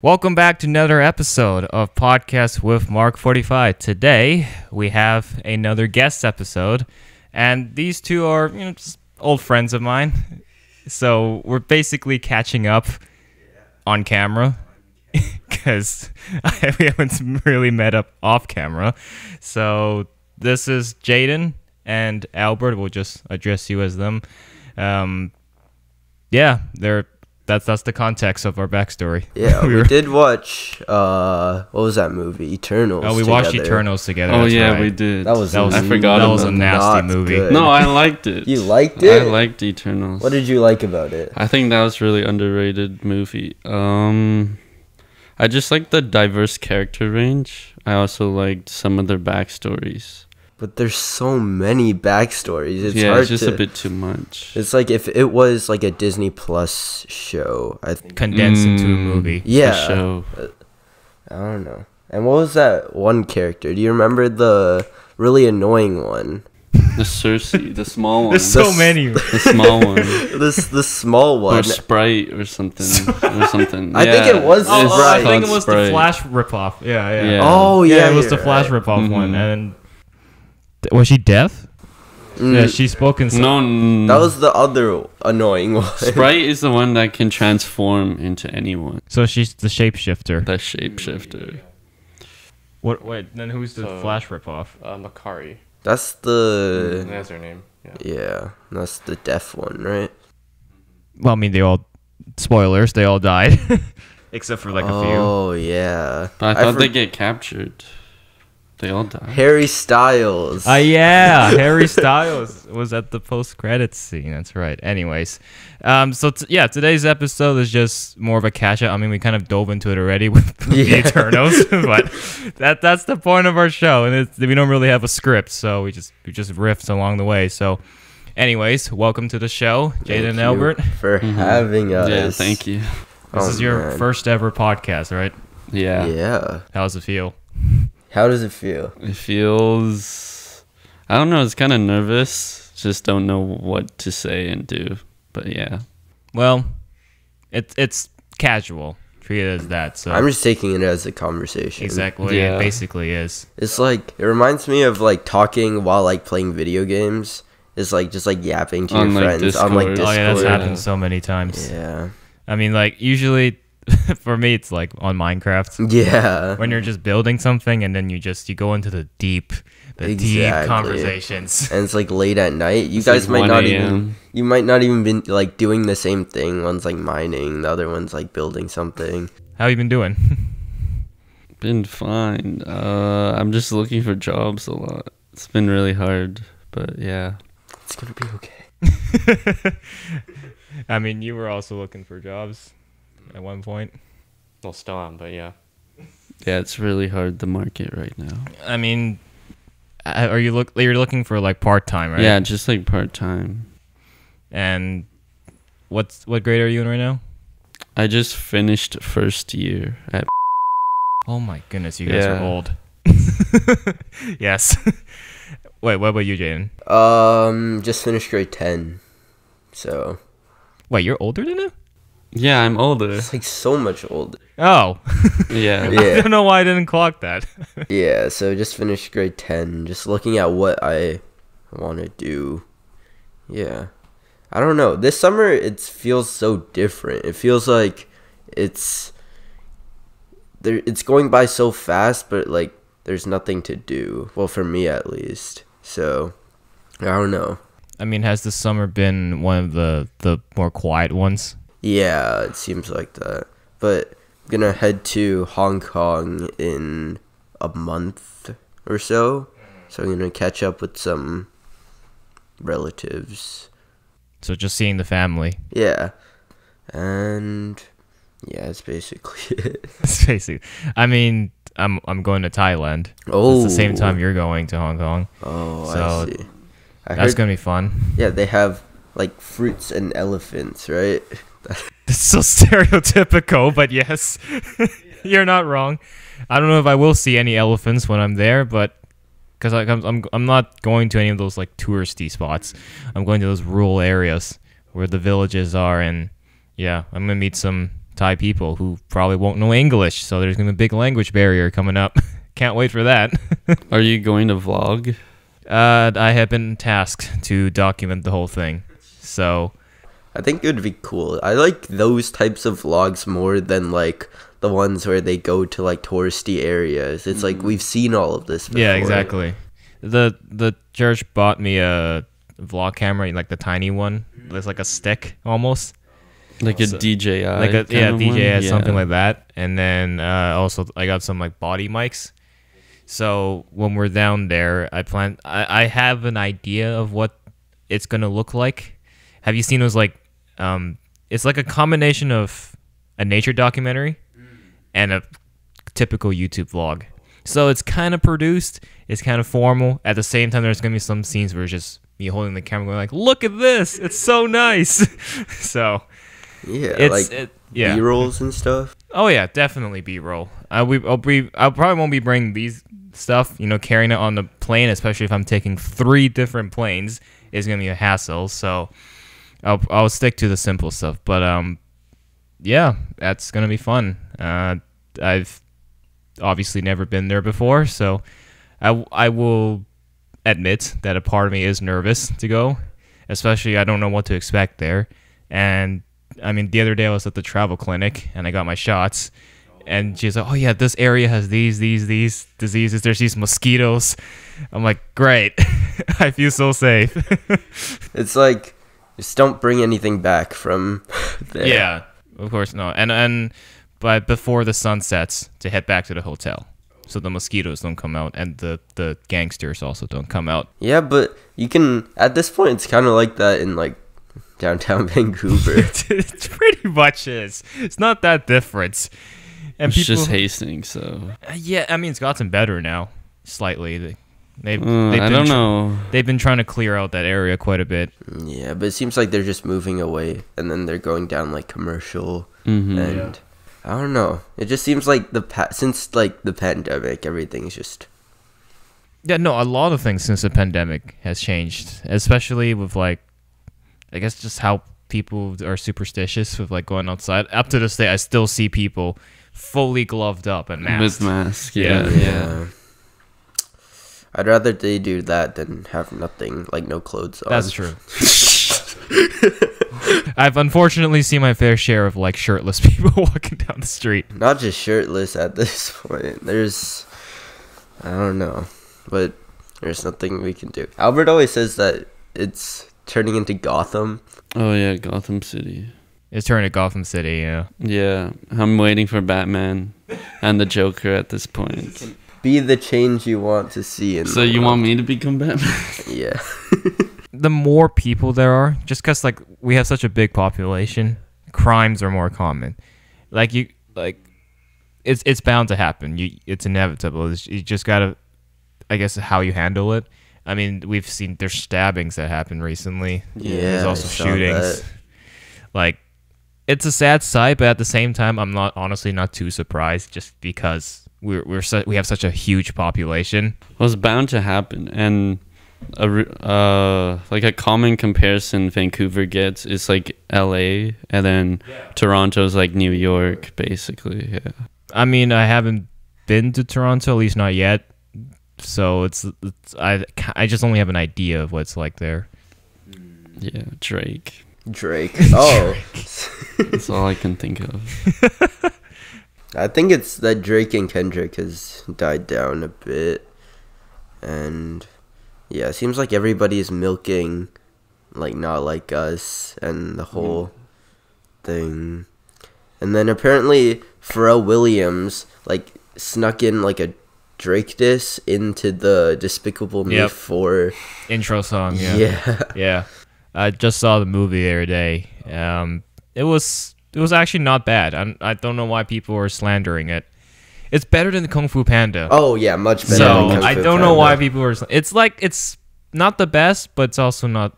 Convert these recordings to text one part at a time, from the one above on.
Welcome back to another episode of Podcast with Mark45. Today, we have another guest episode, and these two are, just old friends of mine. So we're basically catching up on camera because we haven't really met up off camera. So this is Jayden and Albert. We'll just address you as them. That's the context of our backstory. Yeah, we did watch, what was that movie? Eternals. Oh, we watched Eternals together. Oh, yeah, right. We did. I forgot. That was a nasty movie. Good. No, I liked it. You liked it? I liked Eternals. What did you like about it? I think that was really underrated movie. I just liked the diverse character range. I also liked some of their backstories. But there's so many backstories. It's just a bit too much. It's like if it was like a Disney Plus show, I think condensed into a movie. Yeah. A show. I don't know. And what was that one character? Do you remember the really annoying one? The Cersei, the small one. There's so many. The small one. The small one. Or Sprite or something. I think it was Sprite. I think it was Sprite. the Flash ripoff. Yeah. Oh, yeah. It was the Flash ripoff one. And was she deaf? Yeah, she spoke in No. That was the other annoying one. Sprite is the one that can transform into anyone. So she's the shapeshifter. The shapeshifter. What? Wait, then who's the Flash ripoff? Makari. That's the... That's her name. Yeah, that's the deaf one, right? Well, I mean, they all... Spoilers, they all died. Except for like a few. Oh, yeah. But I thought they get captured. They all died. Harry Styles. Yeah, Harry Styles was at the post-credits scene. That's right. Anyways, today's episode is just more of a catch-up. I mean, we kind of dove into it already with the Eternals, but that's the point of our show, and we don't really have a script, so we just riffed along the way. So, anyways, welcome to the show, Jayden and Albert, for having us. Yeah, thank you. This is your first ever podcast, right? Yeah. Yeah. How does it feel? How does it feel? It feels... I don't know. It's kind of nervous. Just don't know what to say and do. But yeah. Well, it's casual. Treat it as that. So I'm just taking it as a conversation. Exactly. Yeah. It basically is. It's like... It reminds me of like talking while like playing video games. It's like just like yapping to your friends on like Discord. Oh yeah, that's happened so many times. Yeah. I mean, like usually... For me, it's like on Minecraft. Yeah. When you're just building something and then you go into the deep conversations. And it's like late at night. You guys might not even be like doing the same thing. One's like mining, the other one's like building something. How you been doing? Been fine. I'm just looking for jobs a lot. It's been really hard, but yeah. It's gonna be okay. I mean, you were also looking for jobs at one point. Well, still am, but yeah. Yeah, it's really hard, the market right now. I mean, you're looking for like part-time, right? Yeah, just like part-time. And what grade are you in right now? I just finished first year at... Oh my goodness, you guys are old. Yes. Wait, what about you, Jayden? Just finished grade 10. So... Wait, you're older than him? Yeah, I'm older. It's like so much older. Oh. Yeah. I don't know why I didn't clock that. Yeah, so just finished grade 10. Just looking at what I want to do. Yeah. I don't know. This summer, it feels so different. It feels like it's going by so fast, but like there's nothing to do. Well, for me at least. So, I don't know. I mean, has this summer been one of the more quiet ones? Yeah, it seems like that. But I'm gonna head to Hong Kong in a month or so. So I'm gonna catch up with some relatives. So just seeing the family. Yeah. And yeah, that's basically it. That's basically. I mean, I'm going to Thailand. Oh. It's the same time you're going to Hong Kong. Oh, So I see. That's gonna be fun. Yeah, they have like fruits and elephants, right? It's so stereotypical, but yes, you're not wrong. I don't know if I will see any elephants when I'm there, but because I'm not going to any of those like touristy spots. I'm going to those rural areas where the villages are, and yeah, I'm gonna meet some Thai people who probably won't know English. So there's gonna be a big language barrier coming up. Can't wait for that. Are you going to vlog? I have been tasked to document the whole thing. So I think it would be cool. I like those types of vlogs more than like the ones where they go to like touristy areas. It's like we've seen all of this before. yeah, exactly. The church bought me a vlog camera, like the tiny one. It's like a stick almost. Like a DJI? Like a kind of DJI, one? something like that. And then also I got some like body mics. So when we're down there, I have an idea of what it's gonna look like. Have you seen those like it's like a combination of a nature documentary and a typical YouTube vlog. So it's kind of produced, it's kind of formal. At the same time, there's gonna be some scenes where it's just me holding the camera, going like, "Look at this! It's so nice." So Yeah, it's like yeah. B-rolls and stuff. Oh yeah, definitely B-roll. I probably won't be bringing these stuff. Carrying it on the plane, especially if I'm taking 3 different planes, is gonna be a hassle. So I'll stick to the simple stuff. But yeah, that's gonna be fun. I've obviously never been there before, so I will admit that a part of me is nervous to go, especially I don't know what to expect there. And I mean, the other day I was at the travel clinic and I got my shots, and she's like, "Oh yeah, this area has these diseases. There's these mosquitoes." I'm like, "Great, I feel so safe." It's like, just don't bring anything back from there. Yeah, of course not. But before the sun sets, to head back to the hotel, so the mosquitoes don't come out and the gangsters also don't come out. Yeah, but you can, at this point, it's kind of like that in like downtown Vancouver. It pretty much is. It's not that different. And It's just Hastings, so... Yeah, I mean, it's gotten better now, slightly. I don't know. They've been trying to clear out that area quite a bit. Yeah, but it seems like they're just moving away, and then they're going down like commercial, Mm-hmm. and I don't know. It just seems like since like the pandemic, everything's just... Yeah, no, a lot of things since the pandemic has changed, especially with like, I guess just how people are superstitious with like going outside. Up to this day, I still see people fully gloved up and masked. With mask, Yeah. yeah. I'd rather they do that than have nothing, like no clothes on. That's true. I've unfortunately seen my fair share of like shirtless people walking down the street. Not just shirtless at this point. I don't know, but there's nothing we can do. Albert always says that it's turning into Gotham. Oh, yeah, Gotham City. It's turning to Gotham City, yeah. Yeah, I'm waiting for Batman and the Joker at this point. Be the change you want to see. So you want me to become Batman? Yeah. The more people there are, just because like we have such a big population, crimes are more common. It's bound to happen. It's inevitable. You just gotta, I guess, how you handle it. I mean, we've seen there's stabbings that happened recently. Yeah, There's I also saw shootings. that. Like, it's a sad sight, but at the same time, I'm honestly not too surprised, just because we have such a huge population. Well, it's bound to happen, and like a common comparison Vancouver gets is like LA, and then Toronto's like New York, basically. Yeah. I mean, I haven't been to Toronto, at least not yet. So I just only have an idea of what it's like there. Yeah, Drake. Oh. That's all I can think of. I think it's that Drake and Kendrick has died down a bit. And yeah, it seems like everybody's milking like Not Like Us and the whole thing. And then apparently Pharrell Williams like snuck in like a Drake diss into the Despicable Me 4 intro song. Yeah. Yeah. I just saw the movie the other day. It was actually not bad. I don't know why people were slandering it. It's better than the Kung Fu Panda. Oh yeah, much better. So than Kung I Fu don't know Panda. why people were. It's not the best, but it's also not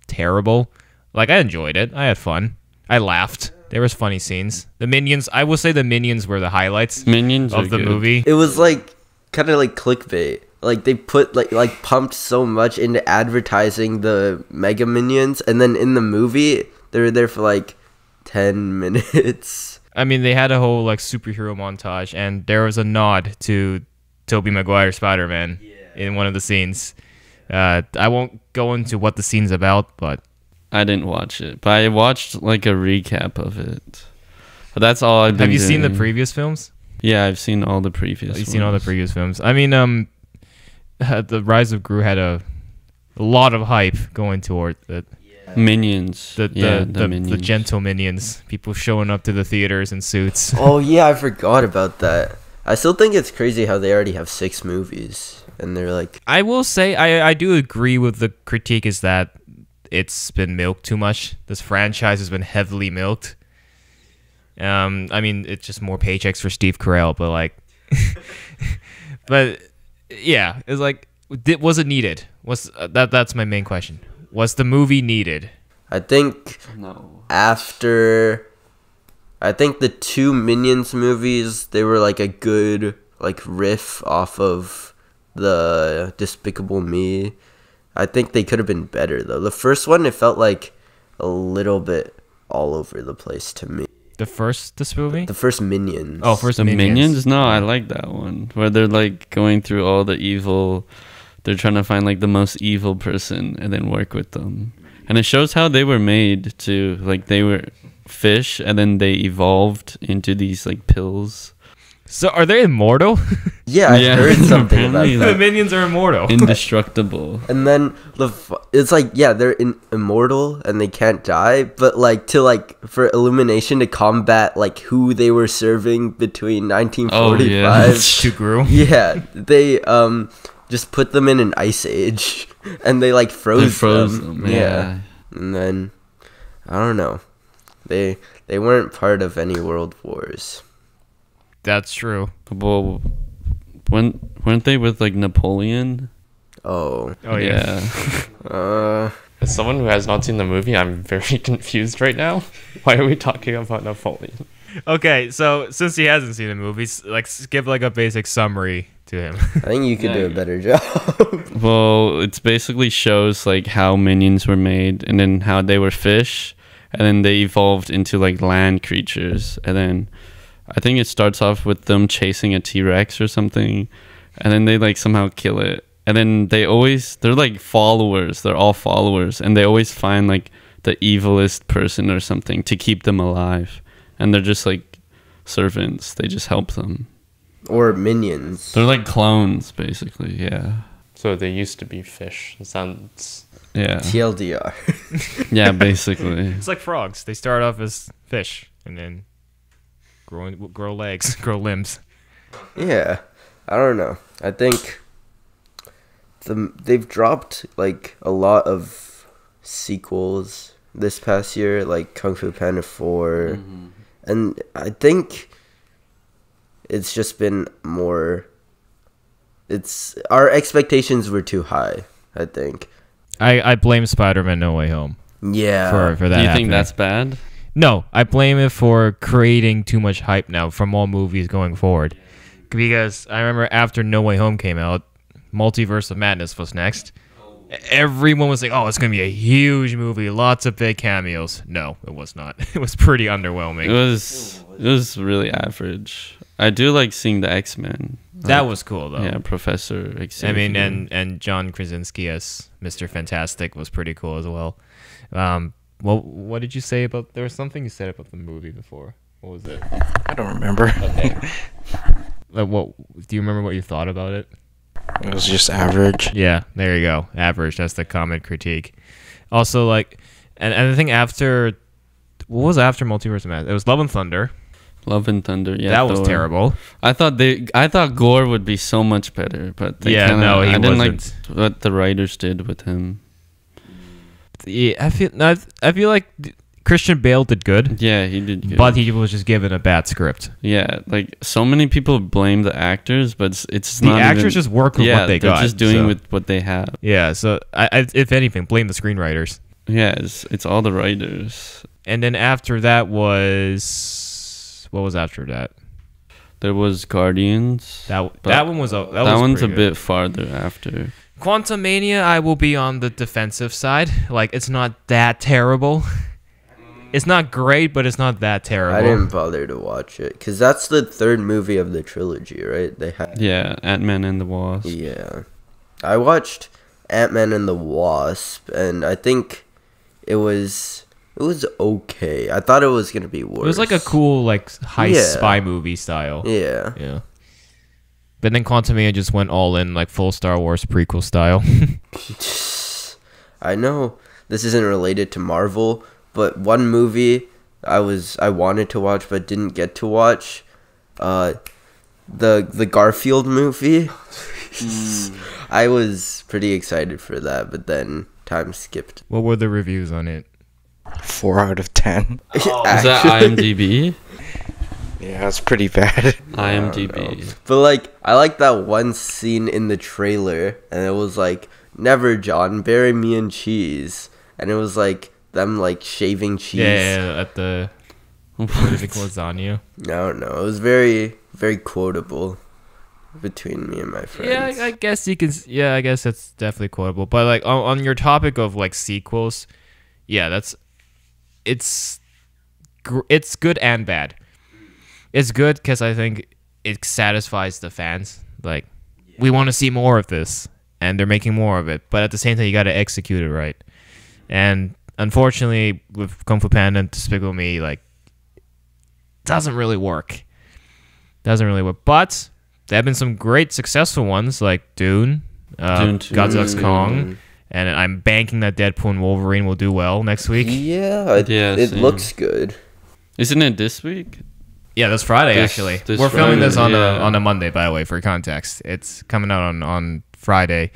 terrible. Like, I enjoyed it. I had fun. I laughed. There was funny scenes. The Minions. I will say the Minions were the highlights Minions of are the good. movie. It was like kind of like clickbait. Like they put like pumped so much into advertising the Mega Minions, and then in the movie they were there for like 10 minutes. I mean, they had a whole like superhero montage, and there was a nod to Tobey Maguire Spider-Man in one of the scenes. I won't go into what the scene's about, but I didn't watch it, but I watched like a recap of it. But that's all I've been have you seen the doing. previous films? Yeah, I've seen all the previous. You've seen all the previous films. I mean, the Rise of Gru had a lot of hype going toward it. Minions. The Minions. gentle minions, people showing up to the theaters in suits. Oh yeah, I forgot about that. I still think it's crazy how they already have 6 movies, and they're like, I will say I do agree with the critique is that it's been milked too much. This franchise has been heavily milked. I mean, it's just more paychecks for Steve Carell, but like, but yeah, it's like, was it needed? That's my main question. Was the movie needed? I think No. after, I think the 2 Minions movies, they were like a good like riff off of the Despicable Me. I think they could have been better though. The first one, it felt like a little bit all over the place to me. This movie? The first Minions. Oh, first The Minions. Minions? No, I like that one. Where they're like going through all the evil. They're trying to find like the most evil person and then work with them. And it shows how they were made to, like, they were fish and then they evolved into these like pills. So are they immortal? Yeah, I heard something about apparently, The that. like, minions are immortal. indestructible. And then it's like, yeah, they're immortal and they can't die, but like for Illumination to combat like who they were serving between 1945 To Gru. yeah, they just put them in an ice age and they like froze them. Yeah. And then I don't know. They weren't part of any world wars. That's true. Well, weren't they with like Napoleon? Oh. Oh yeah. As someone who has not seen the movie, I'm very confused right now. Why are we talking about Napoleon? Okay, so since he hasn't seen the movies, like give like a basic summary to him. I think you could do a better job. Well, it's basically shows like how minions were made and then how they were fish and then they evolved into like land creatures and then I think it starts off with them chasing a T-Rex or something and then they like somehow kill it and then they're like followers, they're all followers and they always find like the evilest person or something to keep them alive and they're just like servants, they just help them. Or minions. They're like clones basically. Yeah. So they used to be fish. It sounds... Yeah. TLDR. Yeah, basically. It's like frogs. They start off as fish and then grow legs, grow limbs. Yeah, I don't know. I think they've dropped like a lot of sequels this past year, like Kung Fu Panda 4, and I think it's just been more. It's our expectations were too high. I think. I blame Spider-Man No Way Home Yeah. for that. Do you happening. think that's bad? No, I blame it for creating too much hype now from all movies going forward. Because I remember after No Way Home came out, Multiverse of Madness was next. Everyone was like, oh, it's going to be a huge movie, lots of big cameos. No, it was not. It was pretty underwhelming. It was really average. I do like seeing the X-Men. That was cool, though. Yeah, Professor Xavier. I mean, and John Krasinski as Mr. Fantastic was pretty cool as well. Well, what did you say about... There was something you said about the movie before. What was it? I don't remember. Okay. Like, what do you remember what you thought about it? It was just average. Yeah, there you go. Average. That's the common critique. Also, like, and I think after... What was after Multiverse of Madness? It was Love and Thunder. Love and Thunder. Yeah, That was Thor. terrible. I thought Gore would be so much better, but they Yeah, kinda, no, he I didn't wasn't. like what the writers did with him. Yeah, I feel like Christian Bale did good, Yeah, he did good. but he was just given a bad script. Yeah, like so many people blame the actors, but it's The not actors even, just work with yeah, what they they're got. just doing so- with what they have. Yeah, so I if anything, blame the screenwriters. Yeah, it's all the writers. And then after that was... What was after that? There was Guardians. That one was... That one's a pretty good. bit farther after. Quantum Mania, I will be on the defensive side. Like, it's not that terrible. It's not great, but it's not that terrible. I didn't bother to watch it because that's the third movie of the trilogy, right? They had. Yeah, Ant-Man and the Wasp. Yeah, I watched Ant-Man and the Wasp, and I think it was okay. I thought it was gonna be worse. It was like a cool like heist spy movie style. Yeah. Yeah. But then Quantumania just went all in like full Star Wars prequel style. I know this isn't related to Marvel, but one movie I wanted to watch but didn't get to watch, the Garfield movie. I was pretty excited for that, but then time skipped. What were the reviews on it? 4 out of 10. Is that IMDb? Yeah, it's pretty bad. IMDb. But like, I like that one scene in the trailer, and it was like, "Never, John, bury me in cheese," and it was like them like shaving cheese. Yeah, at the lasagna. I don't know. It was very, very quotable between me and my friends. Yeah, I guess you can. Yeah, I guess that's definitely quotable. But like on your topic of like sequels, yeah, it's good and bad. It's good because I think it satisfies the fans. Like, we want to see more of this, and they're making more of it. But at the same time, you got to execute it right. And unfortunately, with Kung Fu Panda and Despicable Me, like, doesn't really work. But there have been some great successful ones, like Dune, Dune 2. Godzilla x Kong, and I'm banking that Deadpool and Wolverine will do well next week. Yeah, it same. looks good. Isn't it this week? Yeah, that's Friday, This actually. Friday, We're filming this on yeah. a Monday, by the way, for context. It's coming out on Friday.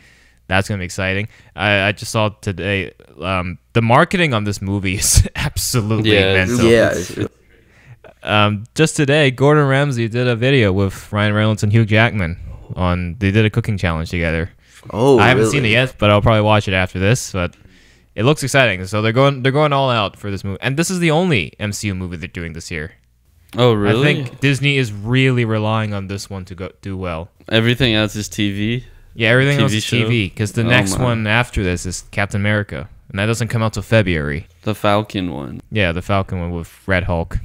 That's going to be exciting. I just saw today, the marketing on this movie is absolutely mental. Yeah. Just today, Gordon Ramsay did a video with Ryan Reynolds and Hugh Jackman. They did a cooking challenge together. Oh, I haven't really? seen it yet, but I'll probably watch it after this. But it looks exciting. So they're going all out for this movie. And this is the only MCU movie they're doing this year. Oh, really? I think Disney is really relying on this one to do well. Everything else is TV? Yeah, everything else TV is show? TV, because the next one after this is Captain America, and that doesn't come out till February. The Falcon one. Yeah, the Falcon one with Red Hulk.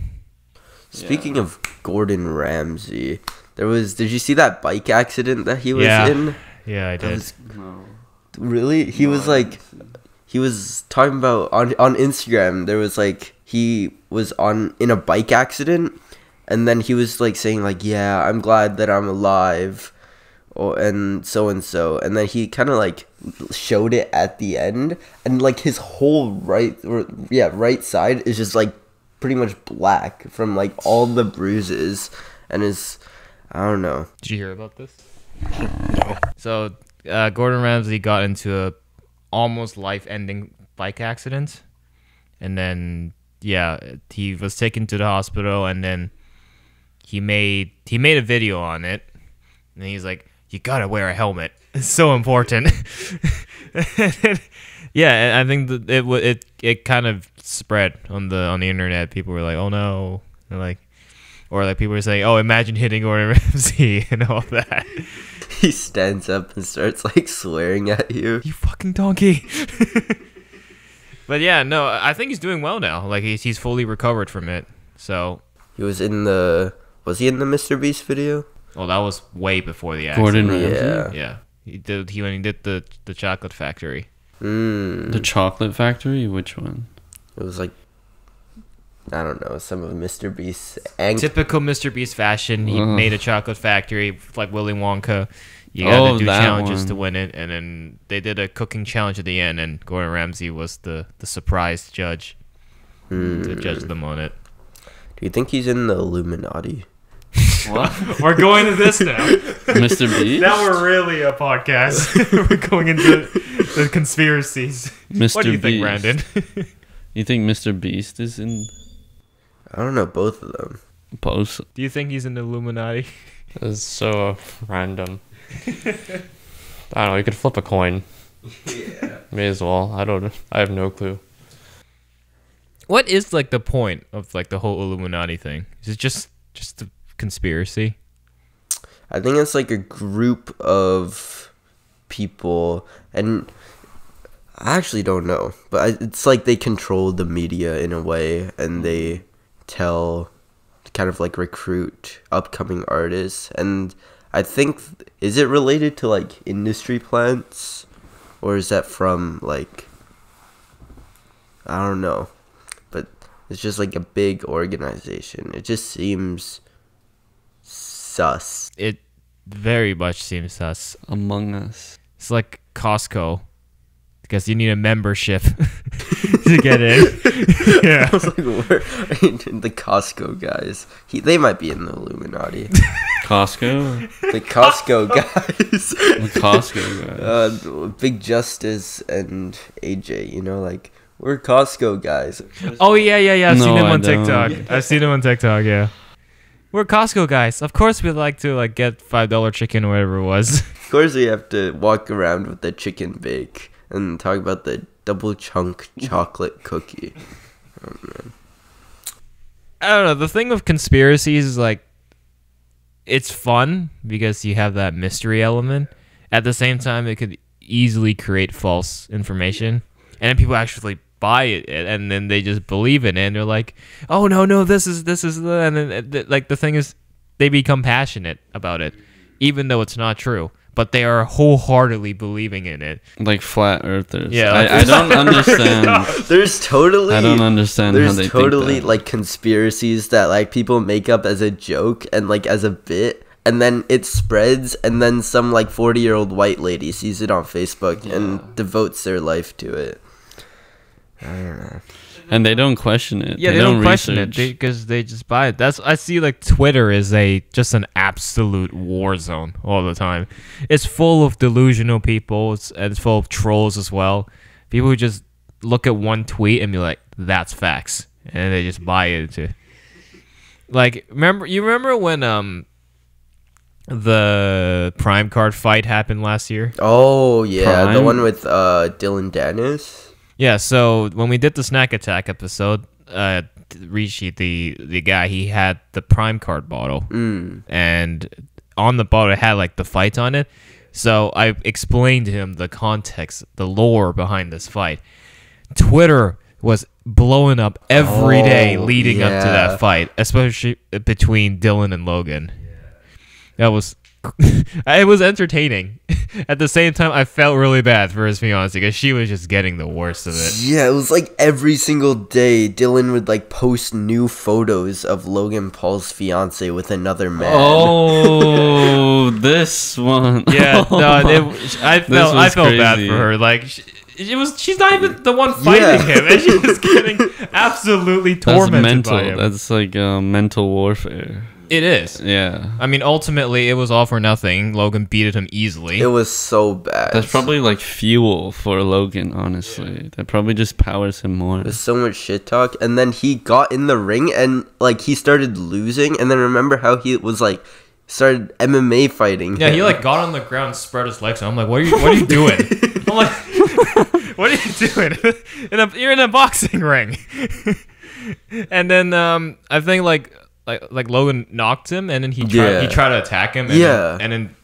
Speaking of Gordon Ramsay, did you see that bike accident that he was in? Yeah, I did. Really? He was talking about on Instagram, there was like, he was in a bike accident, and then he was like saying like, yeah, I'm glad that I'm alive, and so, and then he kind of like showed it at the end, and like his whole right side is just like pretty much black from like all the bruises, and I don't know. Did you hear about this? No. So Gordon Ramsay got into a almost life-ending bike accident, and then he was taken to the hospital, and then he made a video on it, and he's like, you gotta wear a helmet, it's so important. Yeah, and I think that it kind of spread on the internet. People were like, oh no, or like people were saying, oh, imagine hitting Gordon Ramsay and all that. He stands up and starts like swearing at you. You fucking donkey. But yeah, no, I think he's doing well now. Like he's fully recovered from it. So Was he in the MrBeast video? well, that was way before the accident. Gordon Ramsay? Yeah. Yeah, when he did the chocolate factory. The Chocolate Factory? Which one? It was like, I don't know, some of MrBeast's Typical MrBeast fashion. He made a chocolate factory like Willy Wonka. You gotta do challenges to win it, and then they did a cooking challenge at the end, and Gordon Ramsay was the surprise judge to judge them on it. Do you think he's in the Illuminati? What? We're going to this now. MrBeast? Now we're really a podcast. We're going into the conspiracies. What do you think, Brandon? You think MrBeast is in I don't know, both of them. post? Do you think he's in the Illuminati? It's so random. I don't know. You could flip a coin. Yeah. May as well. I have no clue. What is like the point of like the whole Illuminati thing? Is it just a conspiracy? I think it's like a group of people, and I actually don't know, but it's like they control the media in a way, and they kind of like recruit upcoming artists. And I think, is it related to like industry plants, or is that from like, I don't know, but it's just like a big organization. It just seems sus. It very much seems sus. Among Us. It's like Costco, because you need a membership to get in. Yeah. I was like, where the Costco guys? They might be in the Illuminati. Costco? The Costco guys. The Costco guys. Big Justice and AJ, you know, like, we're Costco guys. Oh yeah. I've seen No, him I on don't. TikTok. I've seen him on TikTok. Yeah. We're Costco guys. Of course, we'd like to like get $5 chicken or whatever it was. Of course, we have to walk around with the chicken bake and talk about the double chunk chocolate cookie. Oh, man. I don't know. The thing with conspiracies is like, it's fun because you have that mystery element. At the same time, it could easily create false information, and then people actually buy it, and then they just believe in it, and they're like, "Oh no, this is the," and then like the thing is, they become passionate about it, even though it's not true. But they are wholeheartedly believing in it. Like flat earthers. Yeah, I don't understand. There's totally. I don't understand how There's they totally think that. like conspiracies that like people make up as a joke and like as a bit, and then it spreads, and then some like 40-year-old white lady sees it on Facebook and devotes their life to it. I don't know. And they don't question it. Yeah, they don't question it research. because they just buy it. I see like Twitter is just an absolute war zone all the time. It's full of delusional people, and it's full of trolls as well. People who just look at one tweet and be like, "That's facts," and they just buy into. Like, remember when the Prime card fight happened last year? Oh yeah, the Prime? one with Dillon Danis. Yeah, so when we did the Snack Attack episode, Rishi, the guy, he had the Prime card bottle. And on the bottle, it had, like, the fight on it. So I explained to him the context, the lore behind this fight. Twitter was blowing up every day leading up to that fight, especially between Dillon and Logan. That was... it was entertaining. At the same time, I felt really bad for his fiance because she was just getting the worst of it. Yeah, it was like every single day Dillon would like post new photos of Logan Paul's fiance with another man. Oh, this one. Yeah, no, I felt bad crazy. for her. Like she's not even the one fighting him, and she was getting absolutely That's tormented mental. by him. That's like mental warfare. It is. Yeah. I mean, ultimately, it was all for nothing. Logan beat him easily. It was so bad. That's probably like fuel for Logan, honestly. That probably just powers him more. There's so much shit talk, and then he got in the ring and like he started losing, and then remember how he was like started MMA fighting. Yeah, him. he like got on the ground, and spread his legs. And I'm like, what are you doing? I'm like, what are you doing? You're in a boxing ring. And then I think like Logan knocked him, and then he tried to attack him. And then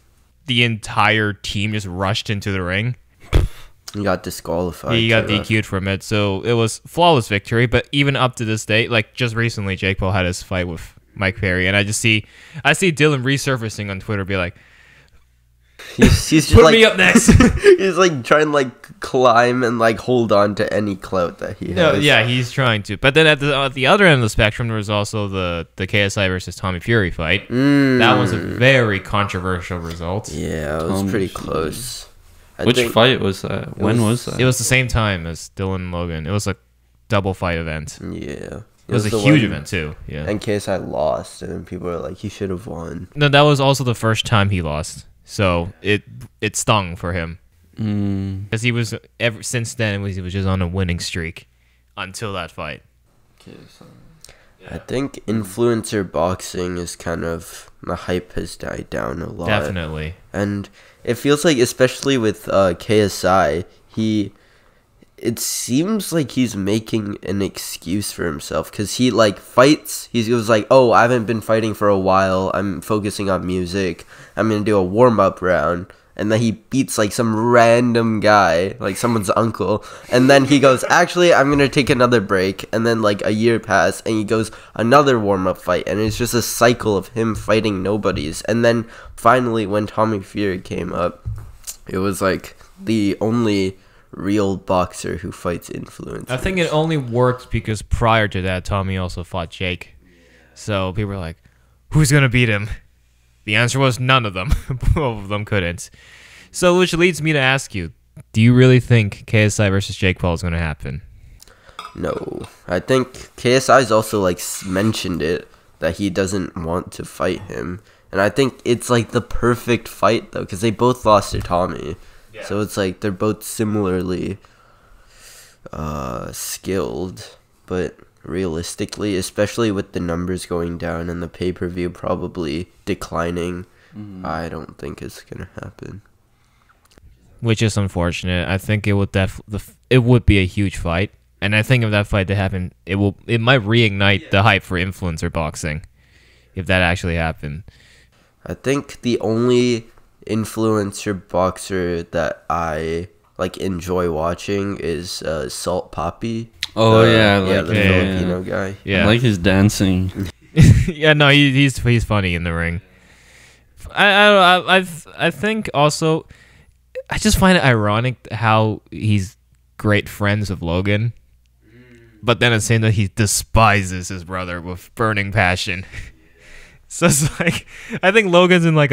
the entire team just rushed into the ring. He got disqualified. He got DQ'd from it, so it was flawless victory. But even up to this day, like just recently, Jake Paul had his fight with Mike Perry, and I see Dillon resurfacing on Twitter, be like, he's just put like, me up next. he's like trying to like climb and like hold on to any clout that he No, has. yeah, he's trying to. But then at the other end of the spectrum, there was also the KSI versus Tommy Fury fight. That was a very controversial result. Yeah, it was Tommy pretty Fury. close. I Which think fight was that? When was that? It was the same time as Dillon and Logan. It was a double fight event. Yeah. It was a the huge one- event too. Yeah. And KSI lost, and then people were like, he should have won. No, that was also the first time he lost. So it stung for him. Because he was ever since then he was just on a winning streak until that fight. I think influencer boxing is kind of, the hype has died down a lot. Definitely. And it feels like, especially with KSI, it seems like he's making an excuse for himself, because he like fights. He was like, oh, I haven't been fighting for a while, I'm focusing on music, I'm gonna do a warm-up round, and then he beats like some random guy, like someone's uncle, and then he goes, actually, I'm gonna take another break, and then like a year passed, and he goes another warm-up fight, and it's just a cycle of him fighting nobodies. And then finally when Tommy Fury came up, it was like the only real boxer who fights influencers. I think it only worked because prior to that, Tommy also fought Jake. So people were like, who's going to beat him? The answer was none of them. Both of them couldn't. So which leads me to ask you, do you really think KSI versus Jake Paul is going to happen? No. I think KSI's also like mentioned it, that he doesn't want to fight him. And I think it's like the perfect fight though, because they both lost to Tommy. Yeah. So it's like they're both similarly skilled, but realistically, especially with the numbers going down and the pay-per-view probably declining, I don't think it's gonna happen. Which is unfortunate. I think it would it would be a huge fight, and I think if that fight to happen, it might reignite the hype for influencer boxing, if that actually happened. I think the only influencer boxer that I like enjoy watching is Salt Poppy. Oh yeah, the Filipino guy. Yeah, I like his dancing. Yeah, no, he's funny in the ring. I think also, I just find it ironic how he's great friends with Logan, but then at the same time he despises his brother with burning passion. So it's like, I think Logan's in like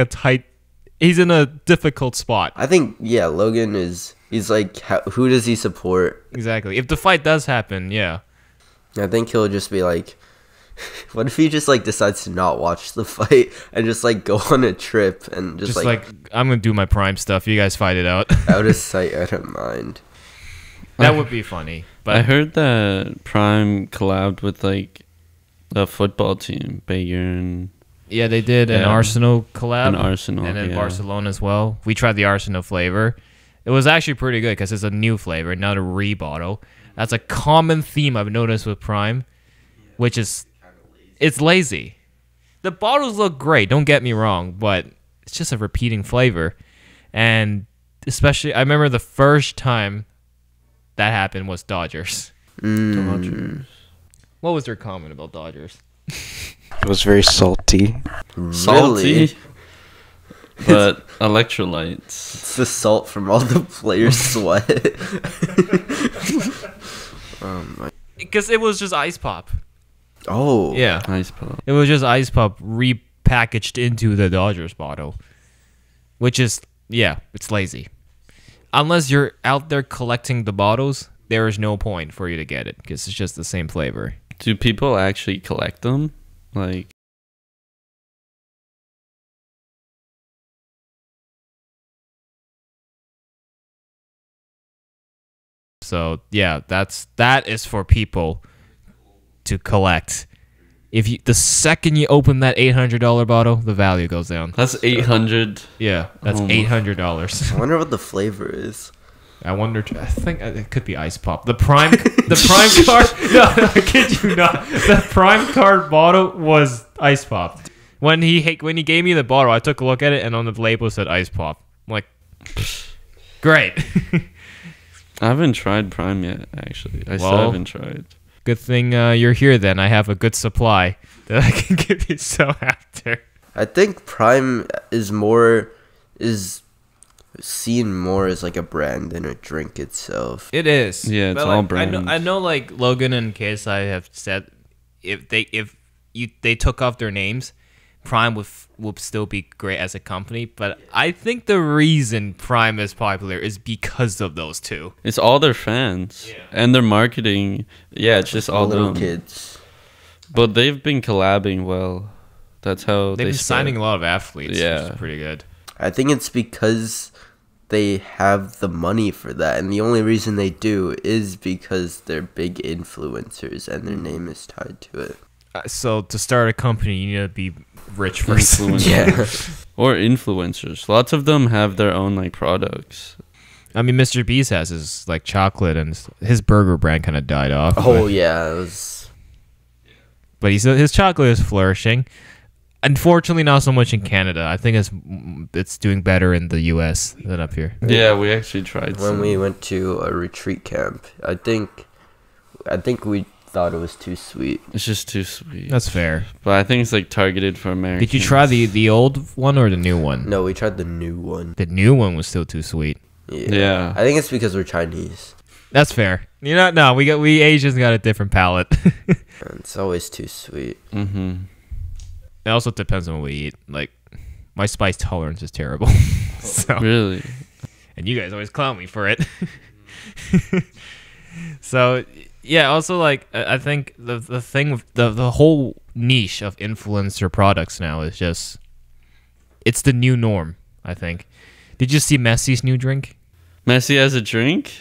he's in a difficult spot. I think, yeah, Logan he's like, who does he support? Exactly. If the fight does happen, yeah. I think he'll just be like, what if he just like decides to not watch the fight and just like go on a trip and just like I'm gonna do my Prime stuff. You guys fight it out. Out of sight, out of mind. That would be funny. But I heard that Prime collabed with like a football team, Bayern. Yeah, they did an Arsenal collab. An Arsenal, and then Barcelona as well. We tried the Arsenal flavor. It was actually pretty good because it's a new flavor, not a rebottle. That's a common theme I've noticed with Prime, which is it's lazy. The bottles look great, don't get me wrong, but it's just a repeating flavor. And especially, I remember the first time that happened was Dodgers. Dodgers. What was their comment about Dodgers? It was very salty. Salty. Really? But electrolytes. It's the salt from all the players' sweat. Because it was just ice pop. Oh. Yeah. Ice pop. It was just ice pop repackaged into the Dodgers bottle. Which is, yeah, it's lazy. Unless you're out there collecting the bottles, there is no point for you to get it because it's just the same flavor. Do people actually collect them? Like, so yeah, that is for people to collect. If you the second you open that $800 bottle, the value goes down. that's 800. Yeah, that's Oh my- $800. I wonder what the flavor is. I wonder. I think it could be ice pop. The prime card. No, I kid you not. The prime card bottle was ice pop. When he gave me the bottle, I took a look at it, and on the label it said ice pop. I'm like, great. I haven't tried Prime yet, actually. I still haven't tried. Good thing you're here. Then I have a good supply that I can give you some after. I think Prime is seen more as like a brand than a drink itself. It is. Yeah, it's But, all like, brand. I know like Logan and KSI have said if they took off their names, Prime would still be great as a company. But I think the reason Prime is popular is because of those two. It's all their fans. Yeah. And their marketing. Yeah, it's just all little them. kids. But they've been collabing well. That's how They've been signing a lot of athletes. Yeah. Which is pretty good. I think it's because they have the money for that, and the only reason they do is because they're big influencers and their name is tied to it. So to start a company, you need to be rich first. Influencers. Yeah. Or influencers. Lots of them have their own like products. I mean, MrBeast has his like chocolate, and his burger brand kind of died off. Oh yeah, it was. But his chocolate is flourishing. Unfortunately, not so much in Canada. I think it's it's doing better in the U.S. than up here. Yeah, we actually tried. When we went to a retreat camp, I think we thought it was too sweet. It's just too sweet. That's fair. But I think it's like targeted for Americans. Did you try the old one or the new one? No, we tried the new one. The new one was still too sweet. Yeah. I think it's because we're Chinese. That's fair. You know, no, we Asians got a different palate. It's always too sweet. Mm-hmm. It also depends on what we eat. Like, my spice tolerance is terrible. So, Really? and you guys always clown me for it. So, yeah. Also, like, I think the thing with the whole niche of influencer products now is just, it's the new norm. I think. Did you see Messi's new drink? Messi has a drink?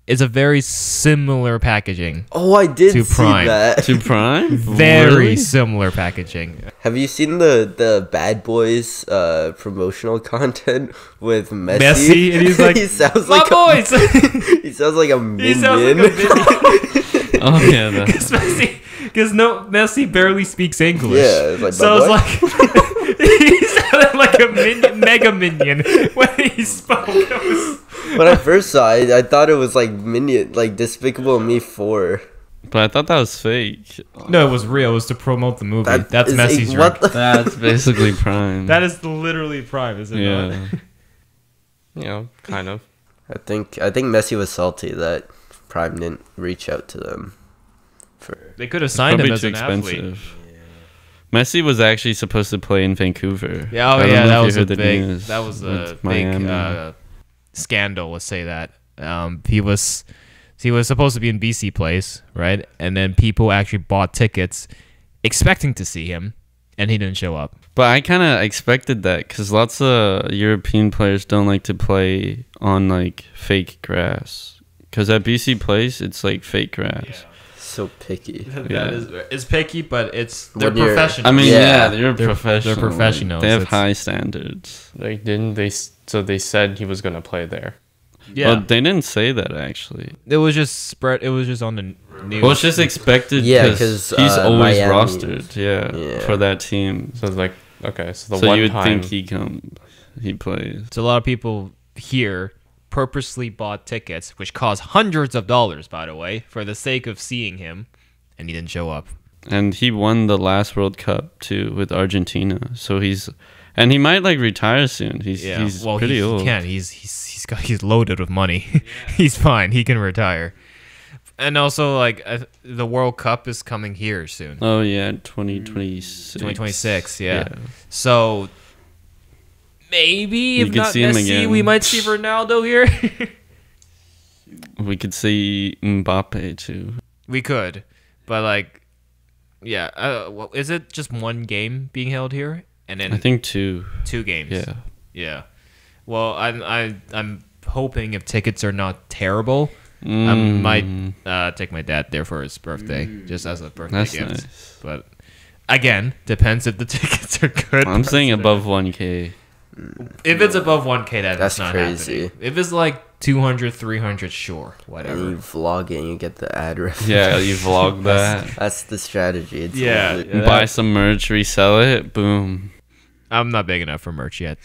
It's a very similar packaging. Oh, I did To see Prime. that. To Prime? Very Really? similar packaging. Have you seen the Bad Boys promotional content with Messi? Messi, and he's like, he sounds my like boys! he sounds like a minion. He sounds like a minion. Oh, yeah. That. Because Messi barely speaks English. Yeah, it's like, so my it's boy. like he sounded like a minion, mega minion when he spoke. When I first saw it, I thought it was like Minion, like Despicable Me 4. But I thought that was fake. No, it was real. It was to promote the movie. That That's is Messi's a- drink. what the- That's basically Prime. That is literally Prime, is it not? Yeah. You know, kind of. I think Messi was salty that Prime didn't reach out to them. They could have signed him Probably as too an athlete. expensive. Messi was actually supposed to play in Vancouver. Yeah, I don't yeah, know that if was you a heard the big. news That was a with big Miami. scandal. Let's say that. He was supposed to be in BC Place, right? And then people actually bought tickets, expecting to see him, and he didn't show up. But I kind of expected that because lots of European players don't like to play on like fake grass. Because at BC Place, it's like fake grass. So picky. Yeah. It's picky, but they're When you're- professional. I mean, Yeah. they're professional. they're professionals. They have It's- high standards. Like, didn't they? So they said he was gonna play there. yeah, Well, they didn't say that actually. it was just spread. It was just on the news. Well, it's just expected Yeah, because 'cause, he's always Miami- rostered. Yeah, Yeah. for that team. So it's like, okay, so the So one you would time think he plays. So a lot of people here purposely bought tickets, which cost hundreds of dollars, by the way, for the sake of seeing him, and he didn't show up. And he won the last World Cup too with Argentina. So and he might like retire soon. He's pretty old. He can't. He's loaded with money. He's fine. He can retire. And also, like, the World Cup is coming here soon. Oh yeah, 2026. 2026, yeah. So maybe You if could not see him Messi, again. we might see Ronaldo here. We could see Mbappe too. We could, but like, yeah. Well, is it just one game being held here, and then I think 2. 2 games? Yeah. Yeah. Well, I'm hoping if tickets are not terrible, I Mm, might take my dad there for his birthday, just as a birthday That's gift. nice. But again, depends if the tickets are good. I'm saying above 1K. If it's above 1K, That's not crazy. happening. If it's like 200, 300, sure, And whatever. you vlog it and you get the ad revenue. Yeah, you vlog that. That's the strategy. It's Yeah. legit. Buy some merch, resell it, boom. I'm not big enough for merch yet.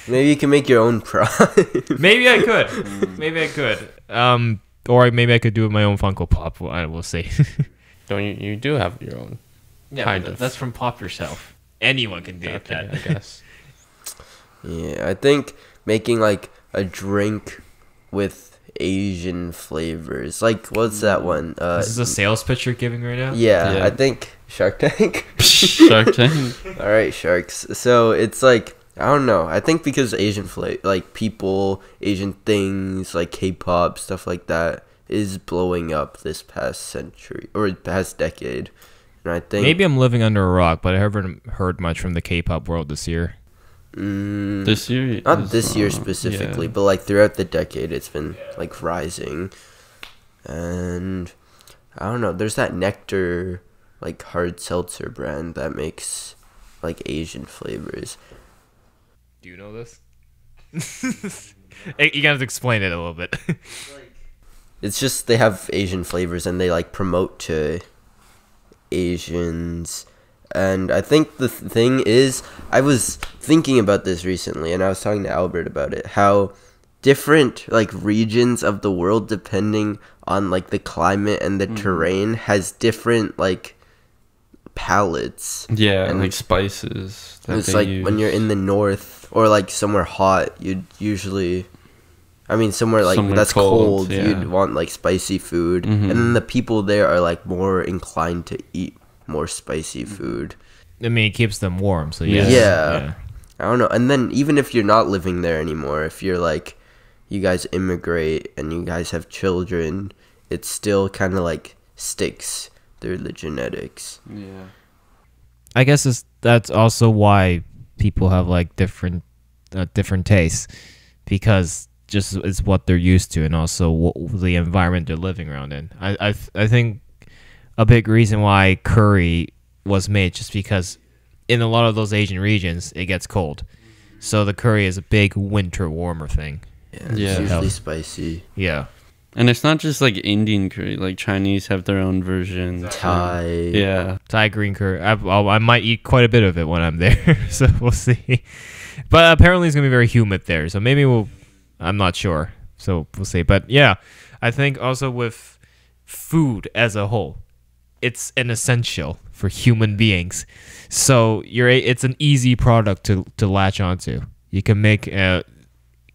Maybe you can make your own Prime. Maybe I could. Maybe I could. Or maybe I could do my own Funko Pop. I will see. don't you do have your own? Yeah, Kind of. That's from Pop Yourself. Anyone can do Okay, that. I guess. Yeah, I think making like a drink with Asian flavors. Like, what's that one? This is a sales pitch you're giving right now? Yeah, Yeah. I think Shark Tank. Shark Tank. All right, sharks. So it's like, I don't know. I think because Asian like people, Asian things, like K-pop, stuff like that is blowing up this past century or past decade. And I think Maybe I'm living under a rock, but I haven't heard much from the K-pop world this year. This year? not is, this year specifically, yeah. but like throughout the decade, it's been like rising. And I don't know. There's that Nectar, like hard seltzer brand that makes like Asian flavors. Do you know this? You gotta explain it a little bit. It's just they have Asian flavors and they like promote to Asians. And I think the thing is, I was thinking about this recently, and I was talking to Albert about it, how different like regions of the world, depending on like the climate and the terrain, has different like palettes. Yeah, and like spices. It's like when you're in the north or like somewhere hot, you'd usually, I mean, somewhere that's cold, yeah. you'd want like spicy food, and then the people there are like more inclined to eat more spicy food. I mean, it keeps them warm, so yes. Yeah. I don't know. And then even if you're not living there anymore, if you're like, you guys immigrate and you guys have children, it still kind of like sticks through the genetics. Yeah. I guess that's also why people have like different tastes, because just it's what they're used to, and also the environment they're living around in. I think a big reason why curry was made just because in a lot of those Asian regions it gets cold, so the curry is a big winter warmer thing. It's usually spicy. Yeah. And it's not just like Indian curry. Like Chinese have their own version. Thai. Yeah. Thai green curry. I might eat quite a bit of it when I'm there, so we'll see. But apparently it's gonna be very humid there, so maybe I'm not sure, so we'll see. But yeah, I think also with food as a whole, it's an essential for human beings. So it's an easy product to latch onto. You can make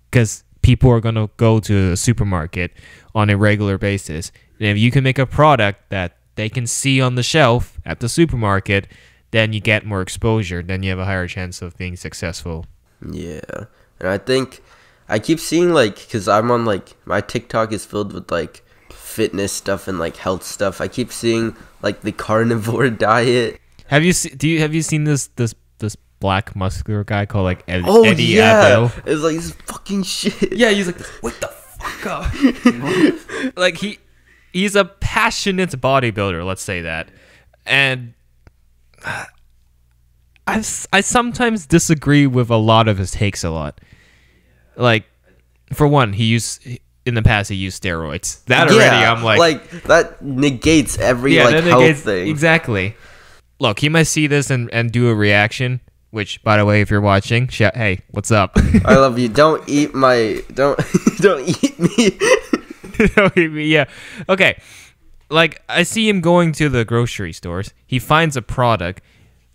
because people are gonna go to a supermarket on a regular basis, and if you can make a product that they can see on the shelf at the supermarket, then you get more exposure. Then you have a higher chance of being successful. Yeah, and I think I keep seeing like, because I'm on like, my TikTok is filled with like fitness stuff and like health stuff. I keep seeing like the carnivore diet. Have you seen this black muscular guy called like Eddie yeah, Abew? it's like this fucking shit. Yeah, he's like, what the fuck up? Like he's a passionate bodybuilder, let's say that, and I sometimes disagree with a lot of his takes a lot. Like, for one, in the past he used steroids. That already, I'm like that negates every health thing. Exactly. Look, he might see this and do a reaction. Which, by the way, if you're watching, hey, what's up? I love you. Don't eat my. Don't eat me. Don't eat me. Yeah. Okay. Like, I see him going to the grocery stores. He finds a product,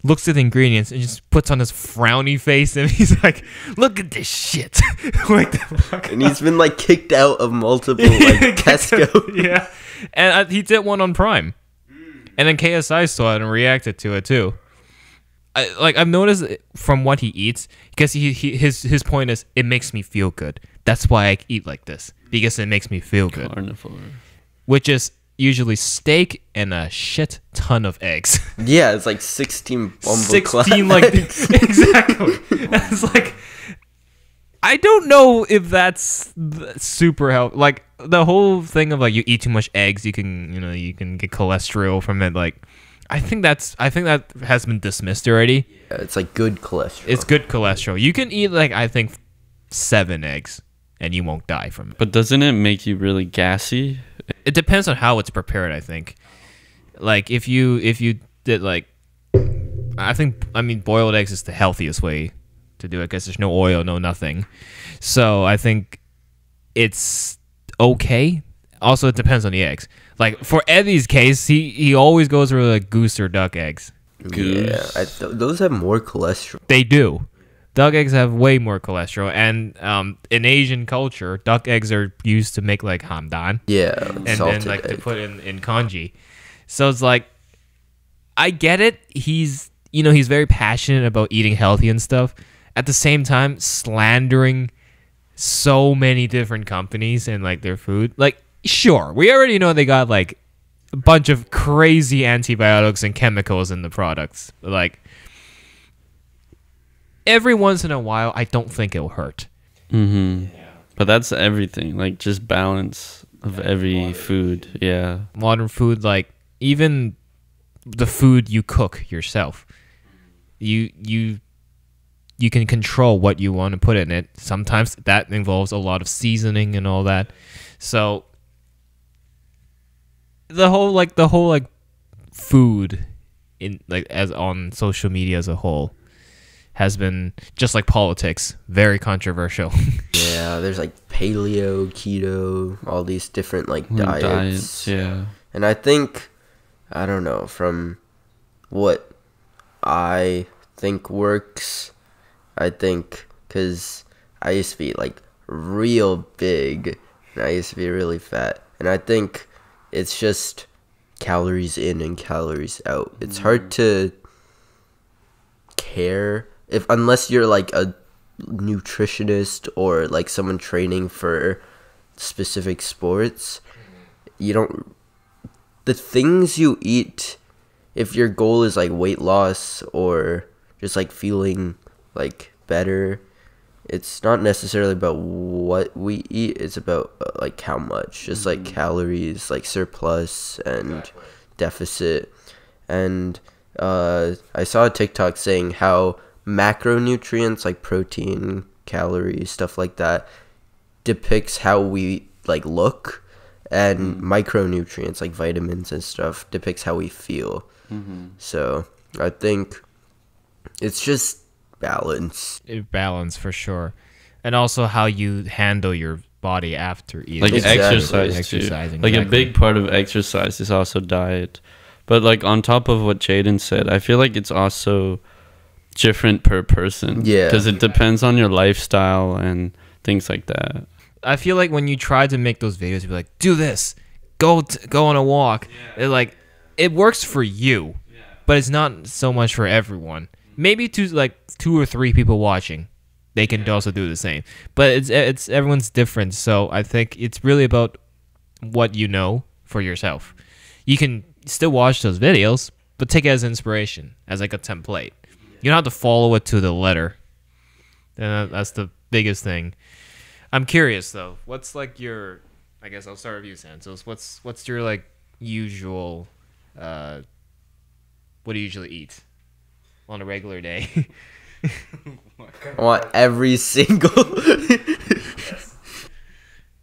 looks at the ingredients, and just puts on his frowny face, and he's like, "Look at this shit!" Like the fuck. And he's been like kicked out of multiple like Tesco. Yeah. And he did one on Prime, and then KSI saw it and reacted to it too. I've noticed from what he eats, because his point is, it makes me feel good. That's why I eat like this, because it makes me feel good. Carnivore. Which is usually steak and a shit ton of eggs. Yeah, it's like 16 16 like exactly. It's like, I don't know if that's super helpful. Like the whole thing of like, you eat too much eggs, you can get cholesterol from it. Like, I think that has been dismissed already. Yeah, it's like good cholesterol. It's good cholesterol. You can eat like, I think 7 eggs and you won't die from it. But doesn't it make you really gassy? It depends on how it's prepared, I think. Like if you did like, I mean boiled eggs is the healthiest way to do it, because there's no oil, no nothing. So I think it's okay. Also, it depends on the eggs. Like for Eddie's case, he always goes for like goose or duck eggs. Yeah, those have more cholesterol. They do. Duck eggs have way more cholesterol, and in Asian culture, duck eggs are used to make like hamdan. Yeah, and then like egg. To put in congee. So it's like, I get it. He's very passionate about eating healthy and stuff. At the same time, slandering so many different companies and like their food. Like, sure, we already know they got like a bunch of crazy antibiotics and chemicals in the products. Like, every once in a while, I don't think it'll hurt. Mm-hmm. Yeah. But that's everything. Like, just balance of every food. Yeah. Modern food, like even the food you cook yourself, you can control what you want to put in it. Sometimes that involves a lot of seasoning and all that. So the whole food in like as on social media as a whole has been, just like politics, very controversial. Yeah, there's like paleo, keto, all these different like diets. Yeah. And I think, I don't know, from what I think works, I think, because I used to be like real big and I used to be really fat. And I think it's just calories in and calories out. It's hard to care unless you're like a nutritionist or like someone training for specific sports. You don't, the things you eat, if your goal is like weight loss or just like feeling like better, it's not necessarily about what we eat, it's about like how much, just like calories, like surplus and deficit. And I saw a TikTok saying how macronutrients like protein, calories, stuff like that depicts how we like look, and micronutrients like vitamins and stuff depicts how we feel. So I think it's just balance. Balance for sure, and also how you handle your body after eating. Like exercise too. Exercising, like exactly. a big part of exercise is also diet. But like on top of what Jayden said, I feel like it's also different per person. Yeah. Because it depends on your lifestyle and things like that. I feel like when you try to make those videos, you're like, do this, go on a walk. It works for you, but it's not so much for everyone. Maybe to like 2 or 3 people watching, they can also do the same. But it's everyone's different. So I think it's really about what you know for yourself. You can still watch those videos, but take it as inspiration, as like a template. You don't have to follow it to the letter. And that's the biggest thing. I'm curious though. What's like your? I guess I'll start with you, Santos. What's your like usual? What do you usually eat on a regular day? I want every single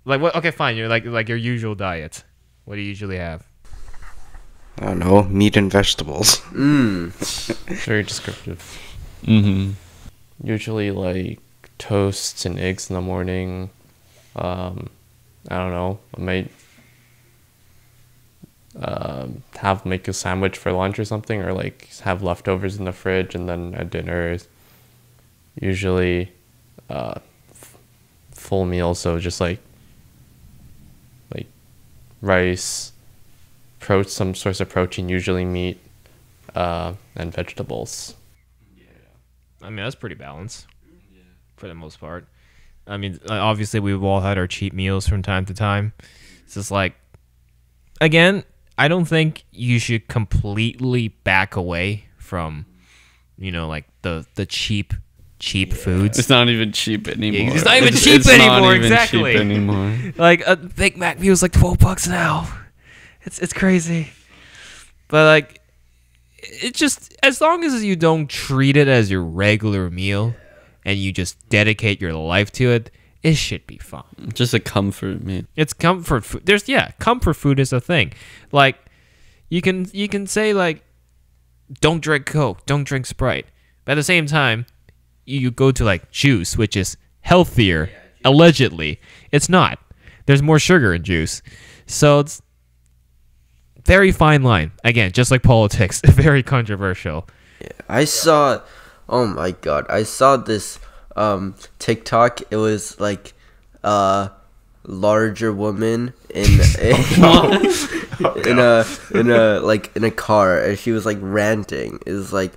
Like what? Okay, fine. You're like your usual diet. What do you usually have? I don't know, meat and vegetables. Very descriptive. Usually like toasts and eggs in the morning. I don't know. I might make a sandwich for lunch or something, or like have leftovers in the fridge, and then at dinner usually full meal, so just like rice, some source of protein, usually meat, and vegetables. I mean, that's pretty balanced for the most part. I mean, obviously we've all had our cheat meals from time to time. It's just like, again, I don't think you should completely back away from, like the cheap foods. it's not even cheap anymore. It's not even cheap anymore. Not even Exactly. cheap anymore. Like a Big Mac meal is like $12 now. It's crazy. But like, it just, as long as you don't treat it as your regular meal and you just dedicate your life to it, it should be fun. Just a comfort meal. It's comfort food. Comfort food is a thing. Like, you can say like, don't drink Coke, don't drink Sprite. But at the same time, you go to like juice, which is healthier, allegedly. It's not. There's more sugar in juice. So it's very fine line. Again, just like politics, very controversial. I saw, oh my god, I saw this TikTok. It was like a larger woman in a car, and she was like ranting. It was like,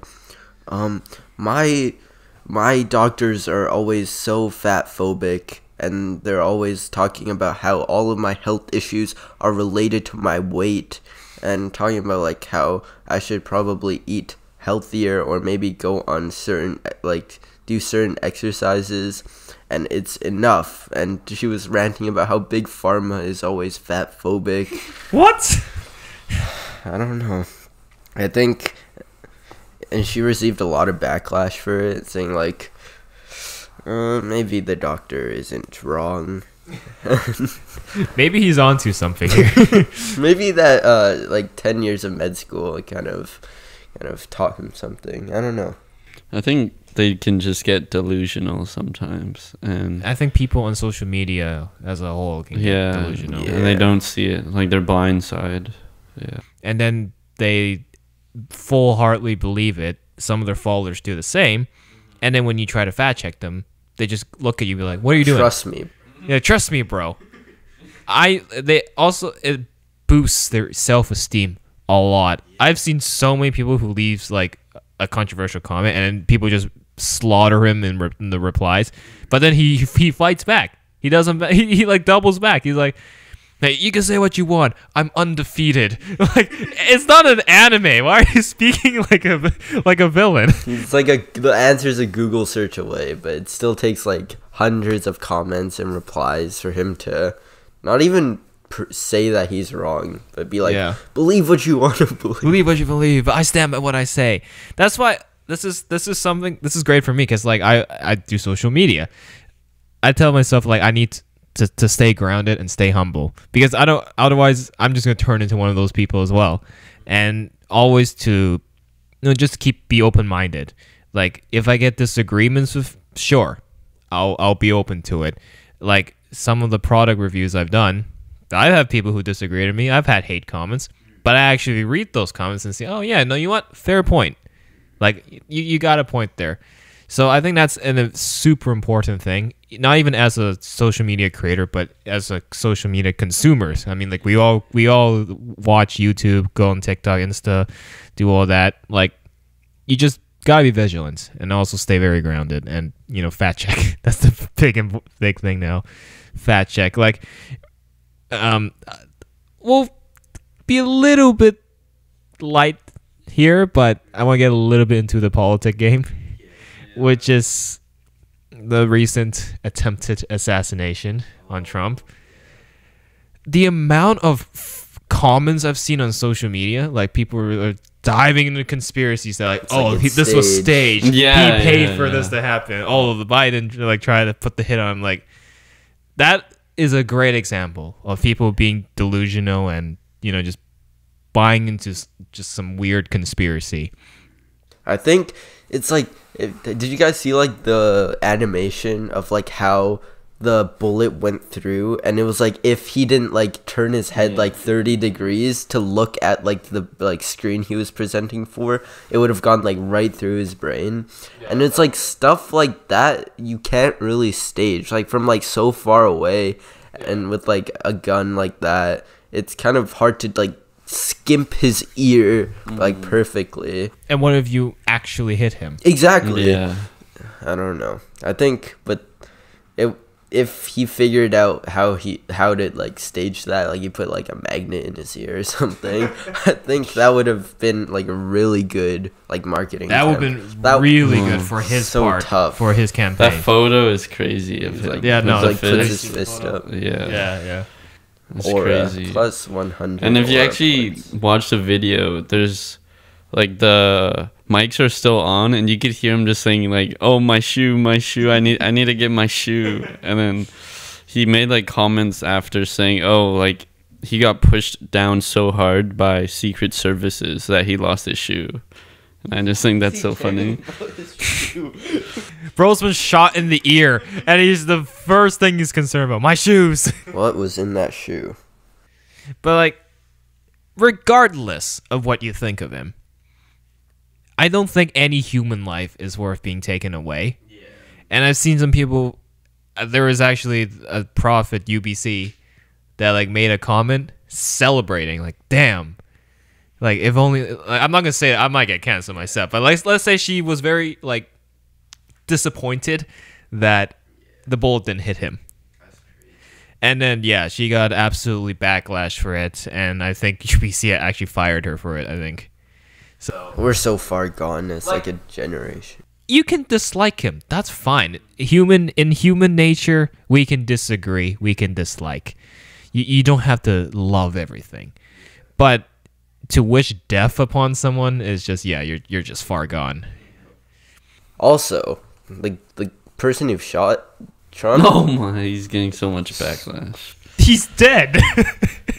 my doctors are always so fat phobic, and they're always talking about how all of my health issues are related to my weight, and talking about like how I should probably eat healthier or maybe go on certain do certain exercises, and it's enough. And she was ranting about how big pharma is always fat phobic. What? I don't know. I think, and she received a lot of backlash for it, saying like, maybe the doctor isn't wrong. Maybe he's onto something here. Maybe that like 10 years of med school kind of taught him something. I don't know. I think they can just get delusional sometimes, and I think people on social media as a whole can get delusional. and they don't see it, like their blind side. Yeah, And then they full-heartedly believe it. Some of their followers do the same, and then when you try to fact check them, they just look at you and be like, "What are you doing?" Trust me. Yeah, trust me, bro. It boosts their self-esteem a lot. I've seen so many people who leaves like a controversial comment and then people just slaughter him in the replies, but then he fights back. He doesn't. He like doubles back. He's like, "Hey, you can say what you want. I'm undefeated." Like, it's not an anime. Why are you speaking like a villain? It's like the answer's a Google search away, but it still takes like hundreds of comments and replies for him to not even say that he's wrong, but be like, believe what you want to believe. Believe what you believe. I stand by what I say. That's why this is great for me, because like I do social media. I tell myself like I need to stay grounded and stay humble, because otherwise I'm just gonna turn into one of those people as well. And always to just be open-minded. Like if I get disagreements with, sure, I'll be open to it. Like some of the product reviews I've done, I have people who disagree with me. I've had hate comments, but I actually read those comments and say, oh yeah, no, you know what? Fair point. Like you got a point there. So I think that's a super important thing, not even as a social media creator, but as a social media consumers. I mean, like we all watch YouTube, go on TikTok, Insta, do all that. Like you just gotta be vigilant and also stay very grounded and fact check. That's the big thing now. Fact check. Like we'll be a little bit light here, but I want to get a little bit into the politic game, which is the recent attempted assassination on Trump. The amount of comments I've seen on social media, like people are diving into conspiracies. They're like, this was staged. Yeah, he paid for this to happen. Oh, the Biden like try to put the hit on him. Like that is a great example of people being delusional and just buying into just some weird conspiracy. I think it's like, did you guys see like the animation of like how the bullet went through, and it was like if he didn't like turn his head like 30 degrees to look at like the like screen he was presenting for, it would have gone like right through his brain. And it's like stuff like that you can't really stage like from like so far away, and with like a gun like that, it's kind of hard to like skimp his ear like perfectly. And what if you actually hit him? Exactly. Yeah. I don't know. I think, but if he figured out how to like stage that, like he put like a magnet in his ear or something, I think that would have been like a really good like marketing. That would have been really good for his part, tough for his campaign. That photo is crazy of him. Like, with the puts fist. his fist up. Yeah. It's Or crazy. plus 100. And if you or actually plus- watch the video, there's like the mics are still on, and you could hear him just saying like, "Oh, my shoe, I need to get my shoe." And then he made like comments after saying, "Oh, like he got pushed down so hard by secret services that he lost his shoe." And I just think that's so funny. Bro's been shot in the ear, and he's the first thing he's concerned about. My shoes. What was in that shoe? But like, regardless of what you think of him, I don't think any human life is worth being taken away. Yeah. And I've seen some people. There was actually a prof at UBC that like made a comment celebrating, like, "Damn, like if only." Like, I'm not gonna say I might get canceled myself, but let's say she was very like disappointed that the bullet didn't hit him. And then she got absolutely backlash for it, and I think UBC actually fired her for it. I think. So We're so far gone as like a generation. you can dislike him. That's fine. In human nature, we can disagree. We can dislike. You don't have to love everything, but to wish death upon someone is just you're just far gone. Also, the person who shot Trump. Oh my, he's getting so much backlash. He's dead.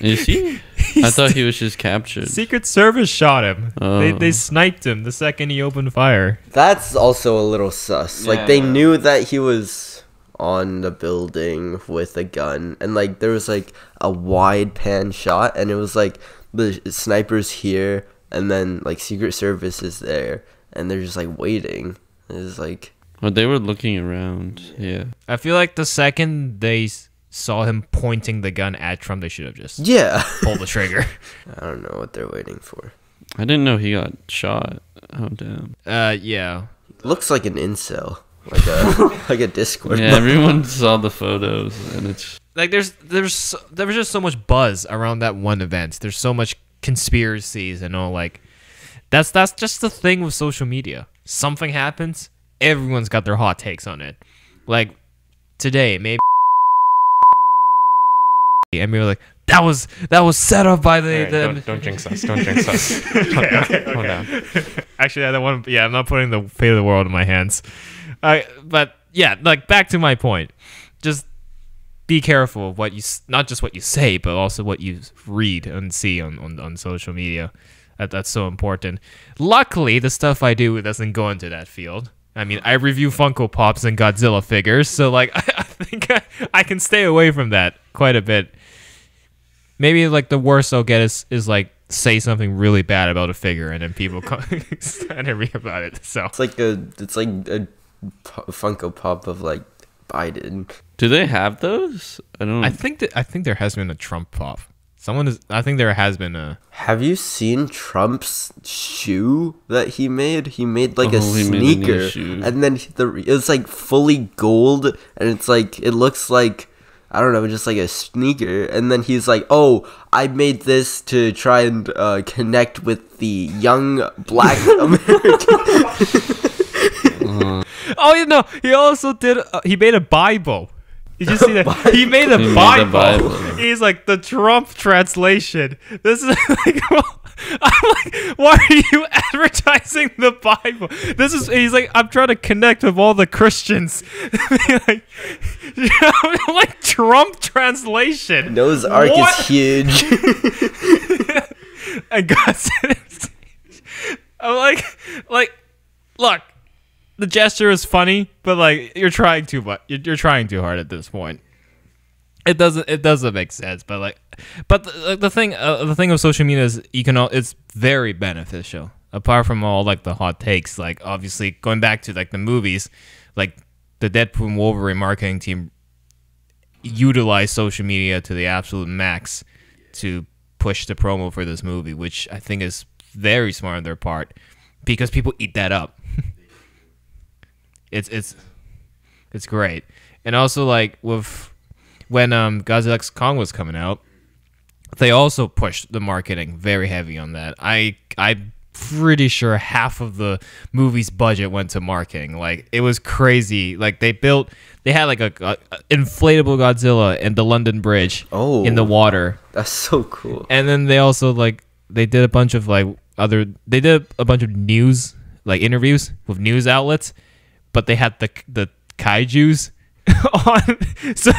Is he? I thought he was just captured. Secret Service shot him. Oh. They sniped him the second he opened fire. That's also a little sus. Like, they Yeah. knew that he was on the building with a gun, and like there was like a wide pan shot, and it was like the snipers here, and then like Secret Service is there, and they're just like waiting. It's like, Well, they were looking around. Yeah. I feel like the second they saw him pointing the gun at Trump, they should have just yeah. pulled the trigger. I don't know what they're waiting for. I didn't know he got shot. Oh, damn. Yeah. Looks like an incel, like a like a Discord. Yeah, everyone saw the photos, and it's... Like there was just so much buzz around that one event. There's so much conspiracies and all. Like that's just the thing with social media. Something happens, everyone's got their hot takes on it. Like today, maybe and we were like, that was set up by the. Alright, don't jinx us. Don't jinx us. Calm down. Actually, I don't want. Yeah, I'm not putting the fate of the world in my hands. But yeah, like back to my point. Just be careful of what you, not just what you say, but also what you read and see on social media. That's so important. Luckily, the stuff I do doesn't go into that field. I mean, I review Funko Pops and Godzilla figures, so like I think I can stay away from that quite a bit. Maybe like the worst I'll get is like say something really bad about a figure, and then people start to read about it. So It's like a Funko Pop of like Biden. Do they have those? I think there has been a Trump pop. I think there has been a. Have you seen Trump's shoe that he made? He made like a Oh, he made a new sneaker, shoe. and then it's like fully gold, and it's like it looks like, I don't know, just like a sneaker. And then he's like, "Oh, I made this to try and connect with the young Black American." Oh, you know, he also did. He made a Bible. You just see that he made a He made a Bible. Bible. He's like the Trump translation. This is like, I'm like, why are you advertising the Bible? This is. He's like, I'm trying to connect with all the Christians. Like, I'm like Trump translation. Noah's Ark What? is huge. And God said, I'm like, look, the gesture is funny, but like you're trying too much. You're trying too hard at this point. It doesn't make sense. But the thing with social media is it's very beneficial. Apart from all like the hot takes, like obviously going back to like the movies, like the Deadpool Wolverine marketing team utilized social media to the absolute max to push the promo for this movie, which I think is very smart on their part because people eat that up. It's great. And also like with when Godzilla X Kong was coming out, they also pushed the marketing very heavy on that. I'm pretty sure half of the movie's budget went to marketing. Like it was crazy. Like they had like a inflatable Godzilla in the London Bridge in the water. That's so cool. And then they also like they did a bunch of news like interviews with news outlets, but they had the kaijus on. So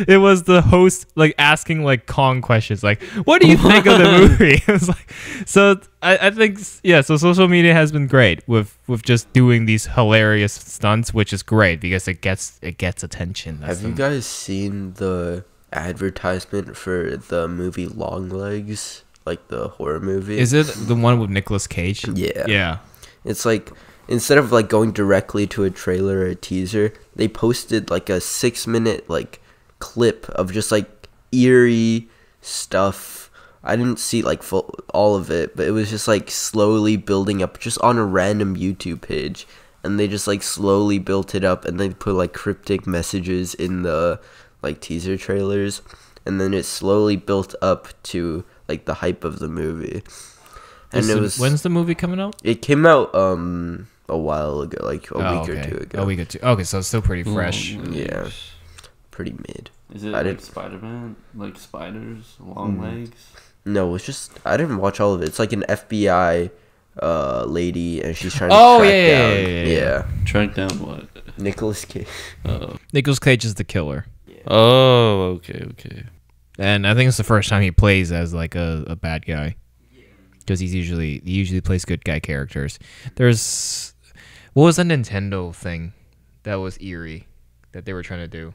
it was the host like asking like Kong questions like, what do you think of the movie? It's like, so I think yeah, so social media has been great with just doing these hilarious stunts, which is great because it gets attention. Have you guys seen the advertisement for the movie Longlegs, like the horror movie? Is it the one with Nicolas Cage? Yeah. Yeah. It's like, instead of like going directly to a trailer or a teaser, they posted like a 6-minute like clip of just like eerie stuff. I didn't see like all of it, but it was just like slowly building up just on a random YouTube page, and they just like slowly built it up, and they put like cryptic messages in the like teaser trailers, and then it slowly built up to like the hype of the movie. And When's the movie coming out? It came out a while ago, like a week or two ago. A week or two. Okay, so it's still pretty fresh. Yeah, pretty mid. Is it like Spider-Man? Like spiders? Long legs? No, it's just, I didn't watch all of it. It's like an FBI lady, and she's trying to track down. Yeah. Track down what? Nicolas Cage. Oh. Nicolas Cage is the killer. Oh, okay. and I think it's the first time he plays as like a bad guy, because he usually plays good guy characters. There's what was a Nintendo thing that was eerie that they were trying to do?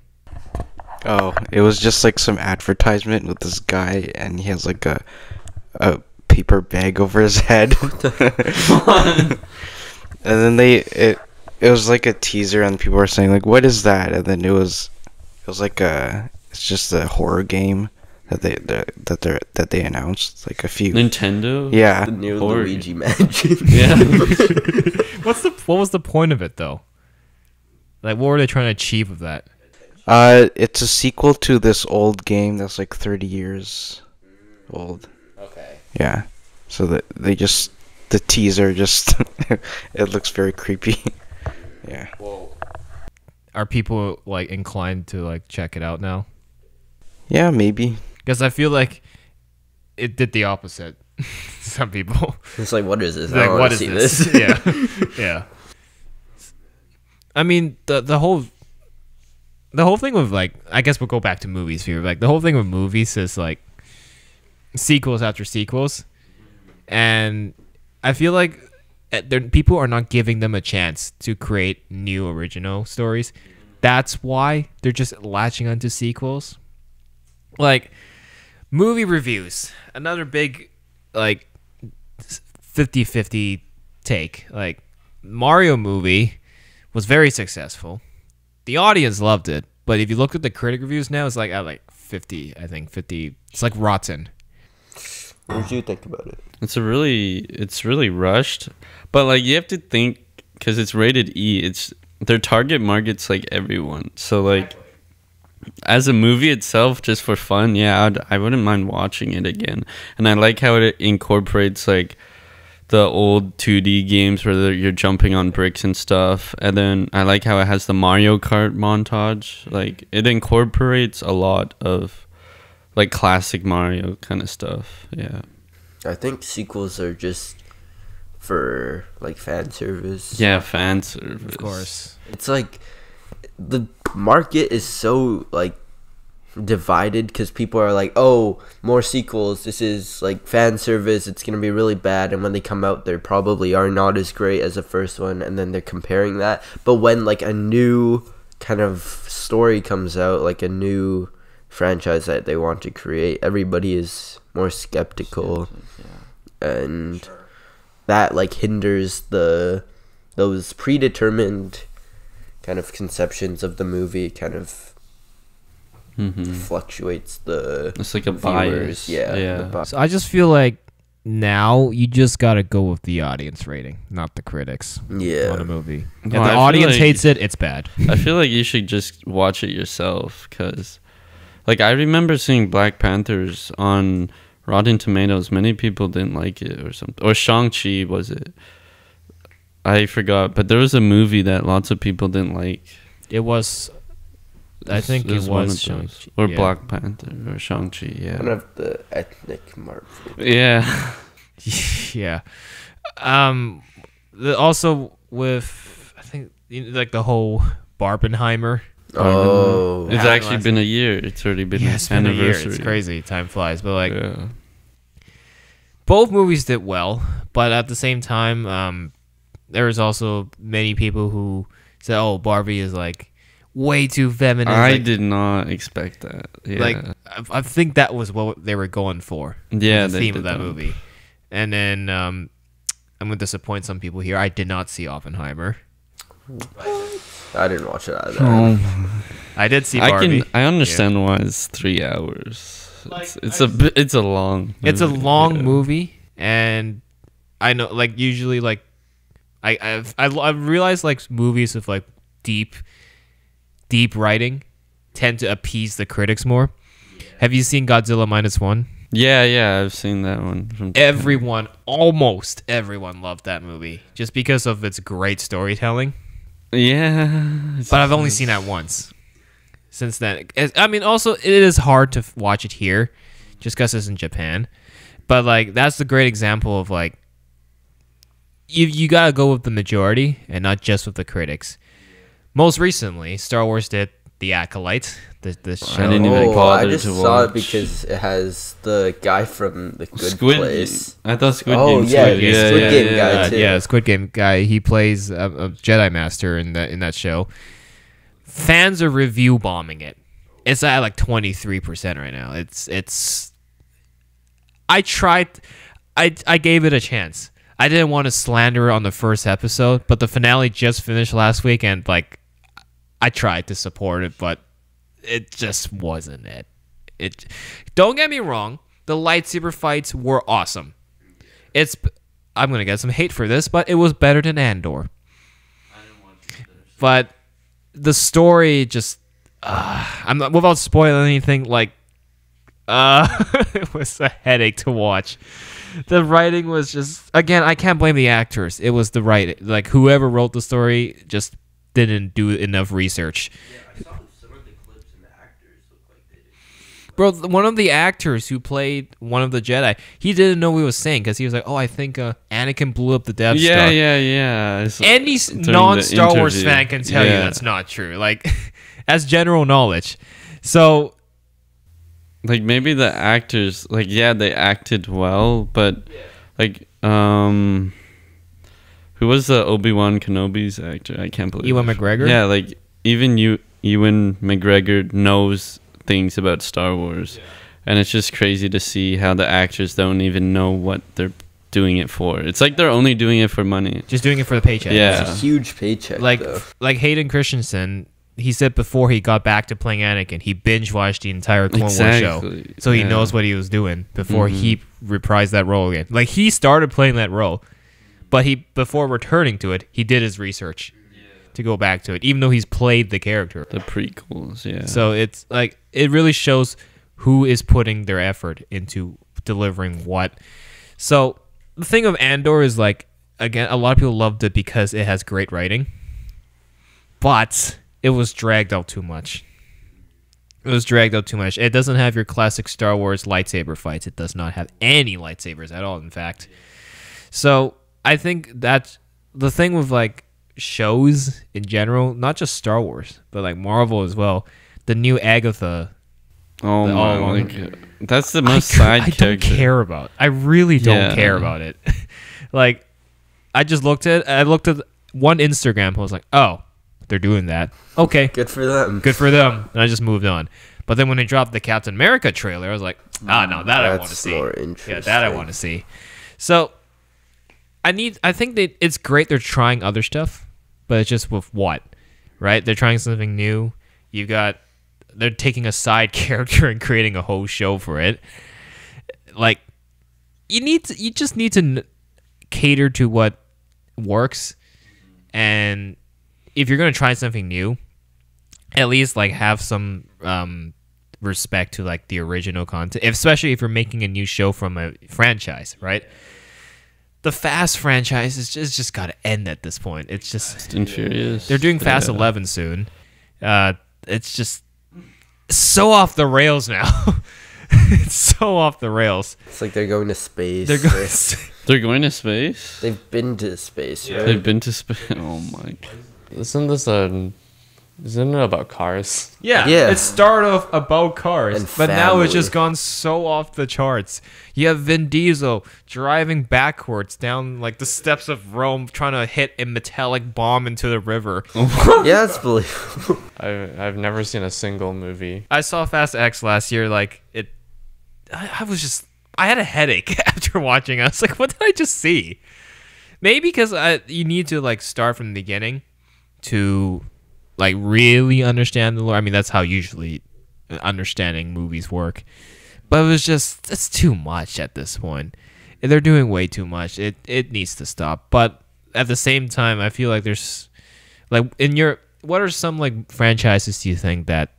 Oh, it was just like some advertisement with this guy, and he has like a paper bag over his head. And then it was like a teaser, and people were saying like, "What is that?" And then it was like it's just a horror game that they announced like a few. Nintendo. Yeah. The new Horror Luigi Mansion. Yeah. What was the point of it though? Like, what were they trying to achieve with that? It's a sequel to this old game that's like 30 years old. Okay. Yeah. So that the teaser just it looks very creepy. Yeah. Whoa. Are people like inclined to like check it out now? Yeah, maybe. Because I feel like it did the opposite. Some people. It's like, what is this? I Like, don't what want is to this? see Yeah, yeah. I mean, the whole thing with like, I guess we'll go back to movies here. Like the whole thing with movies is like sequels after sequels, and I feel like people are not giving them a chance to create new original stories. That's why they're just latching onto sequels. Like movie reviews, another big like 50-50 take. Like Mario movie was very successful. The audience loved it, but if you look at the critic reviews now, it's like at like 50. I think 50. It's like rotten. What did you think about it? It's really rushed, but like you have to think because it's rated E. It's their target market's like everyone. So like as a movie itself, just for fun, yeah, I wouldn't mind watching it again. And I like how it incorporates like the old 2D games where you're jumping on bricks and stuff. And then I like how it has the Mario Kart montage. Like it incorporates a lot of like classic Mario kind of stuff. Yeah. I think sequels are just for like fan service. Yeah, fan service. Of course. It's like the market is so like divided because people are like, oh, more sequels, this is like fan service, it's gonna be really bad, and when they come out they probably are not as great as the first one, and then they're comparing that. But when like a new kind of story comes out, like a new franchise that they want to create, everybody is more skeptical, and that like hinders those predetermined kind of conceptions of the movie, kind of fluctuates the It's like a viewers. bias. Yeah. So I just feel like now you just gotta go with the audience rating, not the critics on a Yeah. movie. If Well, the I feel audience like- hates it, it's bad. I feel like you should just watch it yourself because, like, I remember seeing Black Panthers on Rotten Tomatoes. Many people didn't like it or something. Or Shang-Chi, was it? I forgot. But there was a movie that lots of people didn't like. It was, I think it one was of those. Shang-Chi. Or Yeah. Black Panther or Shang-Chi, yeah. One of the ethnic Marvel. Yeah. Yeah. Also with, I think, like the whole Barbenheimer. Oh. It's Yeah, actually been a year. It's already been Yeah, an it's been a year. anniversary. It's crazy. Time flies. But like, Yeah. both movies did well, but at the same time, there was also many people who said, "Oh, Barbie is like way too feminine." I like, did not expect that. Yeah. Like, I think that was what they were going for. Yeah, the they theme did of that that. movie. And then I'm gonna disappoint some people here. I did not see Oppenheimer. I didn't watch it either. I did see Barbie. I understand why it's 3 hours. It's a long. It's a movie. long Yeah. movie, and I know, like, usually, like, I've realized like movies with like deep writing tend to appease the critics more. Have you seen Godzilla -1? Yeah, I've seen that one. From Almost everyone loved that movie just because of its great storytelling. Yeah, But I've only seen that once. Since then, I mean, also it is hard to watch it here, just because it's in Japan. But like, that's the great example of like, you gotta go with the majority and not just with the critics. Most recently, Star Wars did The Acolyte. The show. I didn't even I bother just to saw it watch. because it has the guy from The Good Squid. Place. I thought Squid Oh, Game. yeah, too. yeah, Squid Game guy, too. Yeah, Squid Game guy. He plays a Jedi Master in that show. Fans are review bombing it. It's at like 23% right now. It's. I tried. I gave it a chance. I didn't want to slander it on the first episode, but the finale just finished last week, and like, I tried to support it, but it just wasn't it. It. Don't get me wrong. The lightsaber fights were awesome. I'm gonna get some hate for this, but it was better than Andor. But the story just, I'm not, without spoiling anything. Like, it was a headache to watch. The writing was just, again, I can't blame the actors. It was the writing. Like, whoever wrote the story just didn't do enough research. I saw some of the clips and the actors look like they did. Bro, one of the actors who played one of the Jedi, he didn't know what he was saying because he was like, "Oh, I think Anakin blew up the Death Star." Yeah. It's Any during non-Star the Wars interview. fan can tell you Yeah. that's not true. Like, as general knowledge. So, Like maybe the actors, like they acted well, but like who was the Obi-Wan Kenobi's actor? I can't believe Ewan it. McGregor? Yeah, like even Ewan McGregor knows things about Star Wars, and it's just crazy to see how the actors don't even know what they're doing it for. It's like they're only doing it for money. just doing it for the paycheck. Yeah. It's a huge paycheck, Like, though. like Hayden Christensen, he said before he got back to playing Anakin, he binge watched the entire Clone Wars show, Exactly, so he yeah. knows what he was doing before Mhm. he reprised that role again. Like, he started playing that role, but before returning to it, he did his research to go back to it, even though he's played the character. The prequels, yeah. So it's like, it really shows who is putting their effort into delivering what. So the thing of Andor is, like, again, a lot of people loved it because it has great writing, but it was dragged out too much. It doesn't have your classic Star Wars lightsaber fights. It does not have any lightsabers at all, in fact. So I think that's the thing with, like, shows in general, not just Star Wars, but like Marvel as well. The new Agatha, oh my, oh, like, that's the most side I character. don't care about. I really don't Yeah. care about it. Like, I looked at one Instagram. I was like, oh, they're doing that. Okay, Good for them. good for them. And I just moved on. But then when they dropped the Captain America trailer, I was like, no, that I want to That's see. more Yeah, interesting. that I want to see. So I think that it's great they're trying other stuff, but it's just with what, right? They're trying something new. They're taking a side character and creating a whole show for it. Like, you just need to cater to what works, and if you're gonna try something new, at least like have some respect to like the original content, especially if you're making a new show from a franchise, right? The Fast franchise is just got to end at this point. It's just Fast and Furious. they're doing Fast Yeah. 11 soon. It's just so off the rails now. It's so off the rails. It's like they're going to space. They're going. They're going to space. They've been to space, right? They've been to space. Oh my god. Isn't it about cars? Yeah, Yeah. it started off about cars, And but now it's family. just gone so off the charts. You have Vin Diesel driving backwards down like the steps of Rome, trying to hit a metallic bomb into the river. Yeah, that's believable. I've never seen a single movie. I saw Fast X last year. Like, it, I had a headache after watching. I was like, what did I just see? Maybe because you need to like start from the beginning to like really understand the lore. I mean, that's how usually understanding movies work. But it was just, it's too much at this point. They're doing way too much. It needs to stop. But at the same time, I feel like there's like what are some like franchises do you think that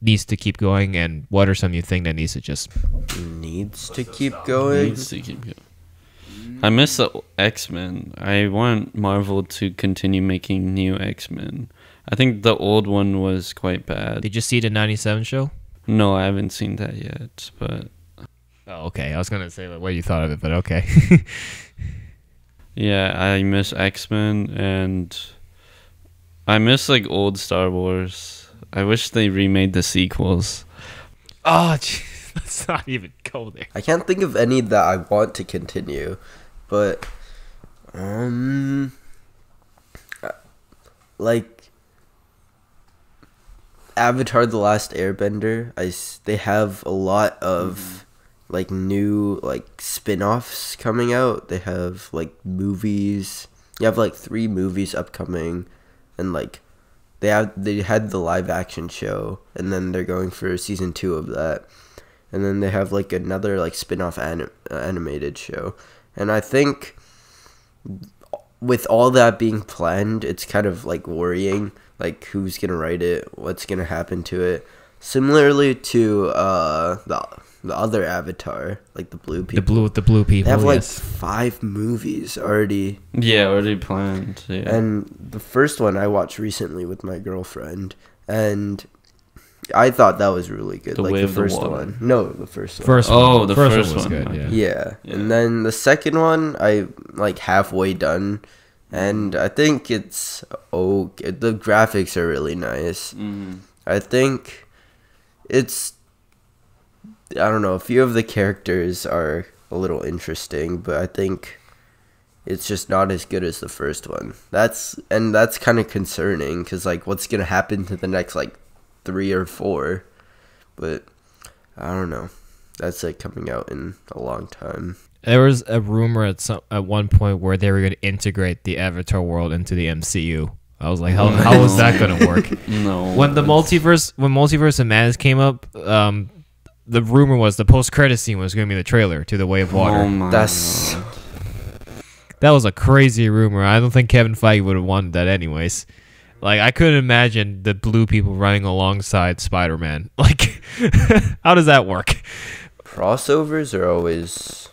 needs to keep going, and what are some you think that needs to just Needs to keep going. Needs to keep going. I miss the X-Men. I want Marvel to continue making new X-Men. I think the old one was quite bad. did you see the 97 show? No, I haven't seen that yet, but Oh, okay. I was gonna say like, what you thought of it, but okay. yeah, I miss X-Men and I miss like old Star Wars. I wish they remade the sequels. Oh, let's not even go there. I can't think of any that I want to continue, but like Avatar: The Last Airbender, they have a lot of like new like spin-offs coming out. They have like movies. You have like 3 movies upcoming, and like they had the live action show, and then they're going for season 2 of that. And then they have like another like spin-off animated show. And I think with all that being planned, it's kind of like worrying, like who's gonna write it, what's gonna happen to it. Similarly to the other Avatar, like the blue people. The blue people. They have like yes. 5 movies already. Yeah, already planned. Yeah. And the first one I watched recently with my girlfriend, and I thought that was really good. The like Way the of the first Water. one. No, the first one. First Oh, one. the first first one was one. good. Yeah. Yeah. Yeah. And then the second one, I like halfway done, and I think it's okay. The graphics are really nice. I think it's, I don't know, a few of the characters are a little interesting, but I think it's just not as good as the first one. That's kind of concerning, because like what's gonna happen to the next like 3 or 4? But I don't know. That's like coming out in a long time. There was a rumor at one point where they were going to integrate the Avatar world into the MCU. I was like, how is that going to work? No. When Multiverse of Madness came up, the rumor was the post-credit scene was going to be the trailer to The Way of Water. Oh my That's God. That was a crazy rumor. I don't think Kevin Feige would have wanted that anyways. Like, I couldn't imagine the blue people running alongside Spider-Man. Like, how does that work? crossovers are always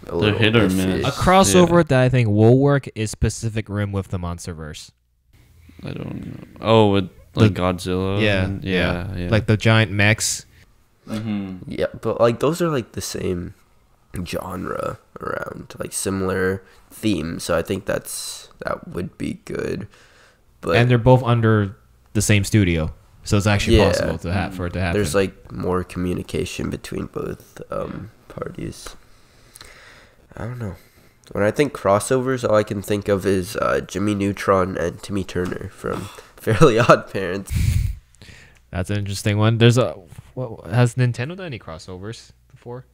a little hit or iffy. miss. A crossover that I think will work is Pacific Rim with the Monsterverse. I don't know. Oh, with like Godzilla. Yeah. Like the giant mechs. Yeah, but like those are like the same genre around, like similar themes. So I think that would be good. But And they're both under the same studio. So it's actually Yeah. possible for it to happen. there's like more communication between both parties. I don't know. When I think crossovers, all I can think of is Jimmy Neutron and Timmy Turner from Fairly Odd Parents. That's an interesting one. Has Nintendo done any crossovers before?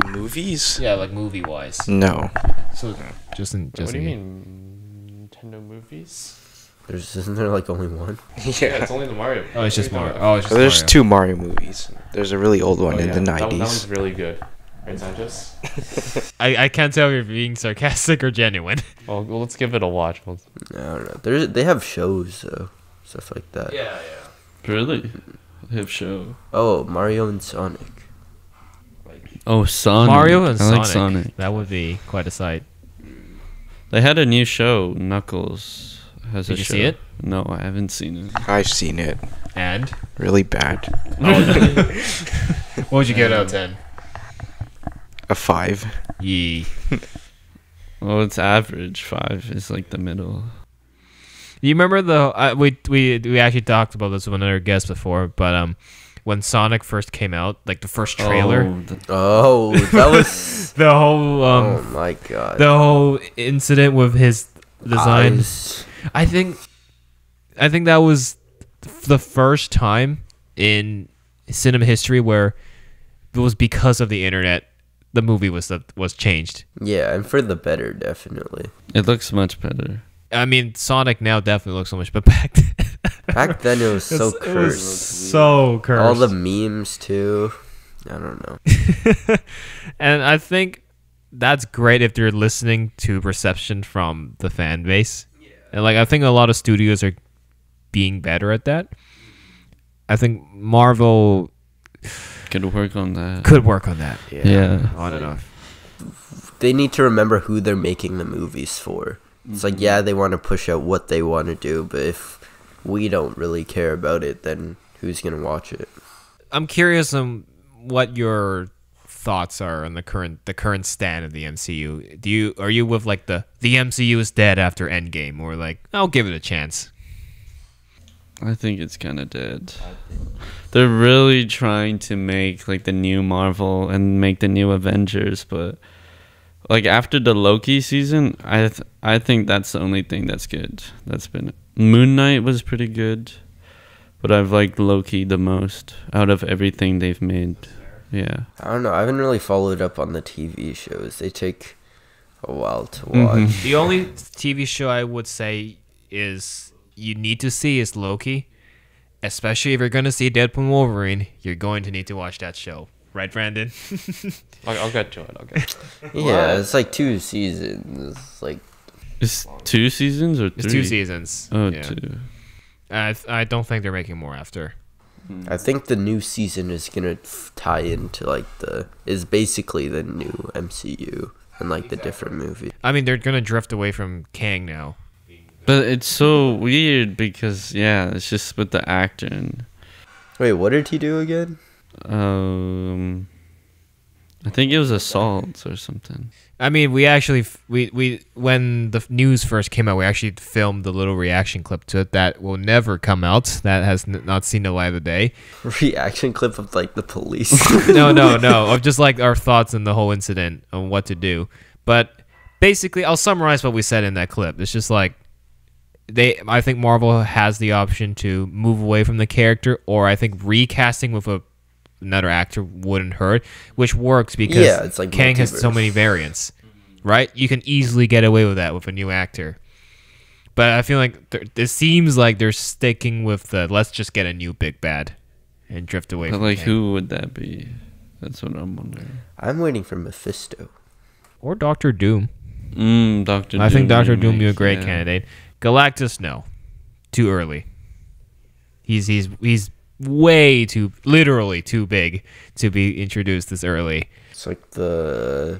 Movies? Yeah, like movie-wise. No. So just What do you mean? Nintendo movies? Isn't there like only one? Yeah, it's only the Mario. Oh, it's just Mario. Oh, it's just There's Mario. 2 Mario movies. There's a really old one in the 90s. That one's really good. Right, Santos? I can't tell if you're being sarcastic or genuine. Well, let's give it a watch. I don't know. They have shows though, stuff like that. Yeah. Really? Hip show. Oh, Mario and Sonic. Oh, Sonic. Mario and I like Sonic. That would be quite a sight. They had a new show. Knuckles has Did a you show. see it? No, I haven't seen it. I've seen it. And? Really bad. What would you give it out of 10? A 5. Yee. Well, it's average. 5 is like the middle. You remember we actually talked about this with another guest before, but when Sonic first came out, like the first trailer, Oh, that was. the whole Oh my god. the whole incident with his design. Eyes. I think that was the first time in cinema history where it was because of the internet the movie was changed. Yeah, and for the better, definitely. It looks much better. I mean, Sonic now definitely looks so much, but back then, Back then it was so it was cursed. so cursed. All the memes too. I don't know. And I think that's great if you're listening to reception from the fan base. And like I think a lot of studios are being better at that. I think Marvel Could work on that. could work on that. Yeah. I don't know. They need to remember who they're making the movies for. It's like, yeah, they want to push out what they want to do, but if we don't really care about it, then who's gonna watch it? I'm curious on what your thoughts are on the current stand of the MCU. Are you with like the MCU is dead after Endgame, or like I'll give it a chance? I think it's kind of dead. They're really trying to make like the new Marvel and make the new Avengers, but like after the Loki season, I think that's the only thing that's good. That's been Moon Knight was pretty good, but I've liked Loki the most out of everything they've made. Yeah. I don't know. I haven't really followed up on the TV shows. They take a while to watch. The only TV show I would say is you need to see is Loki. Especially if you're going to see Deadpool Wolverine, you're going to need to watch that show. Right, Brandon? I'll get to it. Yeah, it's like 2 seasons. It's like It's 2 seasons or 3? It's 2 seasons. Oh, yeah. 2. I don't think they're making more after. I think the new season is gonna tie into like is basically the new MCU and like the different movie. I mean, they're going to drift away from Kang now. But it's so weird because it's just with the actor. And, Wait, what did he do again? I think it was assault or something. I mean, we actually we when the news first came out, we actually filmed the little reaction clip to it that will never come out. That has not seen the light of day. Reaction clip of like the police. No, of just like our thoughts on the whole incident on what to do. But basically, I'll summarize what we said in that clip. It's just like I think Marvel has the option to move away from the character, or I think recasting with another actor wouldn't hurt, which works because it's like Kang has so multiverse. many variants, right? You can easily get away with that with a new actor. But I feel like it seems like they're sticking with the let's just get a new big bad and drift away But from like, Kang. who would that be? That's what I'm wondering. I'm waiting for Mephisto. Or Doctor Doom. Doctor Doom. I think Doctor Doom would be a remake, great yeah. candidate. Galactus, no. Too early. He's way too, literally too big to be introduced this early. It's like the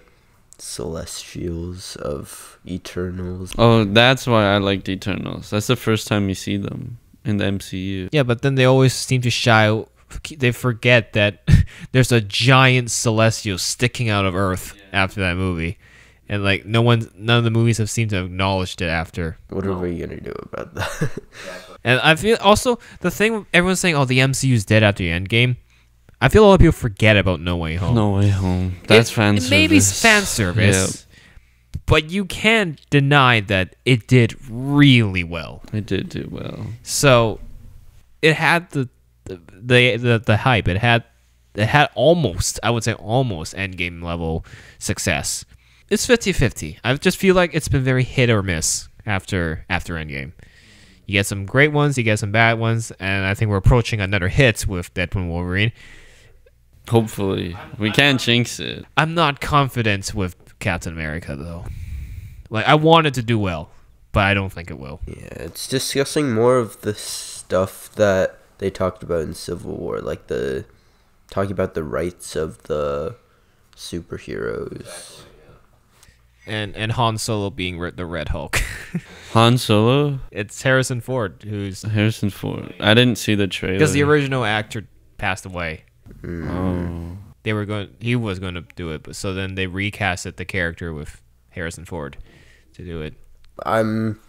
Celestials of Eternals. Oh, that's why I liked Eternals. That's the first time you see them in the MCU. Yeah, but then they always seem to shy. They forget that there's a giant celestial sticking out of Earth after that movie. And like none of the movies have seemed to have acknowledged it after. What are we gonna do about that? And I feel also the thing everyone's saying, oh, the MCU's dead after the Endgame. I feel a lot of people forget about No Way Home. No Way Home. That's fan service. It may be fan service, but you can't deny that it did really well. It did do well. So it had the hype. It had almost, I would say almost Endgame level success. It's 50-50. I just feel like it's been very hit or miss after Endgame. You get some great ones, you get some bad ones, and I think we're approaching another hit with Deadpool and Wolverine. Hopefully. We can't jinx it. I'm not confident with Captain America, though. Like, I want it to do well, but I don't think it will. Yeah, it's discussing more of the stuff that they talked about in Civil War, like talking about the rights of the superheroes. And Han Solo being the Red Hulk. Han Solo? It's Harrison Ford who's... Harrison Ford. I didn't see the trailer. Because the original actor passed away. Oh. He was going to do it, but so then they recasted the character with Harrison Ford to do it. I'm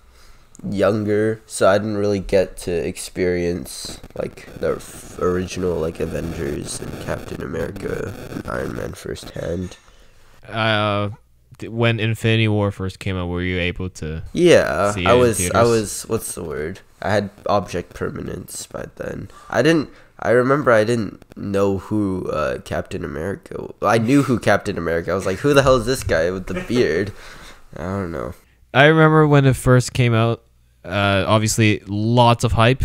younger, so I didn't really get to experience like the original like Avengers and Captain America and Iron Man firsthand. When Infinity War first came out, were you able to? Yeah, see it I in was. theaters? What's the word? I had object permanence by then. I remember I didn't know who Captain America. I knew who Captain America. I was like, who the hell is this guy with the beard? I don't know. I remember when it first came out. Obviously, lots of hype.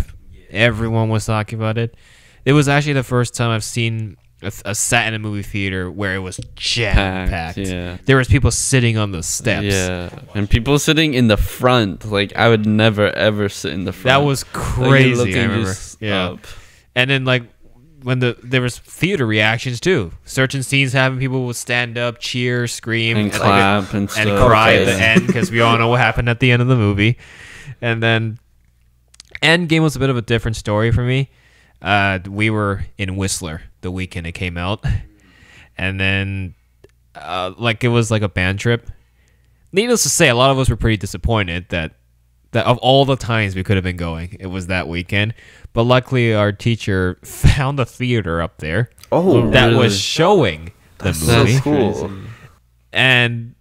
Everyone was talking about it. It was actually the first time I've seen a set in a movie theater where it was jam-packed. Yeah. There was people sitting on the steps. Yeah. And people sitting in the front. Like, I would never, ever sit in the front. That was Like, you're crazy, looking I remember. just Yeah. up. And then, like, when there was theater reactions, too. Certain scenes having people would stand up, cheer, scream, And clap and stuff. and cry at the Yeah. end, because we all know what happened at the end of the movie. And then Endgame was a bit of a different story for me. We were in Whistler the weekend it came out. And then, it was like a band trip. Needless to say, a lot of us were pretty disappointed that That of all the times we could have been going, it was that weekend. But luckily, our teacher found a theater up there Oh, that really? was showing the That's movie, so cool. Crazy. and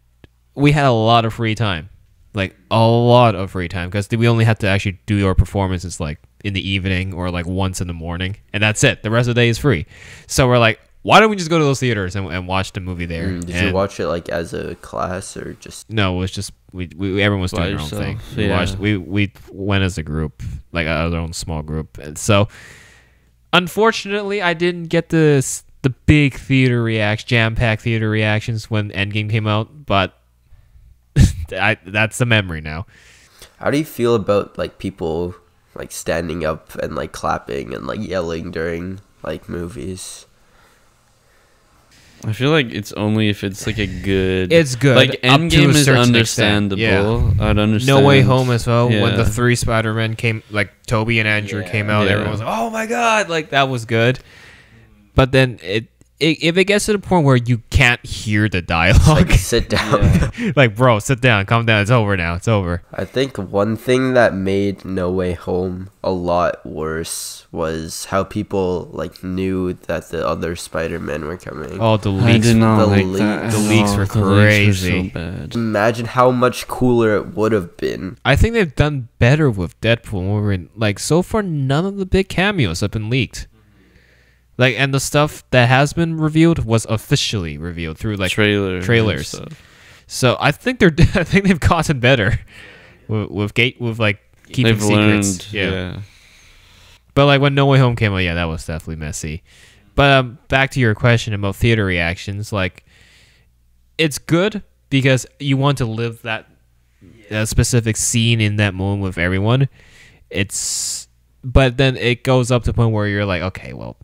we had a lot of free time, like a lot of free time, because we only had to actually do our performances like in the evening or like once in the morning, and that's it. The rest of the day is free. So we're like, why don't we just go to those theaters and watch the movie there? Did And you watch it like as a class or just? No, it was just we everyone was By doing their own thing. yourself, We yeah. watched. We went as a group, like our own small group. And so, unfortunately, I didn't get the big theater reaction, jam-packed theater reactions when Endgame came out. But that's the memory now. How do you feel about like people like standing up and like clapping and like yelling during like movies? I feel like it's only if it's like a good. It's good. Like up to a Endgame is certain understandable. extent. Yeah. I'd understand. No Way Home as well. When Yeah. the 3 Spider-Men came, like Toby and Andrew came out, Yeah. everyone was like, "Oh my god!" Like that was good. But then if it gets to the point where you can't hear the dialogue, Like sit down. Yeah. like bro, sit down, calm down. It's over now. It's over. I think one thing that made No Way Home a lot worse was how people like knew that the other Spider-Men were coming. Oh, the I leaks. did not the like leak- that. the at leaks all. were The leaks were crazy. so bad. Imagine how much cooler it would have been. I think they've done better with Deadpool and Wolverine. Like so far, none of the big cameos have been leaked. Like, and the stuff that has been revealed was officially revealed through like Trailers. trailers. and stuff. So I think I think they've gotten better with like keeping They've secrets. learned. Yeah. But like when No Way Home came out, yeah, that was definitely messy. But back to your question about theater reactions, like it's good because you want to live that specific scene in that moment with everyone. But then it goes up to the point where you're like, okay, well,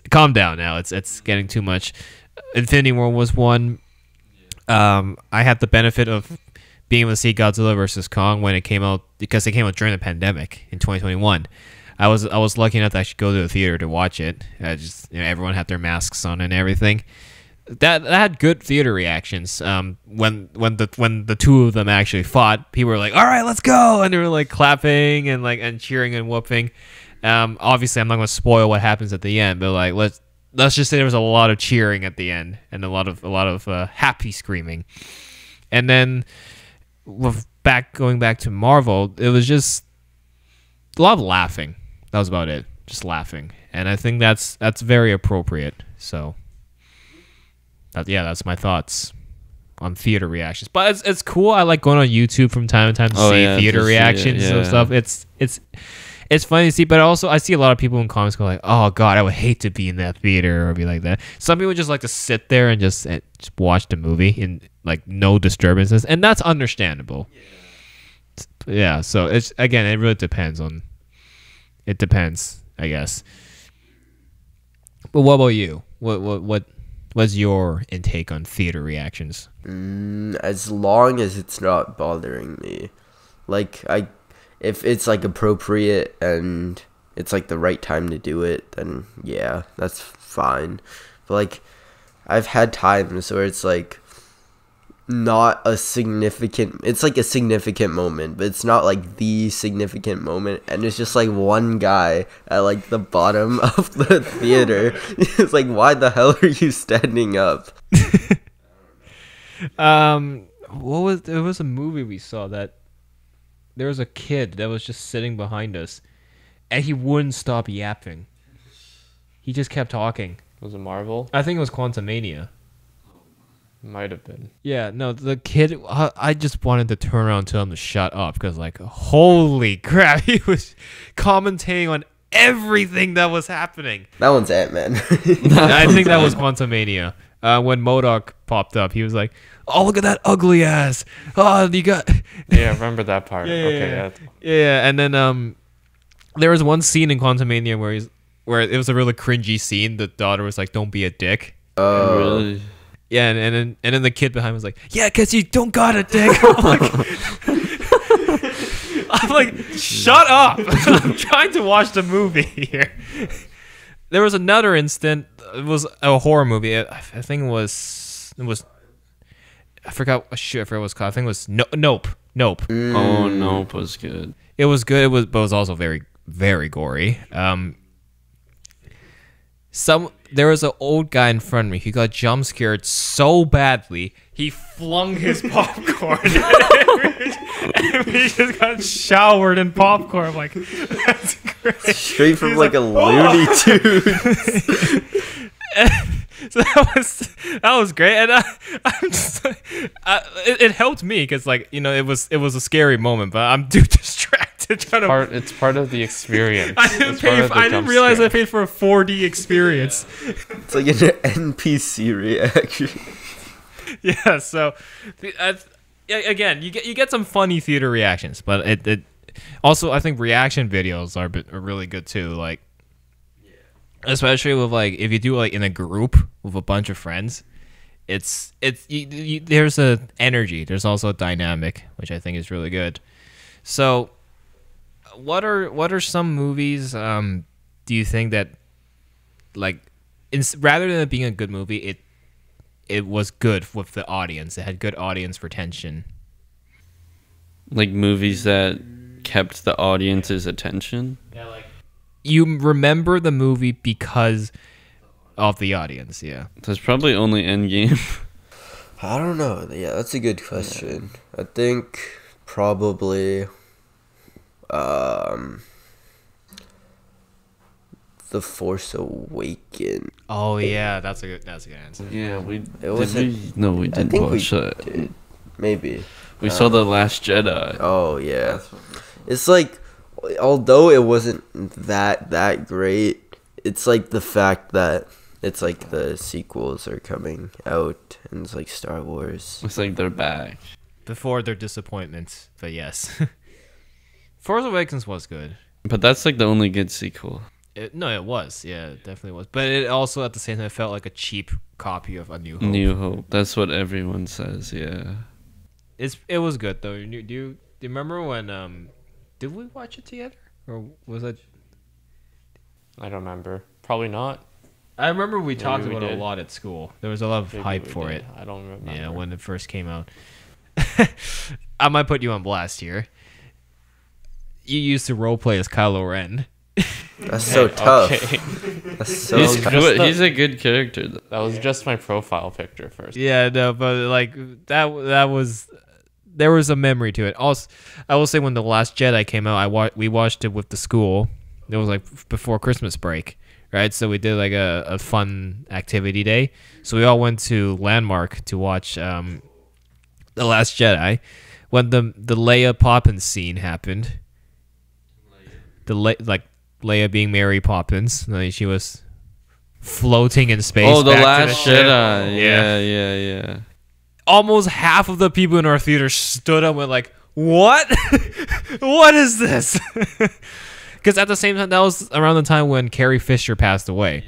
calm down now. It's getting too much. Infinity War was one. I had the benefit of being able to see Godzilla vs. Kong when it came out because it came out during the pandemic in 2021. I was lucky enough to actually go to the theater to watch it. Everyone had their masks on and everything. That had good theater reactions. When the two of them actually fought, people were like, "All right, let's go!" and they were like clapping and cheering and whooping. Obviously, I'm not going to spoil what happens at the end, but like let's just say there was a lot of cheering at the end and a lot of happy screaming. And then going back to Marvel, it was just a lot of laughing. That was about it, just laughing, and I think that's very appropriate. So, that's my thoughts on theater reactions. But it's cool. I like going on YouTube from time to time to see theater reactions and stuff. It's funny to see, but also I see a lot of people in comments go like, "Oh God, I would hate to be in that theater or be like that." Some people just like to sit there and just watch the movie in like no disturbances, and that's understandable. Yeah. So it's again, it really depends on. It depends, I guess. But what about you? What's your intake on theater reactions? As long as it's not bothering me, like if it's like appropriate and it's like the right time to do it, then yeah, that's fine. But like I've had times where it's like not a significant, it's like a significant moment, but it's not like the significant moment, and it's just like one guy at like the bottom of the theater. It's like, why the hell are you standing up? There was a movie we saw that there was a kid that was just sitting behind us and he wouldn't stop yapping. He just kept talking. Was it Marvel? I think it was Quantumania. Might have been. Yeah, no, the kid, I just wanted to turn around and tell him to shut up because, like, holy crap, he was commentating on everything that was happening. That one's Ant-Man. I think that was Quantumania. When MODOK popped up, he was like, "Oh, look at that ugly ass. Oh, you got..." Yeah, I remember that part. Yeah, Okay, yeah, and then there was one scene in Quantumania where it was a really cringy scene. The daughter was like, "Don't be a dick." Really? Yeah, and then the kid behind was like, "Yeah, cause you don't got a dick." I'm like, shut up! I'm trying to watch the movie here. There was another instant. It was a horror movie. I think it was. I forgot. Shoot, I forgot what it was called. I think it was Nope. Nope. Oh, Nope was good. It was good. But it was also very, very gory. There was an old guy in front of me. He got jump scared so badly he flung his popcorn, and we just got showered in popcorn. I'm like, that's great. Straight from like a Looney Tunes. So that was great, and I'm just like, it helped me because like it was a scary moment, but I'm too distracted trying to. It's part of the experience. I didn't realize I paid for a 4D experience. It's like an NPC reaction. Yeah, so again, you get some funny theater reactions, but it also I think reaction videos are really good too. Like, especially with like if you do like in a group with a bunch of friends, there's a energy. There's also a dynamic, which I think is really good. So, what are some movies do you think that like rather than it being a good movie, it was good with the audience. It had good audience retention. Like movies that kept the audience's attention. Yeah, like you remember the movie because of the audience. Yeah, There's probably only Endgame. I don't know. Yeah, that's a good question. I think probably The Force Awakens. Oh yeah, that's a good answer. Yeah, we I didn't think watch we that. did. Maybe. We saw The Last Jedi. Oh yeah. It's like, although it wasn't that great, it's like the fact that it's like the sequels are coming out and it's like Star Wars. It's like they're back. Before their disappointments, but yes. Force Awakens was good. But that's like the only good sequel. No, it was. Yeah, it definitely was. But it also, at the same time, felt like a cheap copy of A New Hope. New Hope. That's what everyone says, yeah. It was good, though. Do you remember when... did we watch it together? Or was it... I don't remember. Probably not. I remember we talked we about it did. a lot at school. There was a lot of Maybe hype we for did. it. I don't remember. Yeah, when it first came out. I might put you on blast here. You used to roleplay as Kylo Ren. That's so tough. Okay. That's so He's tough. good. He's a good character. That was just my profile picture first. Yeah, no, but like that was there was a memory to it. Also, I will say when The Last Jedi came out, we watched it with the school. It was like before Christmas break, right? So we did like a fun activity day. So we all went to Landmark to watch The Last Jedi. When the Leia Poppins scene happened, Leia being Mary Poppins, like she was floating in space. Oh, The back to Last ship. Jedi. Yeah. Almost half of the people in our theater stood up and went like, what? What is this? Because at the same time, that was around the time when Carrie Fisher passed away.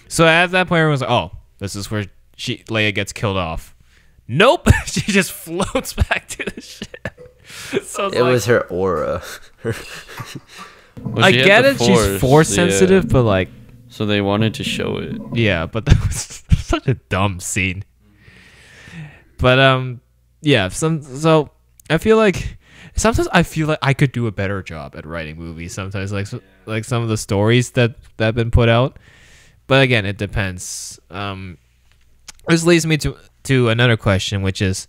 So at that point, everyone was like, oh, this is where Leia gets killed off. Nope. She just floats back to the ship. So It was her aura. Well, I she had get the it. She's force sensitive, yeah. but like, So they wanted to show it. yeah, but that was such a dumb scene. But yeah. So I feel like sometimes I could do a better job at writing movies. Sometimes like some of the stories that have been put out. But again, it depends. This leads me to another question, which is,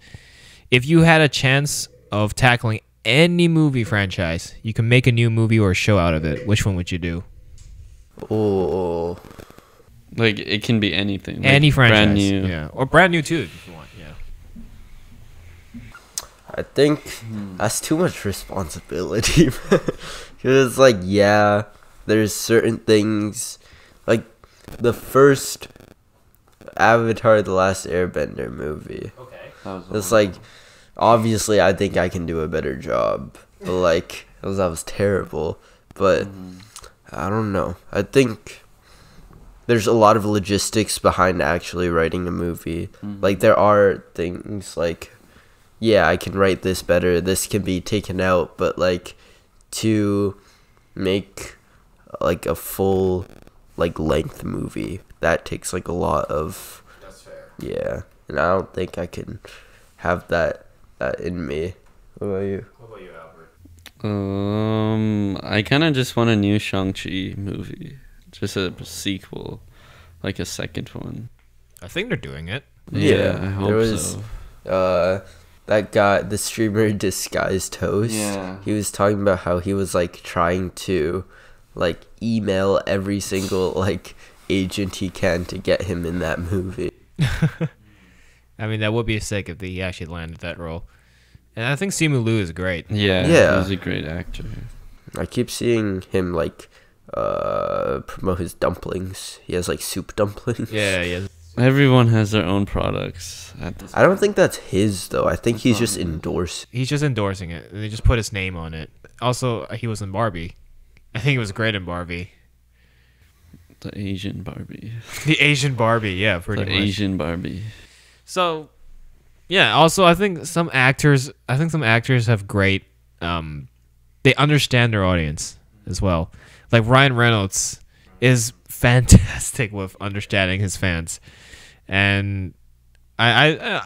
if you had a chance of tackling any movie franchise, you can make a new movie or a show out of it, which one would you do? Oh, Like, it can be anything. Like Any franchise. Brand new. Yeah. Or brand new too, if you want. Yeah. I think that's too much responsibility. Because it's like, yeah, there's certain things, like the first Avatar: The Last Airbender movie. Okay. It's like, obviously, I think I can do a better job. But like, that was terrible. But I don't know. I think there's a lot of logistics behind actually writing a movie. Like, there are things like, yeah, I can write this better. This can be taken out. But like, to make like a full like length movie, that takes like a lot of. That's fair. Yeah, and I don't think I can have that in me What about you? I kind of just want a new Shang-Chi movie. Just a sequel. Like a second one. I think they're doing it. Yeah, I hope there was, so. That guy, the streamer Disguised Toast. Yeah. He was talking about how he was like trying to like email every single like agent he can to get him in that movie. I mean, that would be sick if he actually landed that role. And I think Simu Liu is great. Yeah. He's a great actor. I keep seeing him like promote his dumplings. He has like soup dumplings. Yeah. Everyone has their own products. I don't think that's his though. I think he's just endorsed. He's just endorsing it. They just put his name on it. Also, he was in Barbie. I think he was great in Barbie. The Asian Barbie. The Asian Barbie, yeah, pretty much. Asian Barbie. So, yeah. Also, I think some actors have great. They understand their audience as well. Like Ryan Reynolds is fantastic with understanding his fans, and I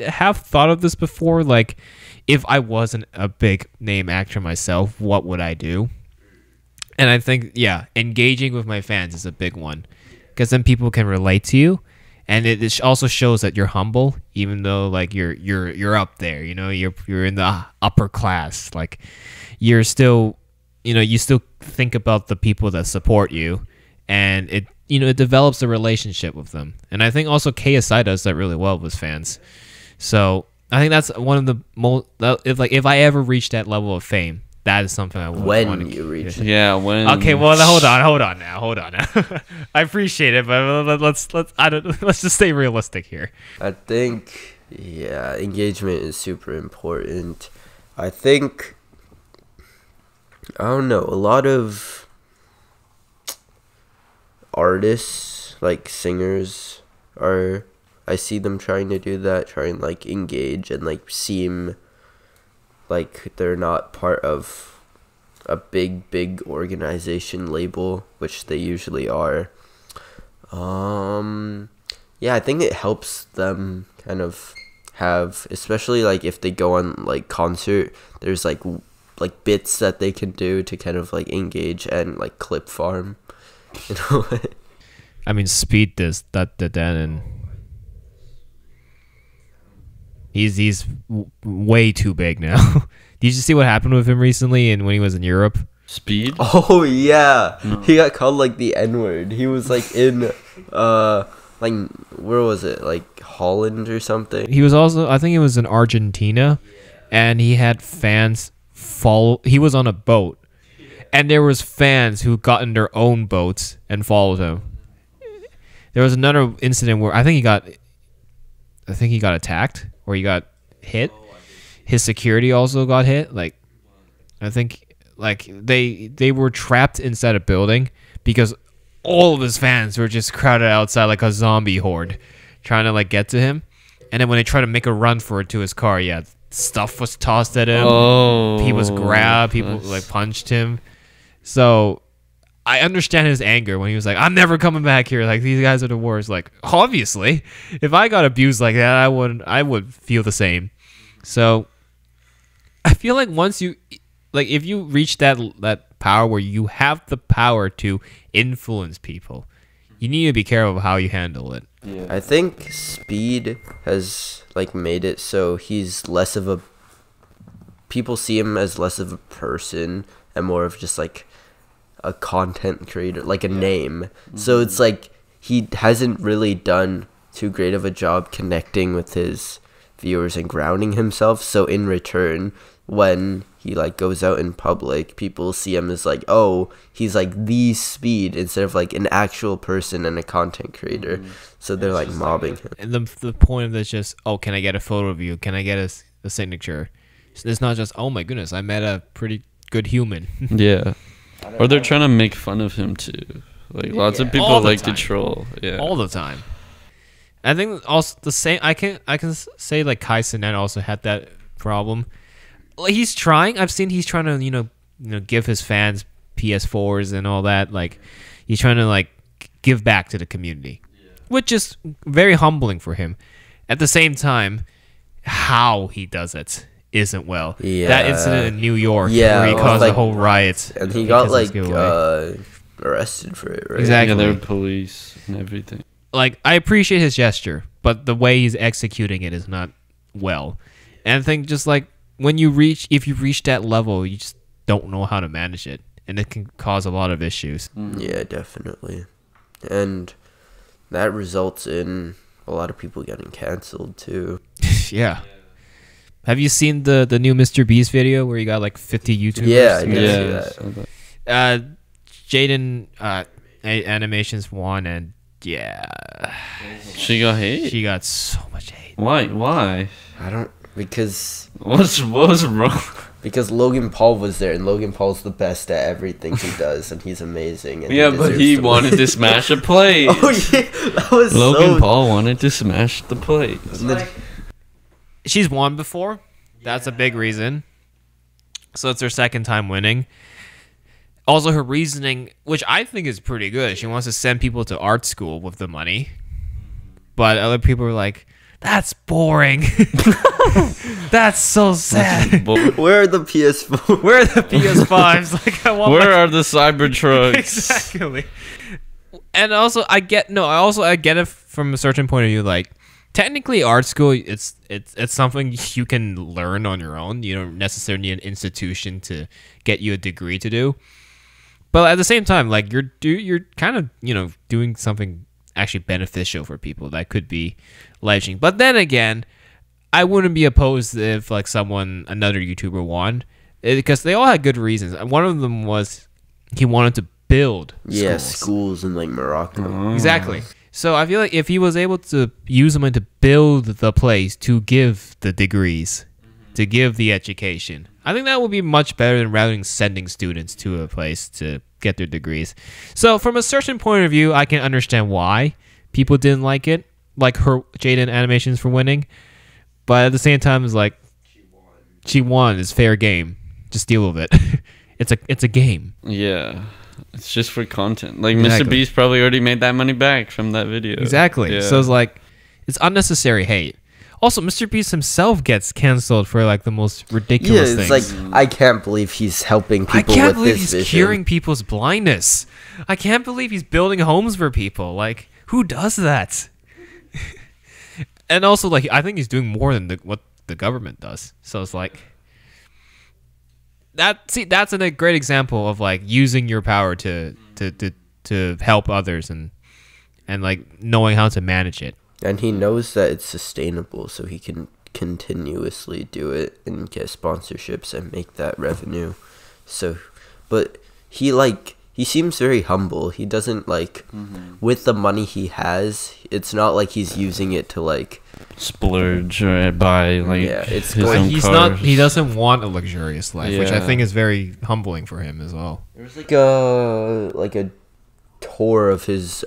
have thought of this before. Like, if I wasn't a big name actor myself, what would I do? And I think, yeah, engaging with my fans is a big one, because then people can relate to you, and it also shows that you're humble, even though like you're up there. You know, you're in the upper class. Like, you're still, you still think about the people that support you, and it develops a relationship with them. And I think also KSI does that really well with fans. So I think that's one of the most. If I ever reach that level of fame, that is something I would want When to you reach it. Yeah, when. Okay, well, hold on now. I appreciate it, but let's just stay realistic here. I think, yeah, engagement is super important. I think, I don't know, a lot of artists, like singers, I see them trying to do that, trying like engage and like seem like they're not part of a big organization label, which they usually are. Yeah, I think it helps them kind of have, especially like if they go on like concert, there's like bits that they can do to kind of like engage and like clip farm, you know. I mean, Speed does that, and he's way too big now. Did you see what happened with him recently and when he was in Europe? Speed? Oh yeah, he got called like the N-word. He was like in like, where was it, like Holland or something? He was also, I think he was in Argentina, and he had fans follow. He was on a boat, and there was fans who got in their own boats and followed him. There was another incident where I think he got attacked, or he got hit. His security also got hit. Like, I think like they were trapped inside a building because all of his fans were just crowded outside like a zombie horde, trying to like get to him. And then when they tried to make a run for it to his car, yeah, stuff was tossed at him. Oh, he was grabbed. People like punched him. So I understand his anger when he was like, "I'm never coming back here. Like, these guys are the worst." Like, obviously, if I got abused like that, I would feel the same. So I feel like once you, like, if you reach that power where you have the power to influence people, you need to be careful of how you handle it. Yeah. I think Speed has like made it so he's less of a, people see him as less of a person and more of just like a content creator, like a name. So it's like he hasn't really done too great of a job connecting with his viewers and grounding himself. So in return, when he like goes out in public, people see him as like, oh, he's like the Speed instead of like an actual person and a content creator. So they're like mobbing him. And the point of this is just, oh, can I get a photo of you? Can I get a signature? So it's not just, oh my goodness, I met a pretty good human. Yeah. Or they're trying to make fun of him too. Like, lots of people All the like to time. troll. Yeah. All the time. I think also the same. I can say like Kai Cenat also had that problem. Like, he's trying. I've seen he's trying to give his fans PS4s and all that. Like, he's trying to like give back to the community, which is very humbling for him. At the same time, how he does it isn't well. Yeah. That incident in New York Yeah, where he well, caused like- a whole riot. And he got because of his like giveaway. arrested for it, right? Exactly. Yeah, there were police and everything. Like, I appreciate his gesture, but the way he's executing it is not well. And I think just like if you reach that level, you just don't know how to manage it, and it can cause a lot of issues. Yeah, definitely. And that results in a lot of people getting canceled too. Yeah. Have you seen the new MrBeast video where you got like 50 YouTubers? Yeah, I did Yeah. see that. Jayden Animations won, and yeah, She got hate. she got so much hate. Why? I don't because What was wrong? because Logan Paul was there, and Logan Paul's the best at everything he does, and he's amazing. And Yeah, but deserves he to wanted win. to smash a plate. Oh yeah, that was Logan so. Paul wanted to smash the plate. And then- She's won before. That's a big reason. So it's her second time winning. Also, her reasoning, which I think is pretty good, she wants to send people to art school with the money. But other people are like, that's boring. That's so sad. Where are the PS4? Where are the PS5s? Like, I want Where are the Cybertrucks? exactly. And also, I get it from a certain point of view. Like, technically, art school it's something you can learn on your own. You don't necessarily need an institution to get you a degree to do. But at the same time, like you're kind of doing something actually beneficial for people that could be life-changing. But then again, I wouldn't be opposed if like another YouTuber won, because they all had good reasons. One of them was he wanted to build schools in like Morocco. Exactly. So I feel like if he was able to use money to build the place, to give the degrees, to give the education, I think that would be much better than rather than sending students to a place to get their degrees. So from a certain point of view, I can understand why people didn't like it, like her Jayden Animations for winning. But at the same time, it's like she won. It's fair game. Just deal with it. It's a game. Yeah. It's just for content. Like Exactly. MrBeast probably already made that money back from that video. Exactly. Yeah. So it's like it's unnecessary hate. Also, MrBeast himself gets canceled for like the most Yeah, ridiculous it's things. like I can't believe he's helping I people can't with believe this he's vision. curing people's blindness. I can't believe he's building homes for people. Like, who does that? And also, like, I think he's doing more than what the government does. So it's like that's a great example of like using your power to help others and like knowing how to manage it. And he knows that it's sustainable, so he can continuously do it and get sponsorships and make that revenue. So, but he seems very humble. He doesn't like with the money he has. It's not like he's using it to like splurge or buy like it's his going- own He's cars. not. He doesn't want a luxurious life, which I Yeah. think is very humbling for him as well. There was like a tour of his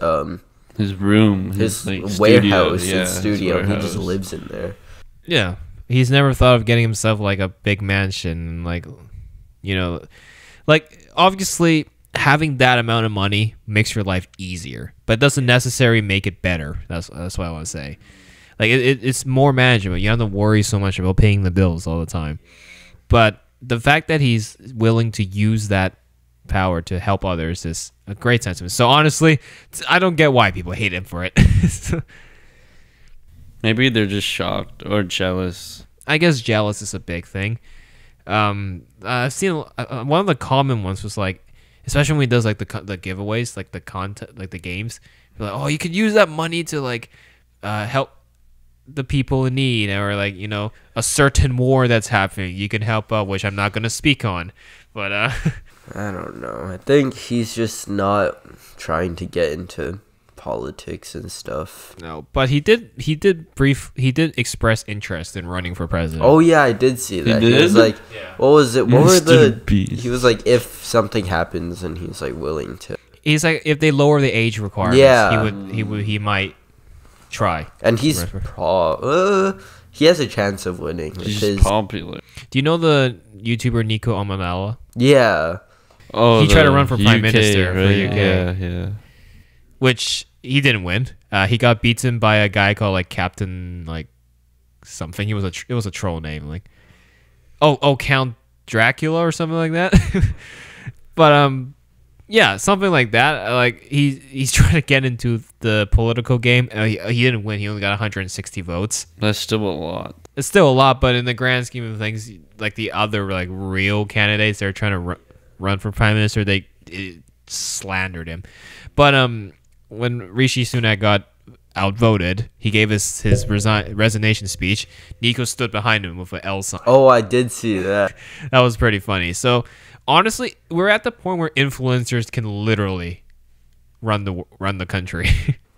room, his like, warehouse studio. and studio. He just warehouse. lives in there. Yeah, he's never thought of getting himself like a big mansion, like like obviously having that amount of money makes your life easier, but it doesn't necessarily make it better. That's what I want to say. Like it's more manageable. You don't have to worry so much about paying the bills all the time. But the fact that he's willing to use that power to help others is a great sentiment. So honestly, I don't get why people hate him for it. Maybe they're just shocked or jealous. I guess jealous is a big thing. I've seen one of the common ones was like, especially when he does like the giveaways, like the content, like the games. Like, oh, you could use that money to like help the people in need, or like a certain war that's happening. You can help out, which I'm not gonna speak on, but I don't know. I think he's just not trying to get into politics and stuff. no. But he did express interest in running for president. Oh yeah, I did see that. He did? was like, what was it? What were the? Mr. Beast. He was like, if something happens, and he's like willing to. He's like, if they lower the age requirements, Yeah. he might try. And he's Right. he has a chance of winning. With He's his, popular. Do you know the YouTuber Niko Ominala? yeah, Oh, He tried to the run for prime minister for right? UK. Yeah. Which he didn't win. He got beaten by a guy called like Captain like something. It was a troll name. Like Count Dracula or something like that. But yeah, something like that. Like he's trying to get into the political game. He didn't win. He only got 160 votes. That's still a lot. It's still a lot, but in the grand scheme of things, like the other like real candidates that are trying to run for prime minister, they slandered him. But when Rishi Sunak got outvoted, he gave his resignation speech. Niko stood behind him with an L sign. Oh, I did see that. That was pretty funny. So honestly, we're at the point where influencers can literally run the country.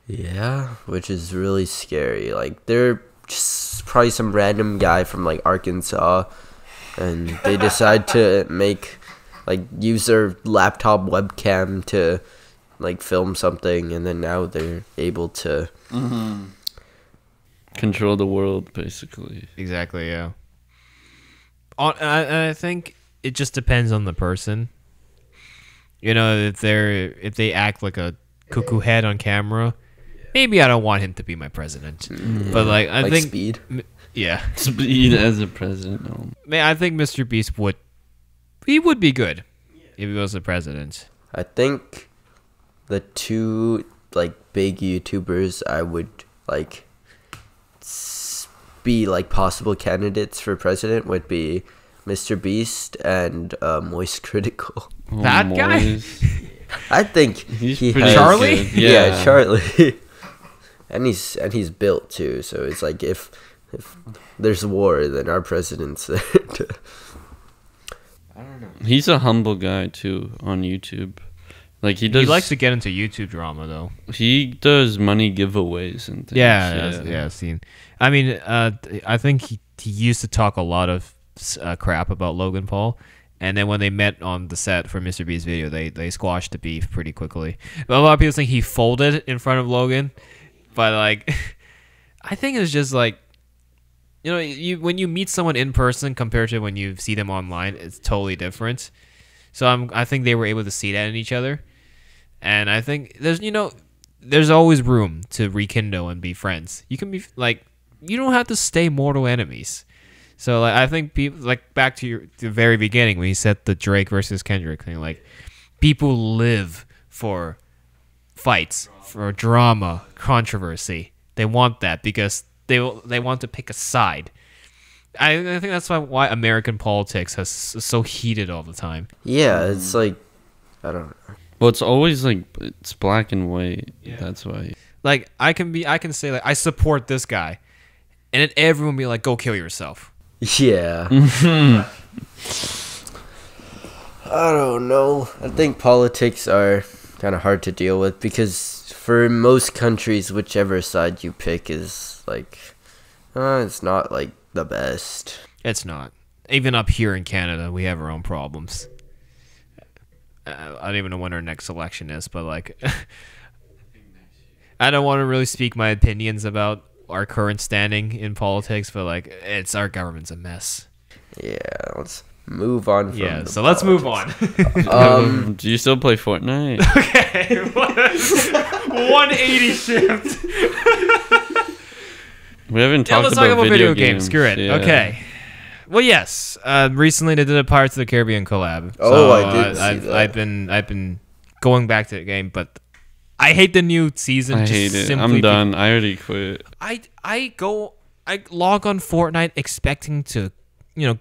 Yeah, which is really scary. Like they're just probably some random guy from like Arkansas, and they decide to use their laptop webcam to like film something, and then now they're able to Control the world, basically. Exactly, yeah. I think it just depends on the person. You know, if they act like a cuckoo head on camera, maybe I don't want him to be my president. But like I think Speed. Yeah. Speed as a president. No. Man, I think MrBeast would be good if he was the president. I think the two like big YouTubers I would like be like possible candidates for president would be MrBeast and Moist Critical. Oh, That guy? Moise. I think He's he pretty has, Charlie? good. Yeah, Charlie. and he's built too, so it's like if there's war, then our president's there. I don't know. He's a humble guy too on YouTube. Like he does. He likes to get into YouTube drama though. He does money giveaways and things. Yeah. I've seen. I mean, I think he used to talk a lot of crap about Logan Paul, and then when they met on the set for MrBeast's video, they squashed the beef pretty quickly. But a lot of people think he folded in front of Logan, but like, I think it's just like, you know, when you meet someone in person compared to when you see them online, it's totally different. So I think they were able to see that in each other, and I think there's always room to rekindle and be friends. You can be like, you don't have to stay mortal enemies. So like, I think people, like, back to the very beginning when you said the Drake versus Kendrick thing, like, people live for fights, for drama, controversy. They want that because they want to pick a side. I think that's why American politics is so heated all the time. Yeah, it's like, I don't know. Well, it's always like it's black and white. Yeah. That's why. Like I can say like I support this guy, and then everyone be like, go kill yourself. Yeah. I don't know. I think politics are kind of hard to deal with because for most countries, whichever side you pick is like, it's not like the best. It's not. Even up here in Canada, we have our own problems. I don't even know when our next election is, but like, I don't want to really speak my opinions about our current standing in politics, but like, our government's a mess. Yeah, let's move on from Yeah, so let's move on. Do you still play Fortnite? Okay, 180 shift. We haven't Yeah, talked let's talk about video games. Screw it. Yeah. Okay. Well, yes. Recently they did a Pirates of the Caribbean collab. Oh, I did see that. I've been going back to the game, but I hate the new season. I just hate it. simply I'm done. I already quit. I log on Fortnite expecting to,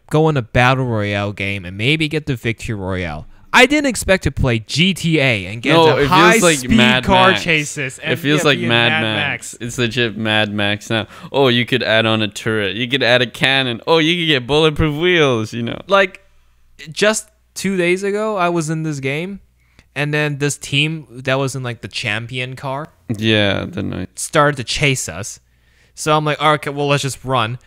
go in a battle royale game and maybe get the victory royale. I didn't expect to play GTA and get into high-speed car chases. And It feels like be in Mad Max. It's legit Mad Max now. Oh, you could add on a turret. You could add a cannon. Oh, you could get bulletproof wheels, Like, just 2 days ago, I was in this game, and then this team that was in, like, the champion car Yeah, the night. started to chase us. So I'm like, okay, well, let's just run.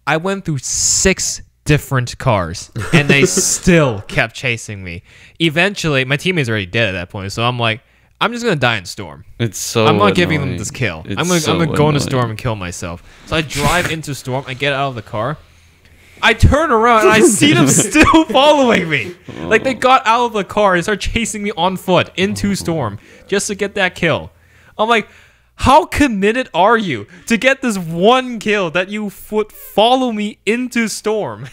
I went through 6 different cars, and they still kept chasing me. Eventually, my teammates already dead at that point, so I'm like, I'm just gonna die in Storm. It's so I'm not giving them annoying. this kill. It's I'm gonna so go into annoying. Storm and kill myself. So I drive into Storm, I get out of the car, I turn around and I see them still following me. Like, they got out of the car and started chasing me on foot into Storm just to get that kill. I'm like, How committed are you to get this one kill that you would follow me into Storm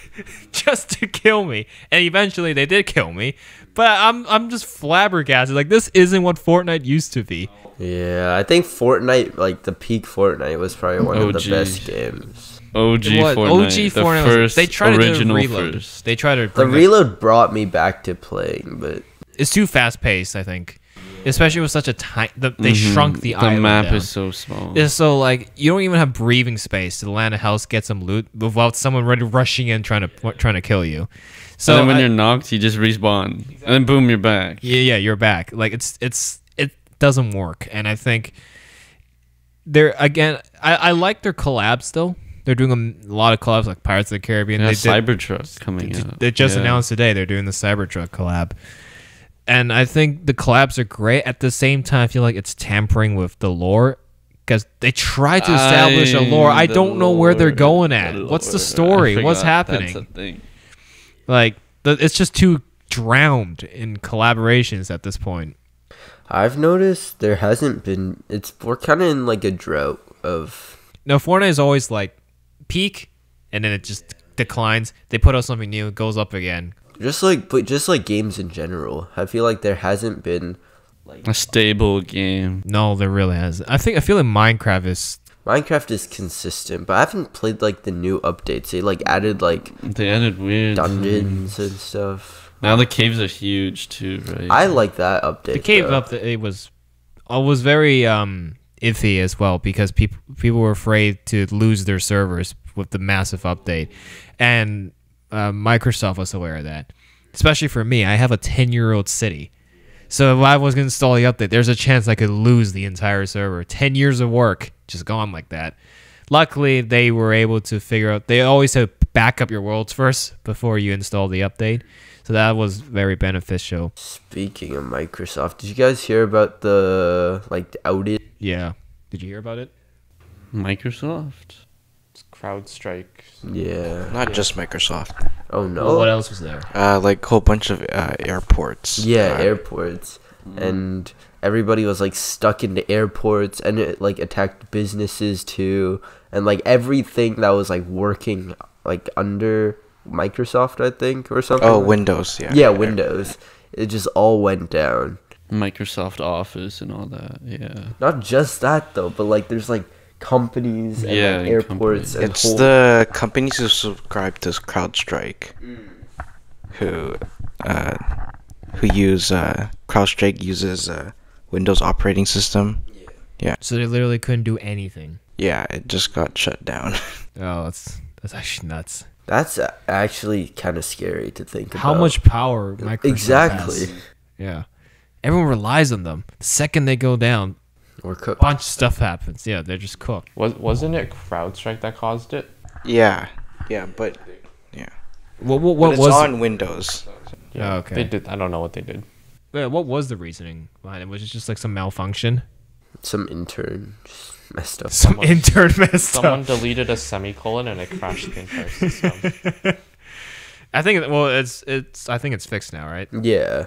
just to kill me? And eventually they did kill me, but I'm just flabbergasted. Like, this isn't what Fortnite used to be. Yeah, I think Fortnite, like the peak Fortnite, was probably one of the OG. best games. OG What? Fortnite. OG the Fortnite. first They tried to do a original reload. first. They tried to The bring reload brought me back to playing, but it's too fast paced, I think. Especially with such a tiny... They shrunk the island The map down. is so small. Yeah, so, like, you don't even have breathing space to land a house, get some loot, without someone rushing in trying to kill you. So and then when you're knocked, you just respawn, and then boom, you're back. yeah, you're back. Like, it doesn't work. And I think I like their collabs though. They're doing a lot of collabs like Pirates of the Caribbean. Yeah, They did- Cybertruck coming out. They just Yeah. announced today they're doing the Cybertruck collab. And I think the collabs are great. At the same time, I feel like it's tampering with the lore because they try to establish a lore. I don't know where they're going at. What's the story? What's happening? That's a thing. Like, it's just too drowned in collaborations at this point. I've noticed there hasn't been. We're kind of in like a drought of. No, Fortnite is always like peak, and then it just declines. They put out something new, it goes up again. Just like games in general. I feel like there hasn't been A stable game. No, there really hasn't. I feel like Minecraft is consistent, but I haven't played like the new updates. They like added like They added weird dungeons and stuff. Now the caves are huge too, right? I like that update. the cave though. up. It was very iffy as well because people were afraid to lose their servers with the massive update, and Microsoft was aware of that. Especially for me, I have a 10-year-old city. So if I was going to install the update, there's a chance I could lose the entire server. 10 years of work just gone like that. Luckily, they were able to figure out... They always have back up your worlds first before you install the update. So that was very beneficial. Speaking of Microsoft, did you guys hear about the outage? Yeah. Did you hear about it? Microsoft. It's Crowdstrike. Yeah. Not just Microsoft. Oh no. Well, what else was there? Like a whole bunch of airports. Yeah, airports. And everybody was like stuck in the airports, and it like attacked businesses too, and like everything that was like working like under Microsoft, I think, or something. Oh, Windows. Yeah. Yeah, Windows. It just all went down. Microsoft Office and all that. Yeah. Not just that though, but like there's like companies and Yeah, like and airports companies. and It's whole. the companies who subscribe to CrowdStrike who use CrowdStrike uses Windows operating system. So they literally couldn't do anything. Yeah, it just got shut down. Oh, that's actually nuts. That's actually kind of scary to think about. How much power Microsoft Exactly. has. Yeah. Everyone relies on them. The second they go down, Or a cook. bunch of stuff happens. Yeah, they're just cooked. Wasn't it Crowdstrike that caused it? Yeah, but What but it's was on Windows. Oh, okay. They did. I don't know what they did. Yeah, what was the reasoning behind it? Was it just like some malfunction? Some intern just messed up. Some intern messed Someone up. deleted a semicolon and it crashed the entire system. I think I think it's fixed now, right? Yeah.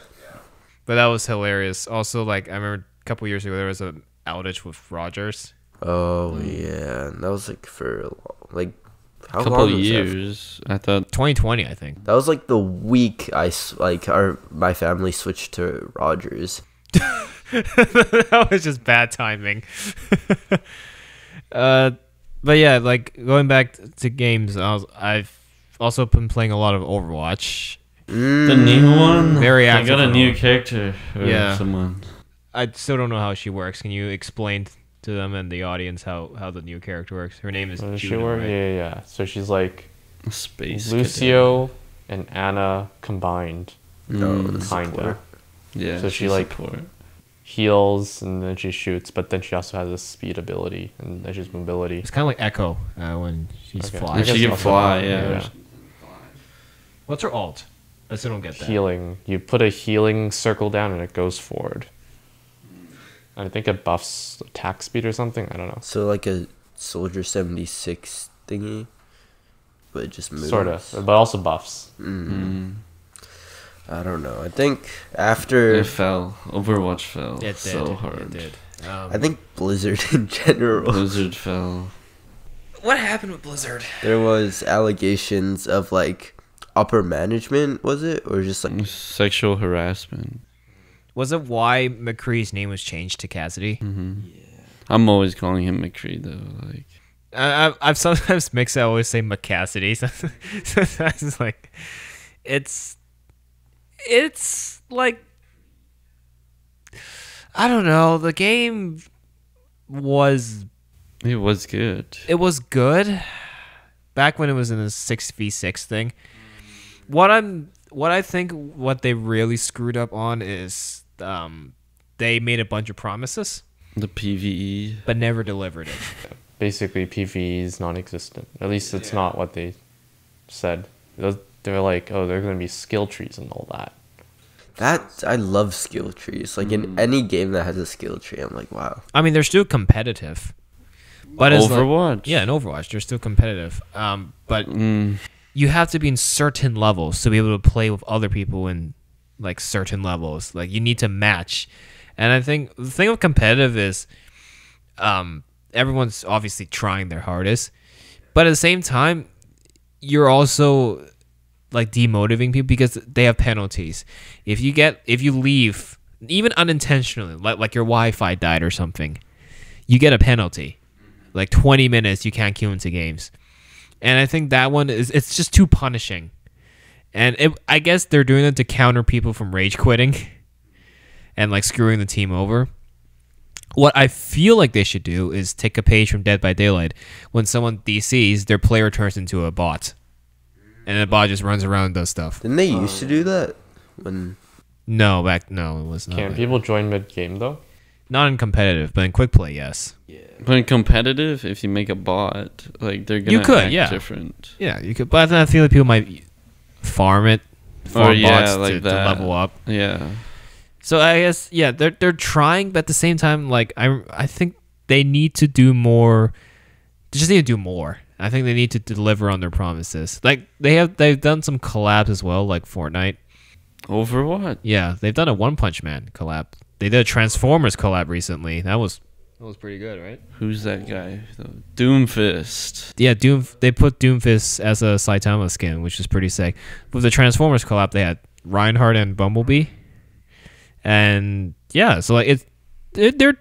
But that was hilarious. Also, like I remember a couple years ago there was a outage with Rogers. Oh yeah, that was like for like how Couple long was that? years. I thought 2020, I think. That was like the week my family switched to Rogers. That was just bad timing. But yeah, like going back to games, I've also been playing a lot of Overwatch. the new one. Very I active got a and new all. character. Or Yeah. Someone. I still don't know how she works. Can you explain to them and the audience how the new character works? Her name is What does she Juno, work? right? Yeah. So she's like A space. Lucio and Anna combined, No, the kinda. support. cadet. Yeah. So she, she's like, support. Heals and then she shoots, but then she also has a speed ability and then she's mobility. It's kind of like Echo when she's Okay. flying. And she guess can also- fly. Yeah. What's her alt? I still don't get that. Healing. You put a healing circle down and it goes forward. And I think it buffs attack speed or something. I don't know. So like a Soldier 76 thingy, but it just moves. Sort of, but also buffs. Mm. I don't know. I think after It fell. Overwatch fell It did. so hard. It did. I think Blizzard in general. Blizzard fell. What happened with Blizzard? There was allegations of like upper management, was it, or just like Sexual harassment. Was it why McCree's name was changed to Cassidy? I'm always calling him McCree though. Like I've sometimes mixed. I always say McCassidy. Sometimes it's like, it's like, I don't know. The game was it was good. good back when it was in a 6v6 thing. What I think what they really screwed up on is they made a bunch of promises The PVE. but never delivered it. Basically, PvE is non-existent. At least it's not what they said. They're like, oh, there's gonna be skill trees and all that. that. I love skill trees. Like in any game that has a skill tree, I'm like, wow. I mean, they're still competitive. But it's like- Overwatch. yeah, in Overwatch, they're still competitive. But you have to be in certain levels to be able to play with other people in like certain levels. Like you need to match. And I think the thing with competitive is everyone's obviously trying their hardest, but at the same time, you're also like demotivating people because they have penalties. If you leave, even unintentionally, like your Wi-Fi died or something, you get a penalty. Like 20 minutes, you can't queue into games. And I think that one it's just too punishing. And I guess they're doing it to counter people from rage quitting and like screwing the team over. What I feel like they should do is take a page from Dead by Daylight. When someone DCs, their player turns into a bot. And the bot just runs around and does stuff. Didn't they used to do that? When No, it was not. Can people join mid-game though? Not in competitive, but in quick play, yes. But in competitive, if you make a bot, like they're gonna You could, act yeah. different. Yeah, you could, but I feel like people might farm yeah, bots like to that. level up. Yeah. So I guess they're trying, but at the same time, like I think they need to do more. They just need to do more. I think they need to deliver on their promises. Like they've done some collabs as well, like Fortnite. Overwatch. Yeah, they've done a One Punch Man collab. They did a Transformers collab recently. That was pretty good, right? Who's that guy? Doomfist. Yeah, They put Doomfist as a Saitama skin, which is pretty sick. With the Transformers collab, they had Reinhardt and Bumblebee, and yeah, so like they're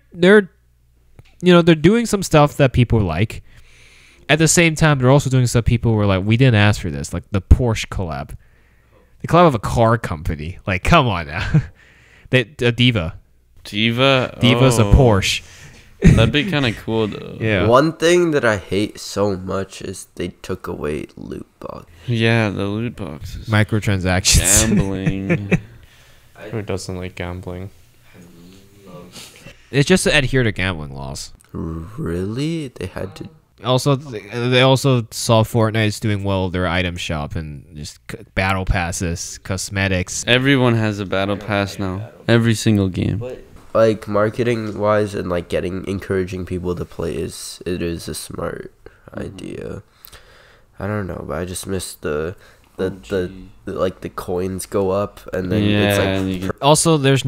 doing some stuff that people like. At the same time, they're also doing stuff people were like, we didn't ask for this, like the Porsche collab, the collab of a car company. Like, come on now, a Diva's a Porsche. That'd be kind of cool though. Yeah. one thing that I hate so much is they took away loot box. Yeah, the loot boxes. Microtransactions. Gambling. Who doesn't like gambling? It's just to adhere to gambling laws. Really? They had to. Also, they also saw Fortnite's doing well with their item shop and just battle passes, cosmetics. Everyone has a battle pass now. Every single game. Like marketing wise and like encouraging people to play is a smart idea. I don't know, but I just miss the like the coins go up and then it's like Also, there's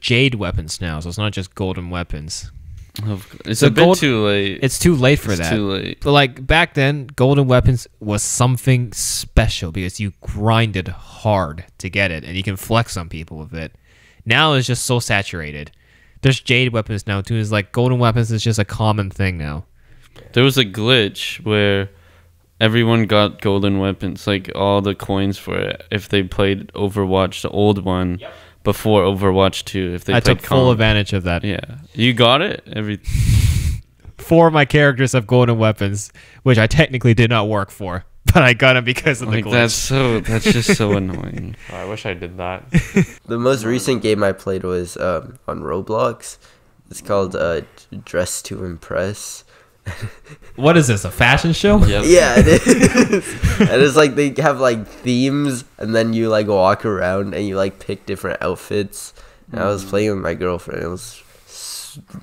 jade weapons now, so it's not just golden weapons. It's So a bit too late. It's too late for It's that. too late. But like back then, golden weapons was something special because you grinded hard to get it, and you can flex on people with it. Now it's just so saturated. There's jade weapons now too. It's like golden weapons is just a common thing now. There was a glitch where everyone got golden weapons, like all the coins for it, if they played Overwatch, the old one, before Overwatch 2. If they I played took full advantage of that. Yeah, you got it. 4 of my characters have golden weapons, which I technically did not work for, but I got them because of the Like glitch. that's just so annoying. Oh, I wish I did that. the most recent game I played was on Roblox. It's called Dress to Impress. What is this, a fashion show? Yep. Yeah, it is. And it's like they have like themes, and then you like walk around and you like pick different outfits. And I was playing with my girlfriend. It was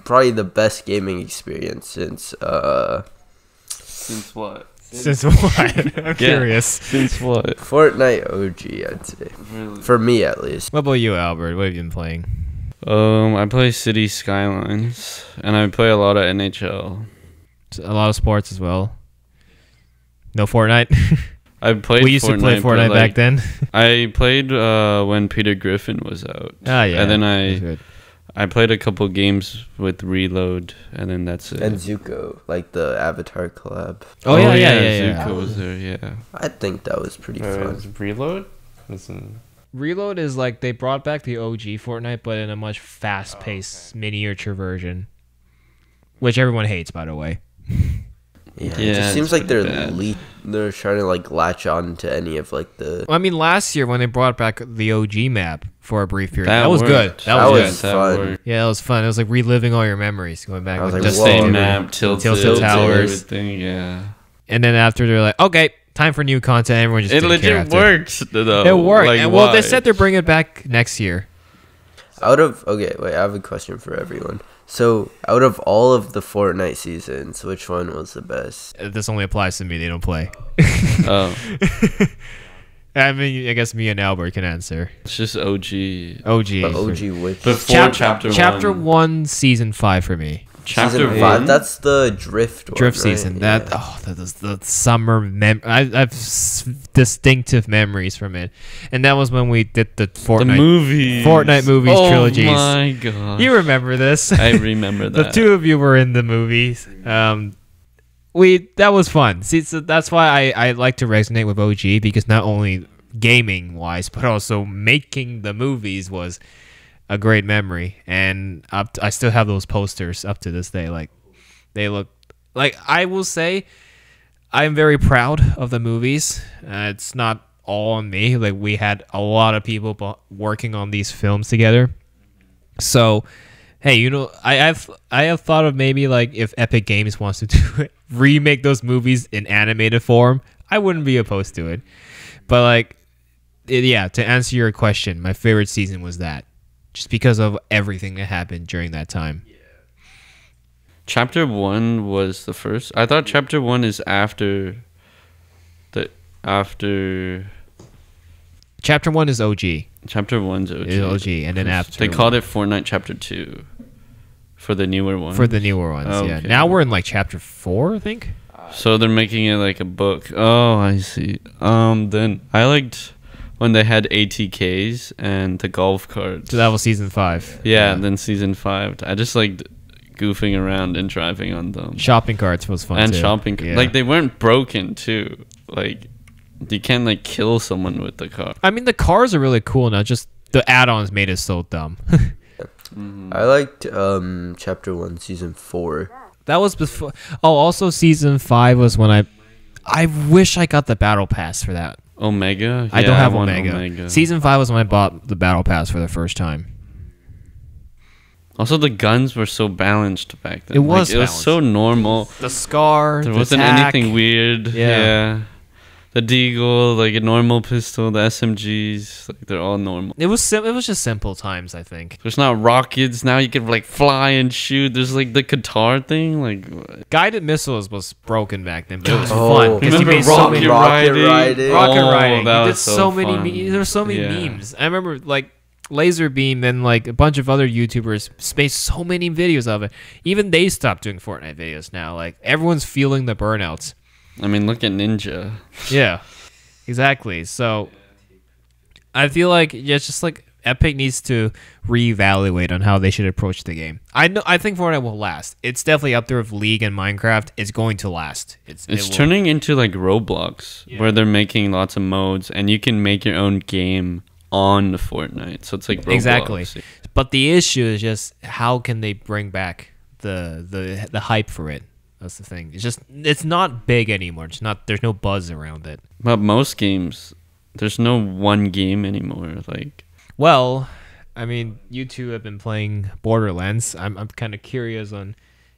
probably the best gaming experience since Since what? Since what? I'm curious. Since what? Fortnite OG, I'd say. Really? For me, at least. What about you, Albert? What have you been playing? I play City Skylines, and I play a lot of NHL. A lot of sports as well. No Fortnite. I played. We used to play but, Fortnite like, back then. I played when Peter Griffin was out. Ah, yeah. And then That's good. I played a couple games with Reload, and then that's it. And Zuko, like the Avatar collab. Oh, yeah. Zuko was there, yeah. I think that was pretty fun. Reload? Listen. Reload is like they brought back the OG Fortnite, but in a much fast-paced miniature version, which everyone hates, by the way. Yeah, it Yeah, just seems it's like they're pretty bad. they're trying to like latch on to any of like the. I mean, last year when they brought back the OG map for a brief period, that was good. worked. That was was fun. worked. Yeah, it was fun. It was like reliving all your memories, going back I was with like, just The whoa. same map, tilted towers. everything, yeah. And then after they're like, okay, time for new content. Everyone just It didn't care legit after. works, though. It worked. Like, And, well, they why? said they're bringing it back next year. Okay, wait, I have a question for everyone. So, out of all of the Fortnite seasons, which one was the best? This only applies to me. They don't play. Oh, I mean, I guess me and Albert can answer. it's just OG. OG. The OG which? Before chapter 1. Chapter 1, season 5 for me. Chapter Season 5, 1? that's the Drift one, Drift right? season. Yeah. That is the summer I have distinctive memories from it, and that was when we did the Fortnite The movies. Fortnite movies trilogies. Oh my god. You remember this? I remember The that. two of you were in the movies. That was fun. See, so that's why I like to resonate with OG, because not only gaming wise, but also making the movies was a great memory. And I still have those posters up to this day. Like, they look like, I will say, I'm very proud of the movies. It's not all on me. Like, we had a lot of people working on these films together. So, hey, you know, I have thought of maybe, like, if Epic Games wants to do it, remake those movies in animated form, I wouldn't be opposed to it. But, like, yeah, to answer your question, my favorite season was that, just because of everything that happened during that time. Chapter 1 was the first. I thought chapter 1 is after. Chapter 1 is OG. Chapter 1's OG. Is OG, and then after They called it Fortnite Chapter 2 for the newer one. for the newer ones. Yeah. Okay. Now we're in like chapter 4, I think. So they're making it like a book. Oh, I see. Then I liked when they had ATKs and the golf carts. So that was season 5. Yeah, and then season 5. I just liked goofing around and driving on them. Shopping carts was fun And too. shopping. Yeah. Like, they weren't broken, too. Like, you can't, like, kill someone with the car. I mean, the cars are really cool now. Just the add-ons made it so dumb. I liked chapter 1, season 4. That was before. Oh, also season 5 was when I wish I got the battle pass for that. Omega? I Yeah, don't have want Omega. Season 5 was when I bought the battle pass for the first time. Also, the guns were so balanced back then. It was Like, it was balanced. so normal. The scar. There the wasn't attack. anything weird. Yeah. Yeah. The deagle, like a normal pistol, the SMGs, like, they're all normal. It was just simple times, I think. There's not rockets. Now you can, like, fly and shoot. There's, like, the Qatar thing. Like, Guided missiles was broken back then, but it was Oh. fun because you remember made so many rocket Rocket riding? rocket Oh, riding. that You did was so many. fun. There were so many Yeah. memes. I remember like Laser Beam and like a bunch of other YouTubers made so many videos of it. Even they stopped doing Fortnite videos now. Like everyone's feeling the burnouts. I mean, look at Ninja. Yeah, exactly. So I feel like it's just like Epic needs to reevaluate on how they should approach the game. I think Fortnite will last. It's definitely up there with League and Minecraft. It's going to last. It's it will- turning into like Roblox, where they're making lots of modes, and you can make your own game on the Fortnite. So it's like Roblox. Exactly. But the issue is just how can they bring back the hype for it? That's the thing. It's not big anymore. There's no buzz around it. But most games, there's no one game anymore. Like, Well, I mean, you two have been playing Borderlands. I'm kind of curious on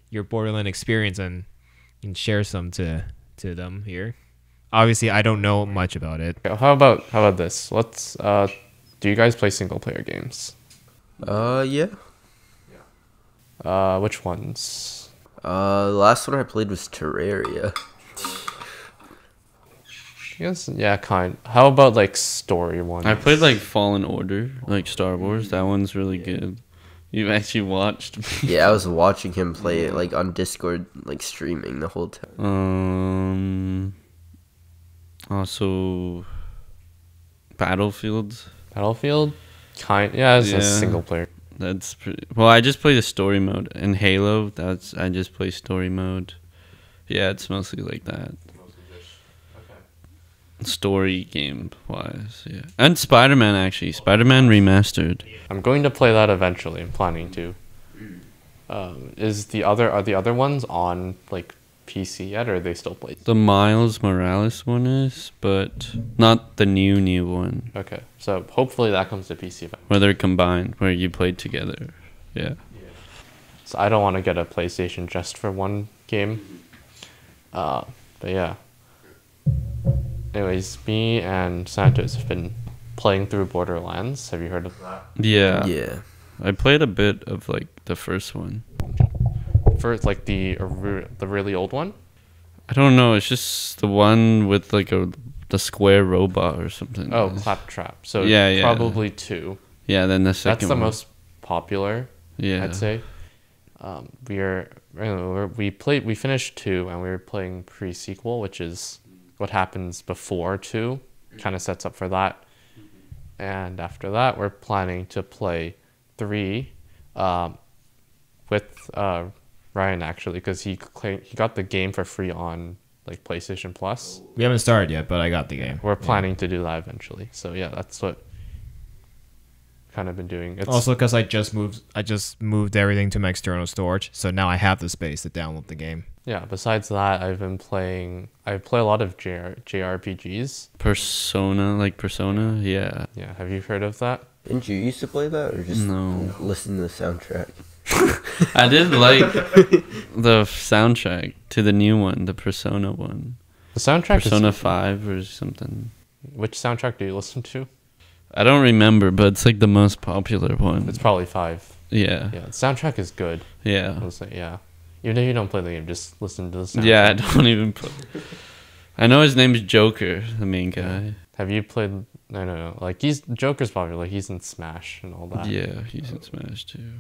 your Borderlands experience and can share some to them here. Obviously, I don't know much about it. Okay, how about this? Let's do you guys play single player games? Yeah. Which ones? The last one I played was Terraria. Yes, yeah, kind. How about like story one? I played like Fallen Order, like Star Wars. That one's really good. You've actually watched. Yeah, I was watching him play it like on Discord, like streaming the whole time. Also, Battlefield. Battlefield, yeah, it's a single player. That's pretty. Well, I just play the story mode. In Halo, I just play story mode. Yeah, it's mostly like that. Story game wise, yeah. And Spider-Man, actually. Spider-Man Remastered. I'm going to play that eventually. I'm planning to. Are the other ones on like PC yet, or are they still played? The Miles Morales one is, but not the new one. Okay, so hopefully that comes to PC eventually. Where they're combined, where you play together. Yeah. So I don't want to get a PlayStation just for one game. But yeah. Anyways, me and Santos have been playing through Borderlands. Have you heard of that? Yeah. Yeah. I played a bit of like the first one. First, like the really old one? I don't know. It's just the one with like the square robot or something. Oh, Claptrap. So yeah. probably 2. Yeah, then the second That's the one. most popular. Yeah. I'd say. We finished 2 and we were playing pre-sequel, which is what happens before 2. Kind of sets up for that. And after that, we're planning to play 3 with Ryan, actually, because he got the game for free on like PlayStation Plus. We haven't started yet, but I got the game. We're planning to do that eventually. So yeah, that's what kind of been doing. It's Also, because I just moved everything to my external storage, so now I have the space to download the game. yeah. Besides that, I play a lot of JRPGs. Persona, yeah. Yeah, have you heard of that? Didn't you used to play that, or just No. listen to the soundtrack? I did like the soundtrack to the new one, the Persona one. The soundtrack Persona is 5 or something. Which soundtrack do you listen to? I don't remember, but it's like the most popular one. It's probably 5. Yeah. Yeah, the soundtrack is good. Yeah. I would say, yeah. Even if you don't play the game, just listen to the soundtrack. Yeah, I don't even play. I know his name is Joker, the main guy. Have you played? No. Like Joker's popular. Like he's in Smash and all that. Yeah, he's in Smash too.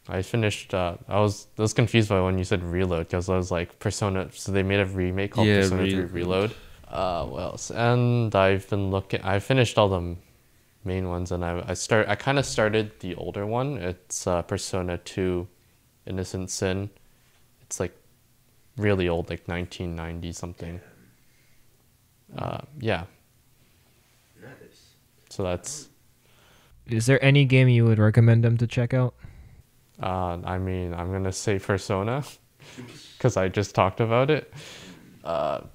I finished. I was confused by when you said Reload, because I was like Persona. So they made a remake called Persona 3 Reload. What else? And I've been looking. I finished all the main ones, and I kind of started the older one. It's Persona 2, Innocent Sin. It's like really old, like 1990 something. Yeah. So that's. Is there any game you would recommend them to check out? I mean, I'm gonna say Persona, because I just talked about it.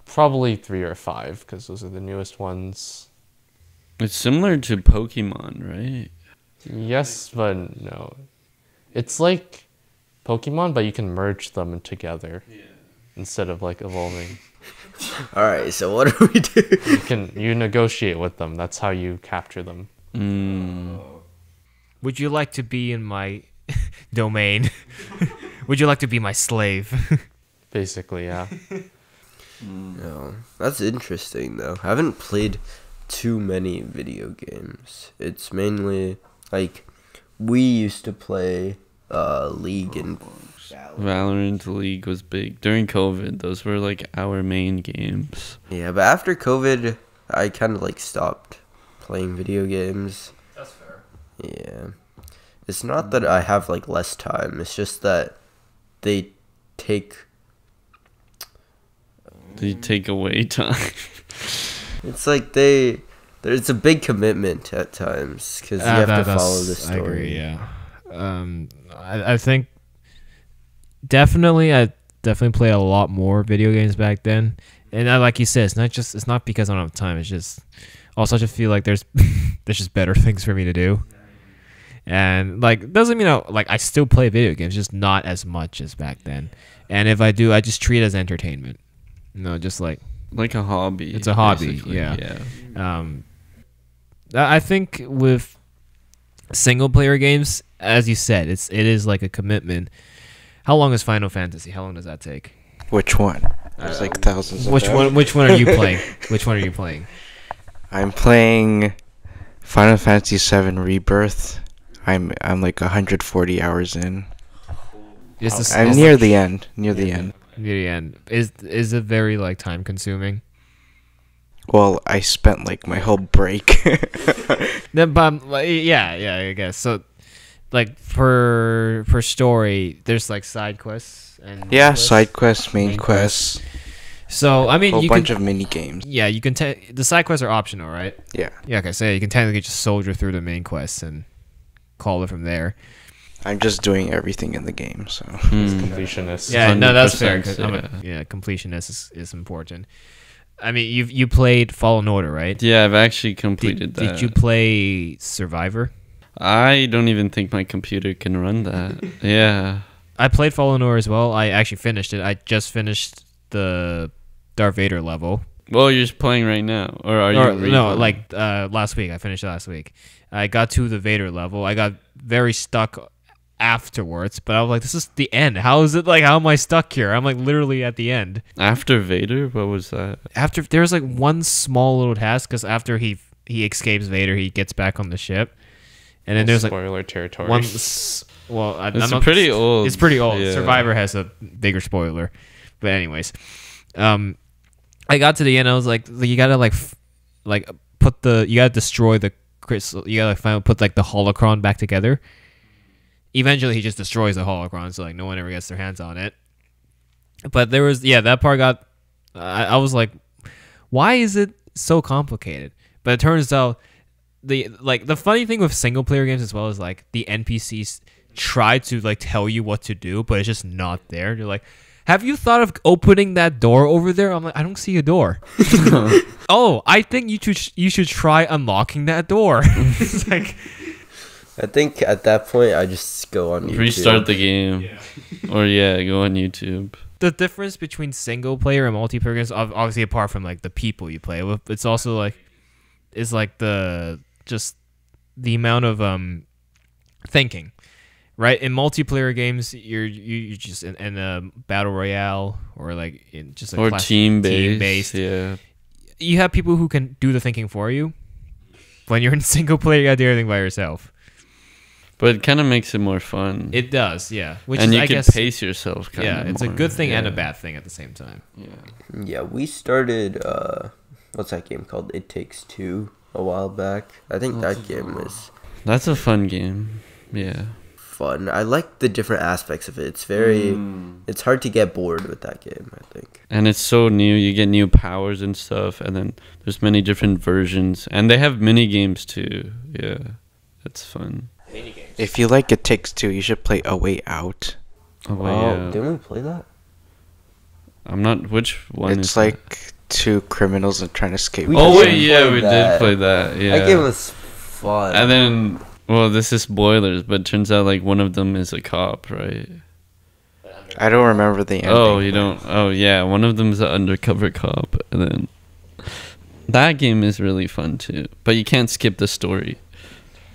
Probably 3 or 5, because those are the newest ones. It's similar to Pokemon, right? Yes, but no. It's like Pokemon, but you can merge them together instead of like evolving. All right, so what do we do? You negotiate with them. That's how you capture them. Would you like to be in my domain? Would you like to be my slave? Basically, yeah. No, that's interesting though. I haven't played too many video games. It's mainly like we used to play League and Valorant League was big. During COVID, those were like our main games. Yeah, but after COVID, I kind of like stopped playing video games. That's fair. Yeah. It's not that I have like less time. It's just that they take away time. It's like it's a big commitment at times because you have to follow the story. I agree, yeah. I think I definitely play a lot more video games back then. And like you said, it's not because I don't have time. It's just also I just feel like there's just better things for me to do. And like doesn't mean I still play video games, just not as much as back then. And if I do, I just treat it as entertainment. Just like a hobby. It's a hobby, basically. yeah. I think with single player games, as you said, it is like a commitment. How long is Final Fantasy? How long does that take? Which one? There's like thousands. Which of them. Which one are you playing? Which one are you playing? I'm playing Final Fantasy VII Rebirth. I'm like 140 hours in. I'm near the end. Near the end. Near the end. Is it very like time consuming? Well, I spent like my whole break. Then, but yeah, I guess so. Like for story, there's like side quests and side quests, main quests. So I mean, a whole bunch of mini games. Yeah, you can. The side quests are optional, right? Yeah. Yeah. Okay. So you can technically just soldier through the main quests and call it from there. I'm just doing everything in the game, so. Completionist. Yeah. No, that's fair. Yeah. Completionist is important. I mean, you played Fallen Order, right? Yeah, I've actually completed that. Did you play Survivor? I don't even think my computer can run that. Yeah. I played Fallen Order as well. I actually finished it. I just finished the Darth Vader level. Well, you're just playing right now, or are you? No, like last week. I finished it last week. I got to the Vader level. I got very stuck afterwards, but I was like, "This is the end. How is it like? How am I stuck here? I'm like literally at the end." After Vader, what was that? After there's like one small little task because after he escapes Vader, he gets back on the ship. And then there's like spoiler territory. Well, it's pretty old. It's pretty old. Yeah. Survivor has a bigger spoiler, but anyways, I got to the end. I was like, you gotta you gotta destroy the crystal. You gotta put like the holocron back together. Eventually, he just destroys the holocron, so like no one ever gets their hands on it. But there was that part got. I was like, why is it so complicated? But it turns out. The funny thing with single player games as well is like the NPCs try to like tell you what to do, but it's just not there. You're like, have you thought of opening that door over there? I'm like, I don't see a door. Oh, I think you should try unlocking that door. It's like, I think at that point I just go on YouTube. Restart the game, or go on YouTube. The difference between single player and multiplayer games, obviously apart from like the people you play with, it's also like is like the amount of thinking, right? In multiplayer games, you just in a battle royale or like in just a team based. Yeah, you have people who can do the thinking for you. When you're in single player, you gotta do everything by yourself. But it kind of makes it more fun. It does, yeah. I guess pace yourself. It's a good thing and a bad thing at the same time. Yeah, we started. What's that game called? It Takes Two. A while back. I think that game was... That's a fun game. Yeah. Fun. I like the different aspects of it. It's very... It's hard to get bored with that game, I think. And it's so new. You get new powers and stuff. And then there's many different versions. And they have mini games too. Yeah. It's fun. If you like It Takes Two, you should play A Way Out. Didn't we play that? I'm not... Which one it's like... Two criminals are trying to escape. We did play that. Yeah, that game was fun. And then, well, this is spoilers, but it turns out like one of them is a cop, right? I don't remember the ending. Oh, you don't? Oh, yeah, one of them is an undercover cop, and then that game is really fun too. But you can't skip the story.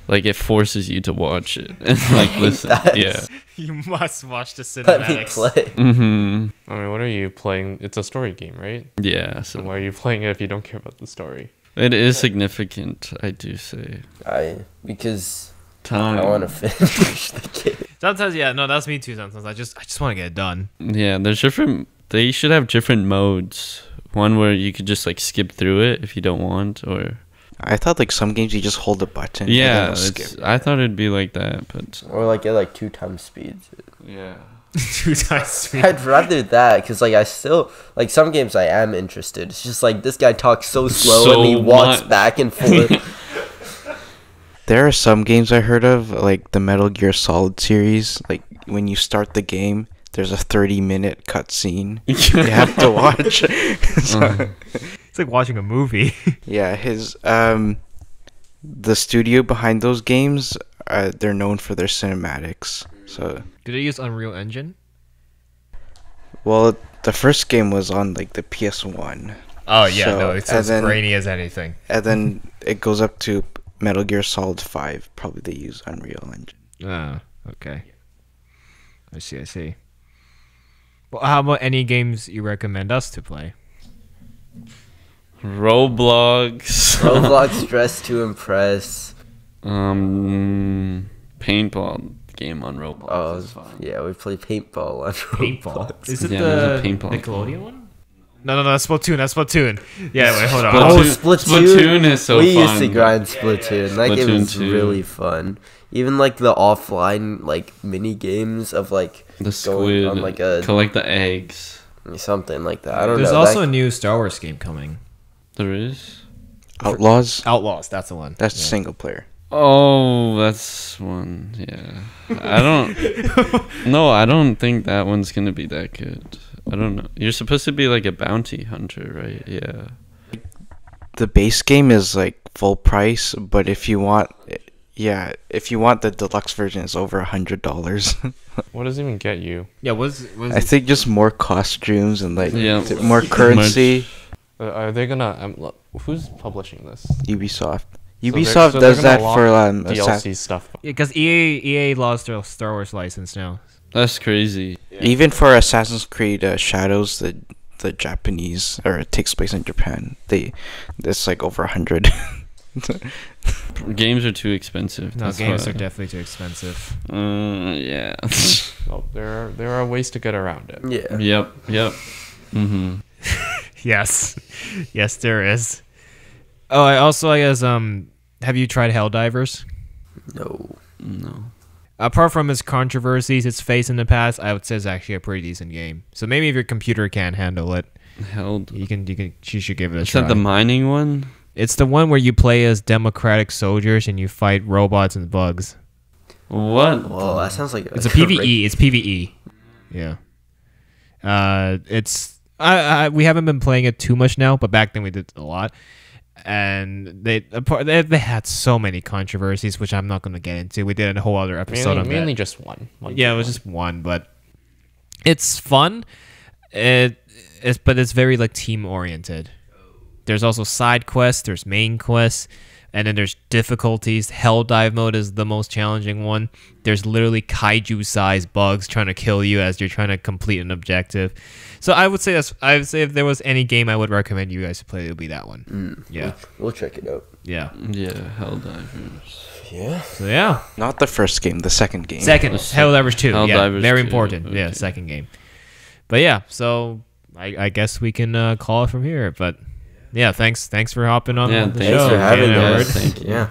Like it forces you to watch it and like listen. Yeah. You must watch the cinematics. Let me play. Mm-hmm. I mean, what are you playing? It's a story game, right? Yeah. So why are you playing it if you don't care about the story? It is significant, I do say. Because time. I want to finish the game. Sometimes, that's me too. Sometimes I just want to get it done. Yeah, there's different. They should have different modes. One where you could just like skip through it if you don't want, or. I thought like some games you just hold the button. Yeah, I thought it'd be like that, but or like get like 2 times speeds. Yeah, 2 times speed. I'd rather that because like I still like some games I am interested. It's just like this guy talks so slow and he walks back and forth. There are some games I heard of, like the Metal Gear Solid series. Like when you start the game, there's a 30-minute cutscene you have to watch. It's like watching a movie. Yeah, the studio behind those games, they're known for their cinematics. So do they use Unreal Engine? Well, the first game was on like the PS1. Oh yeah, it's as grainy as anything. And then it goes up to Metal Gear Solid 5. Probably they use Unreal Engine. Oh, okay. I see. Well, how about any games you recommend us to play? Roblox. Roblox Dress to Impress. Paintball game on Roblox. Oh, is fun. yeah, we play paintball on Paintball. Roblox. Is it Yeah, there's a the paintball Nickelodeon one? No, that's Splatoon. That's Splatoon. Yeah, wait, hold on. Splatoon is so we fun. used to grind Splatoon. That game Splatoon was 2. really fun. Even like the offline like mini games of like The going squid. on like a Collect the eggs. something like that. I don't There's know. also that, a new Star Wars game coming. There is. Outlaws. Outlaws. That's the one. That's Yeah. single player. Oh, that's one. Yeah. I don't. No, I don't think that one's gonna be that good. I don't know. You're supposed to be like a bounty hunter, right? Yeah. The base game is like full price, but if you want the deluxe version, it's over $100. What does it even get you? Yeah, was I think just more costumes and like Yeah. more currency. Are they gonna? Who's publishing this? Ubisoft. they're- Ubisoft so they're does gonna that lock for DLC stuff. because EA lost their Star Wars license now. That's crazy. even for Assassin's Creed Shadows, the Japanese, or it takes place in Japan. It's like over 100. Games are too expensive. No, that's games why. are definitely too expensive. Yeah. Well, there are ways to get around it. yeah. Yep. Mm-hmm. Yes, yes, there is. Oh, I guess have you tried Helldivers? No. No. Apart from its controversies it's faced in the past, I would say it's actually a pretty decent game. So maybe if your computer can't handle it, Held. you should give it a Is try. that the mining one? It's the one where you play as democratic soldiers and you fight robots and bugs. What? Well, that sounds like It's a PvE. It's PvE. Yeah. It's we haven't been playing it too much now, but back then we did a lot. And they had so many controversies, which I'm not going to get into. We did a whole other episode on Mainly that. just one. Yeah, it was just one, but it's fun. But it's very like team oriented. There's also side quests, there's main quests, and then there's difficulties. Hell dive mode is the most challenging one. There's literally kaiju-sized bugs trying to kill you as you're trying to complete an objective. So I would say if there was any game I would recommend you guys to play, it would be that one. Yeah. We'll check it out. Yeah. Yeah, Helldivers. Yeah. So yeah. Not the first game, the second game. Second, Helldivers 2. Yeah, Helldivers very 2, important. Yeah, okay. second game. But yeah, so I guess we can call it from here. But yeah, thanks for hopping on Yeah, the thanks show. Thanks for having Yeah, us. Thank you. Yeah.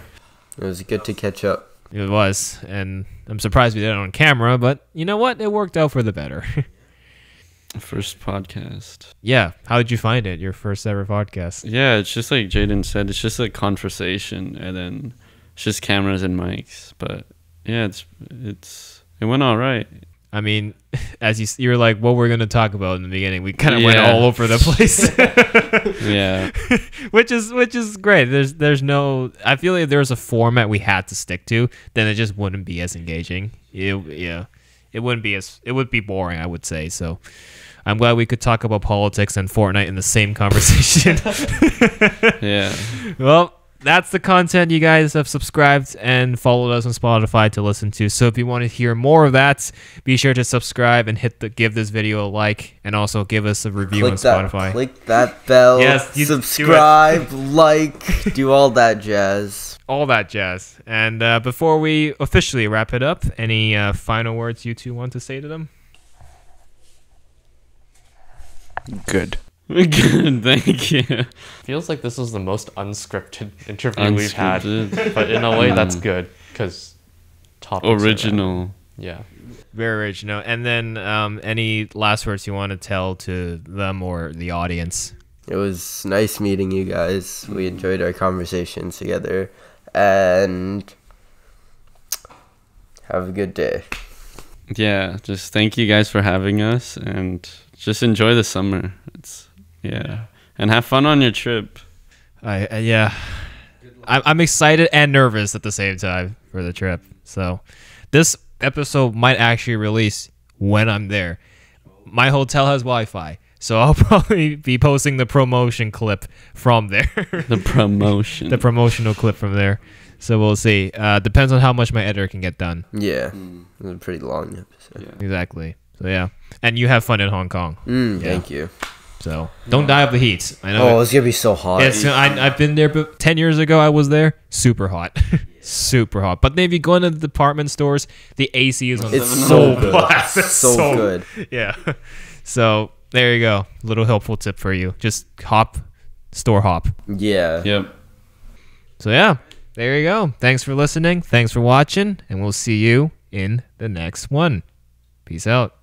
It was good to catch up. It was, and I'm surprised we did it on camera, but you know what? It worked out for the better. First podcast. Yeah, how did you find it? Your first ever podcast? Yeah, it's just like Jayden said. It's just a conversation, and then it's just cameras and mics. But yeah, it went all right. I mean, as you were like, what we're gonna talk about in the beginning, we kind of went Yeah. all over the place. Yeah. which is great. There's no. I feel like if there was a format we had to stick to, then it just wouldn't be as engaging. It wouldn't be it would be boring, I would say. So I'm glad we could talk about politics and Fortnite in the same conversation. Yeah. Well, that's the content you guys have subscribed and followed us on Spotify to listen to. So if you want to hear more of that, be sure to subscribe and give this video a like, and also give us a review on Spotify. Click that bell. Yes, you do it. subscribe, like, do all that jazz. All that jazz. And before we officially wrap it up, any final words you two want to say to them? Good. Good. Thank you. Feels like this was the most unscripted interview we've had, Unscripted. but in a way that's good because Original. Yeah. Very original. And then any last words you want to tell to them or the audience? It was nice meeting you guys. We enjoyed our conversations together. And have a good day. Yeah. Just thank you guys for having us, and just enjoy the summer. Yeah. And have fun on your trip. Yeah. I'm excited and nervous at the same time for the trip. So this episode might actually release when I'm there. My hotel has Wi-Fi, so I'll probably be posting the promotion clip from there. The promotion. The promotional clip from there. So we'll see. Depends on how much my editor can get done. Yeah. It was a pretty long episode. Yeah. Exactly. So yeah, and you have fun in Hong Kong. Thank you. So don't die of the heat. I know. Oh, it's gonna be so hot. I've been there, but 10 years ago I was there. Super hot, super hot. But maybe going to the department stores, the AC is on. It's so good. It's so good. Yeah. So there you go. Little helpful tip for you. Just store hop. Yeah. Yep. So yeah, there you go. Thanks for listening. Thanks for watching, and we'll see you in the next one. Peace out.